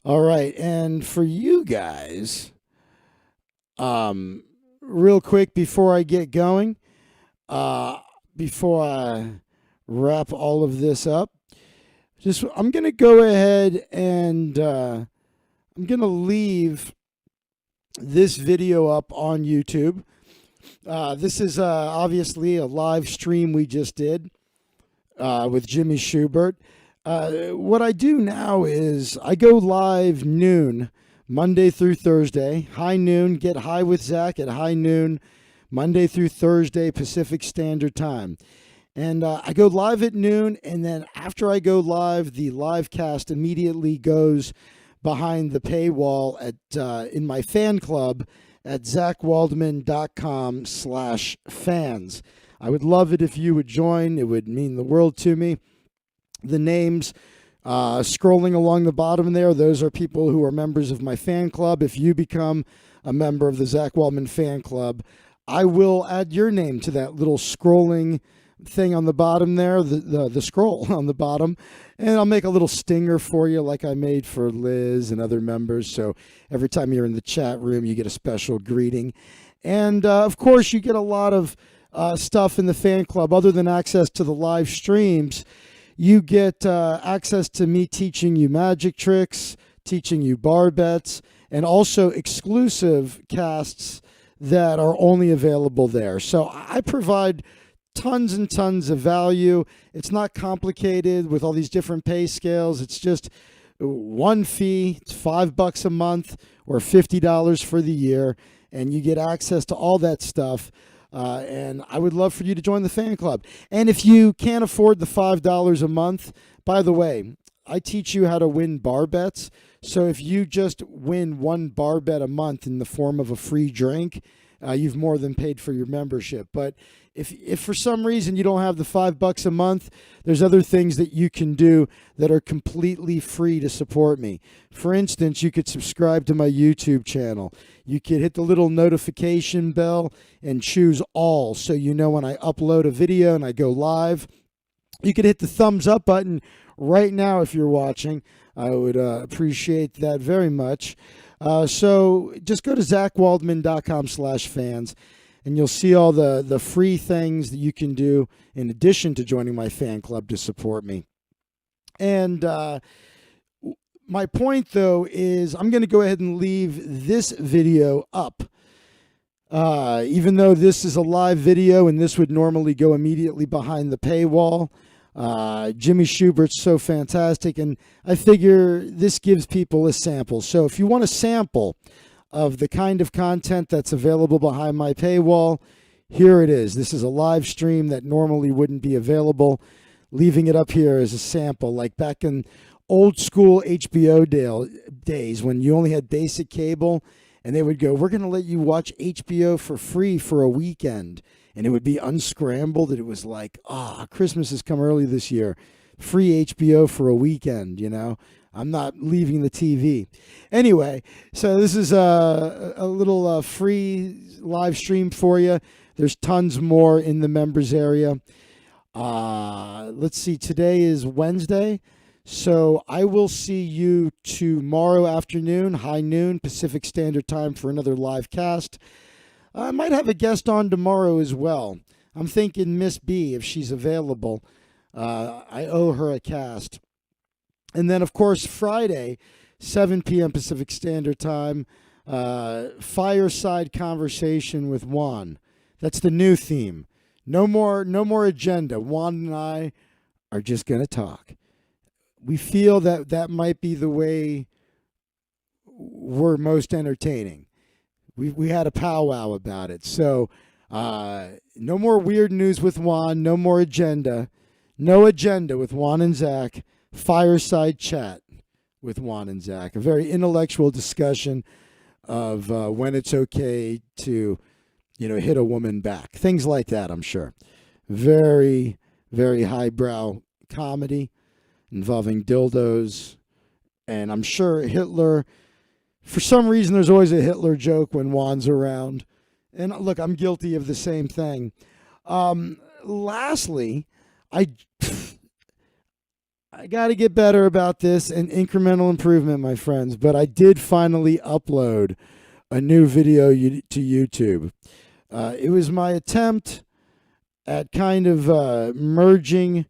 All right. And for you guys, real quick before I get going, before I wrap all of this up, I'm going to go ahead and I'm going to leave this video up on YouTube. This is obviously a live stream we just did with Jimmy Shubert. What I do now is I go live noon, Monday through Thursday, high noon, get high with Zach at high noon, Monday through Thursday, Pacific Standard Time. And I go live at noon, and then after I go live, the live cast immediately goes behind the paywall in my fan club at zachwaldman.com/fans. I would love it if you would join. It would mean the world to me. The names scrolling along the bottom there, those are people who are members of my fan club. If you become a member of the Zach Waldman fan club, I will add your name to that little scrolling thing on the bottom there, the scroll on the bottom, and I'll make a little stinger for you like I made for Liz and other members. So every time you're in the chat room, you get a special greeting. And of course, you get a lot of stuff in the fan club other than access to the live streams. You get access to me teaching you magic tricks, teaching you bar bets, and also exclusive casts that are only available there. So I provide tons and tons of value. It's not complicated with all these different pay scales. It's just one fee. It's $5 a month or $50 for the year, and you get access to all that stuff. And I would love for you to join the fan club. And if you can't afford the $5 a month, by the way, I teach you how to win bar bets. So if you just win one bar bet a month in the form of a free drink, you've more than paid for your membership. But if for some reason you don't have the $5 a month, there's other things that you can do that are completely free to support me. For instance, you could subscribe to my YouTube channel. You could hit the little notification bell and choose all, so you know when I upload a video and I go live. You could hit the thumbs up button right now if you're watching. I would appreciate that very much. So just go to zachwaldman.com/fans, and you'll see all the free things that you can do in addition to joining my fan club to support me. And my point, though, is I'm going to go ahead and leave this video up. Even though this is a live video and this would normally go immediately behind the paywall, Jimmy Shubert's so fantastic, and I figure this gives people a sample. So if you want a sample of the kind of content that's available behind my paywall, here it is. This is a live stream that normally wouldn't be available. Leaving it up here as a sample, like back in old school HBO days when you only had basic cable, and they would go, we're going to let you watch HBO for free for a weekend. And it would be unscrambled. And it was like, Christmas has come early this year. Free HBO for a weekend, you know. I'm not leaving the TV. Anyway, so this is a little free live stream for you. There's tons more in the members area. Let's see. Today is Wednesday. So I will see you tomorrow afternoon, high noon, Pacific Standard Time, for another live cast. I might have a guest on tomorrow as well. I'm thinking Miss B, if she's available. I owe her a cast. And then, of course, Friday, 7 p.m. Pacific Standard Time, fireside conversation with Juan. That's the new theme. No more agenda. Juan and I are just going to talk. We feel that might be the way we're most entertaining. We had a powwow about it. So no more weird news with Juan. No more agenda. No agenda with Juan and Zach. Fireside chat with Juan and Zach. A very intellectual discussion of when it's okay to, hit a woman back. Things like that, I'm sure. Very, very highbrow comedy involving dildos. And I'm sure Hitler... For some reason, there's always a Hitler joke when Juan's around. And look, I'm guilty of the same thing. Lastly, I got to get better about this, and incremental improvement, my friends. But I did finally upload a new video to YouTube. It was my attempt at kind of merging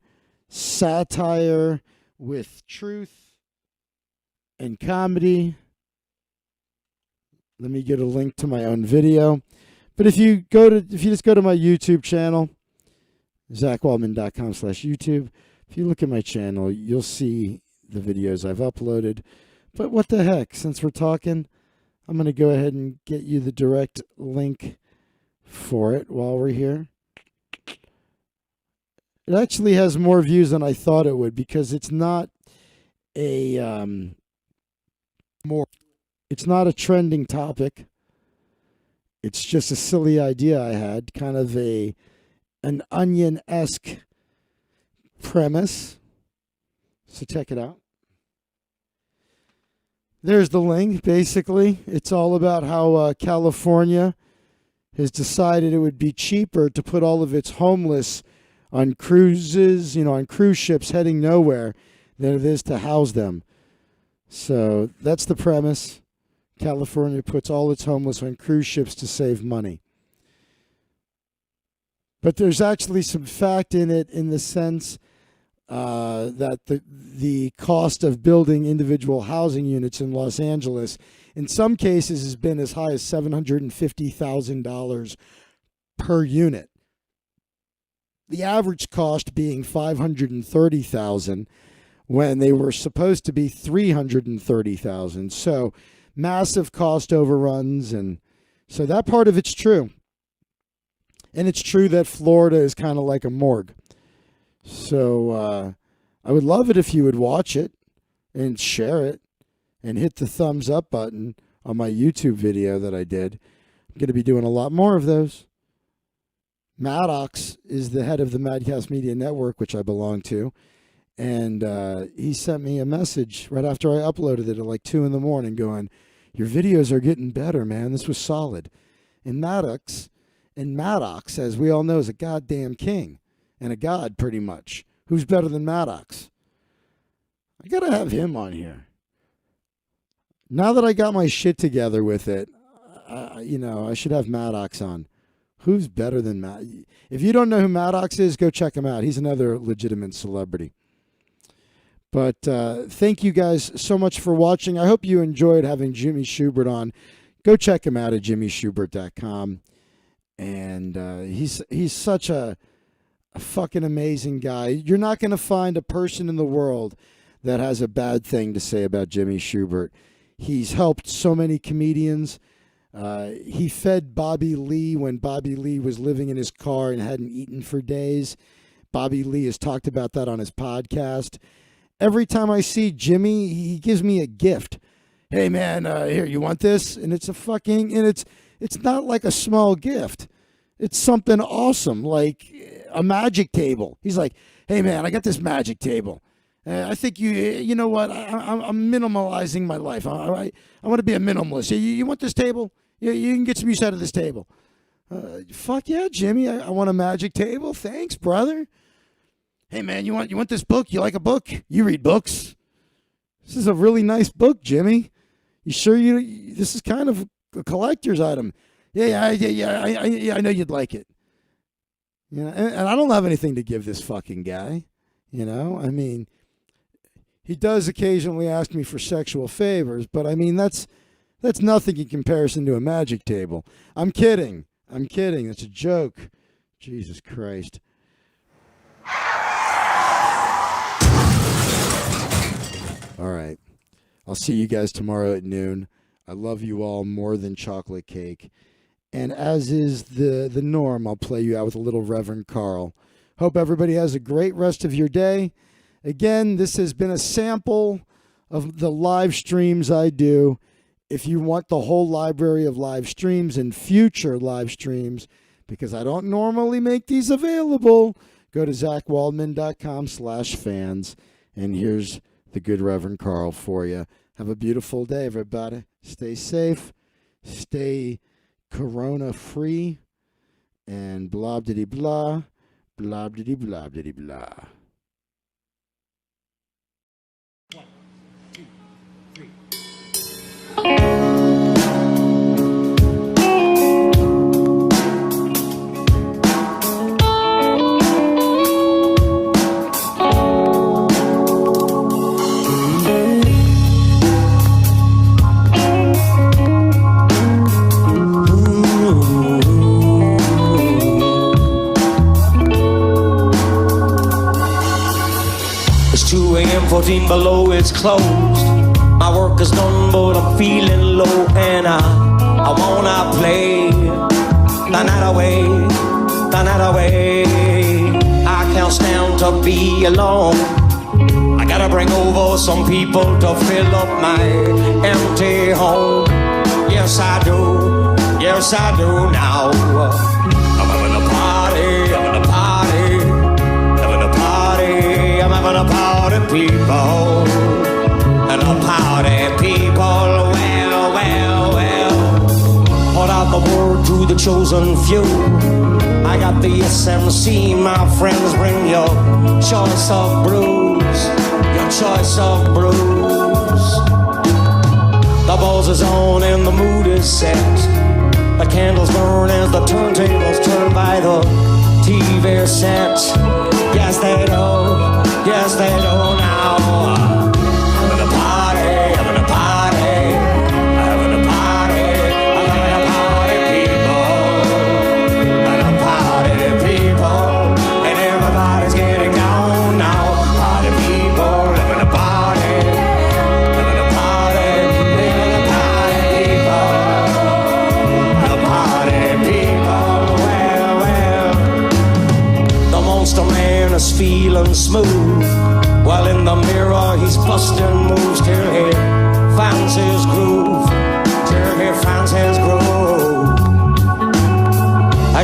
satire with truth and comedy. Let me get a link to my own video. But if you just go to my YouTube channel, zachwaldman.com/YouTube, if you look at my channel, you'll see the videos I've uploaded. But what the heck, since we're talking, I'm going to go ahead and get you the direct link for it while we're here. It actually has more views than I thought it would, because it's not a It's not a trending topic. It's just a silly idea I had, kind of an Onion-esque premise. So check it out. There's the link, basically. It's all about how California has decided it would be cheaper to put all of its homeless on cruises, on cruise ships heading nowhere, than it is to house them. So that's the premise. California puts all its homeless on cruise ships to save money. But there's actually some fact in it, in the sense that the cost of building individual housing units in Los Angeles in some cases has been as high as $750,000 per unit. The average cost being $530,000 when they were supposed to be $330,000. So massive cost overruns, and so that part of it's true. And it's true that Florida is kind of like a morgue. So I would love it if you would watch it and share it and hit the thumbs up button on my YouTube video that I did. I'm going to be doing a lot more of those. Maddox is the head of the Madcast Media Network, which I belong to. And he sent me a message right after I uploaded it at like 2 in the morning going, your videos are getting better, man. This was solid. And Maddox, as we all know, is a goddamn king and a god pretty much. Who's better than Maddox? I got to have him on here. Now that I got my shit together with it, I should have Maddox on. Who's better than Matt? If you don't know who Maddox is, go check him out. He's another legitimate celebrity. But thank you guys so much for watching. I hope you enjoyed having Jimmy Shubert on. Go check him out at jimmyshubert.com. And he's such a fucking amazing guy. You're not going to find a person in the world that has a bad thing to say about Jimmy Shubert. He's helped so many comedians. He fed Bobby Lee when Bobby Lee was living in his car and hadn't eaten for days. Bobby Lee has talked about that on his podcast. Every time I see Jimmy, he gives me a gift. Hey man, here, you want this? And it's it's not like a small gift. It's something awesome, like a magic table. He's like, hey man, I got this magic table. I think you know what? I'm minimalizing my life. I want to be a minimalist. You want this table? You can get some use out of this table. Fuck yeah, Jimmy. I want a magic table. Thanks, brother. Hey man, you want this book? You like a book? You read books. This is a really nice book, Jimmy. You sure this is kind of a collector's item? Yeah. I know you'd like it. You know, and I don't have anything to give this fucking guy. You know, I mean, he does occasionally ask me for sexual favors, but I mean that's nothing in comparison to a magic table. I'm kidding. It's a joke. Jesus Christ. All right. I'll see you guys tomorrow at noon. I love you all more than chocolate cake. And as is the norm, I'll play you out with a little Reverend Carl. Hope everybody has a great rest of your day. Again, this has been a sample of the live streams I do. If you want the whole library of live streams and future live streams, because I don't normally make these available, go to zachwaldman.com/fans. And here's the good Reverend Carl for you. Have a beautiful day, everybody. Stay safe. Stay corona-free. And blah-blah-blah. Blah-blah-blah-blah-blah. 1, 2, 3. It's 2 a.m., 14 below, it's closed. My work is done, but I'm feeling low, and I wanna play the night away, the night away. I can't stand to be alone. I gotta bring over some people to fill up my empty home. Yes, I do. Yes, I do now. I'm having a party, having a party, having a party. I'm having a party, people. And a party, people. Well, well, well. Put out the word to the chosen few. I got the SMC, my friends. Bring your choice of brews, your choice of brews. The balls is on and the mood is set. The candles burn as the turntables turn by the TV set. Yes, they do. Yes, they do now. Having a party, having a party, having getting us feeling smooth. While in the mirror he's busting moves till he finds his groove. Till he finds his groove.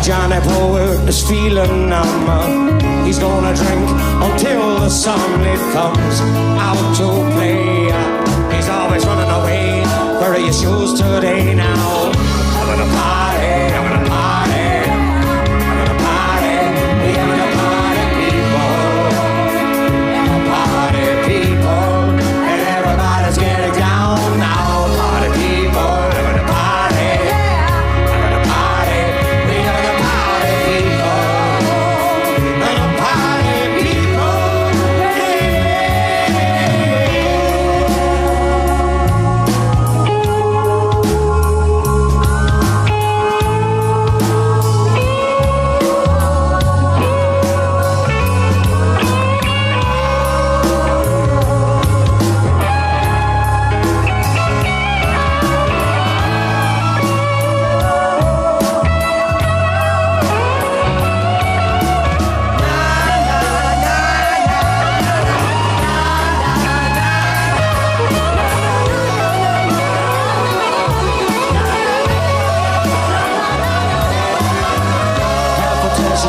Johnny Poet is feeling numb. He's gonna drink until the sunlight comes out to play. He's always running away. Where are your shoes today now? Having a party, having a party, having a party. We having a party, people. Party people. And everybody's getting down now. Party people, having a party. Having a party. We having a party, people. And a party people.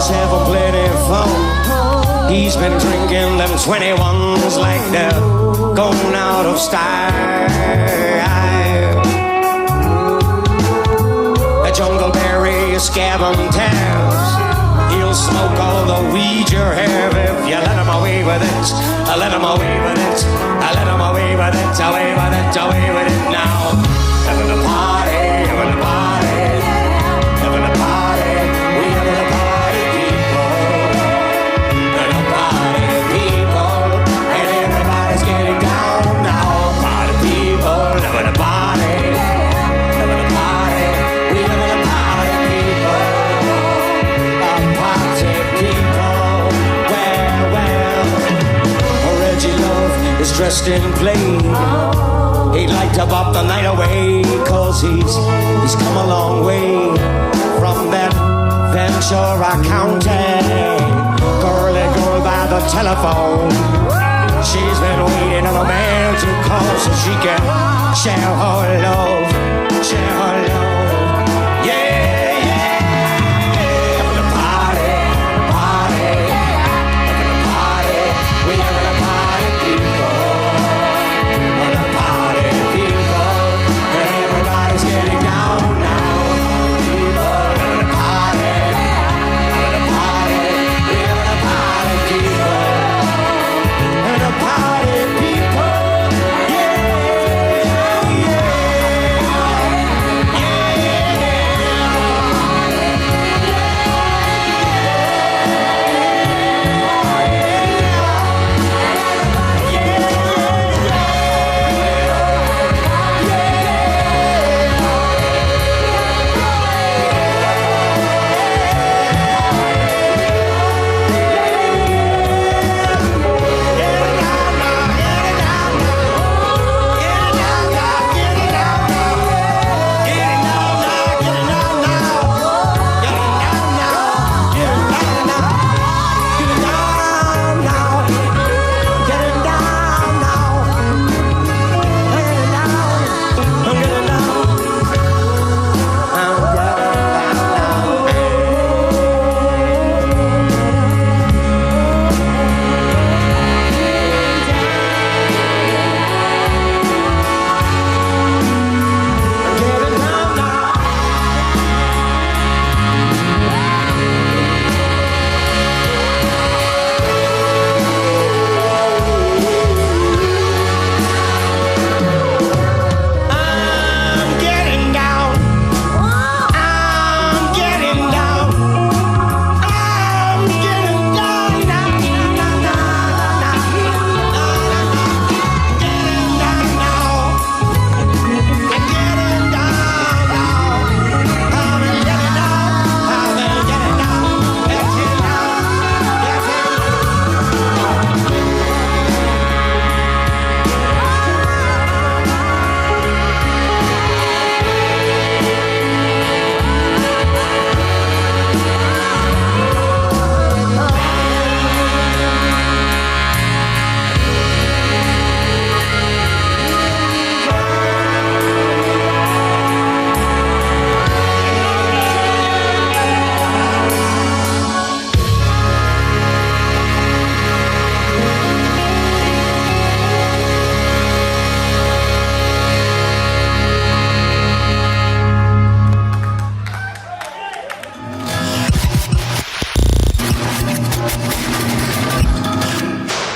Having plenty of fun. He's been drinking them 21s like they're going out of style. A jungleberry scabbing tails. He'll smoke all the weed you have if you let him away with it. Let him away with it. Let him away with it. Away with it. Away with it now. Having a party. Having a party. Having a party. We having a party. Dressed in plain, he'd like to bop the night away, cause he's come a long way from that Ventura County girly girl by the telephone. She's been waiting on a man to call so she can share her love, share her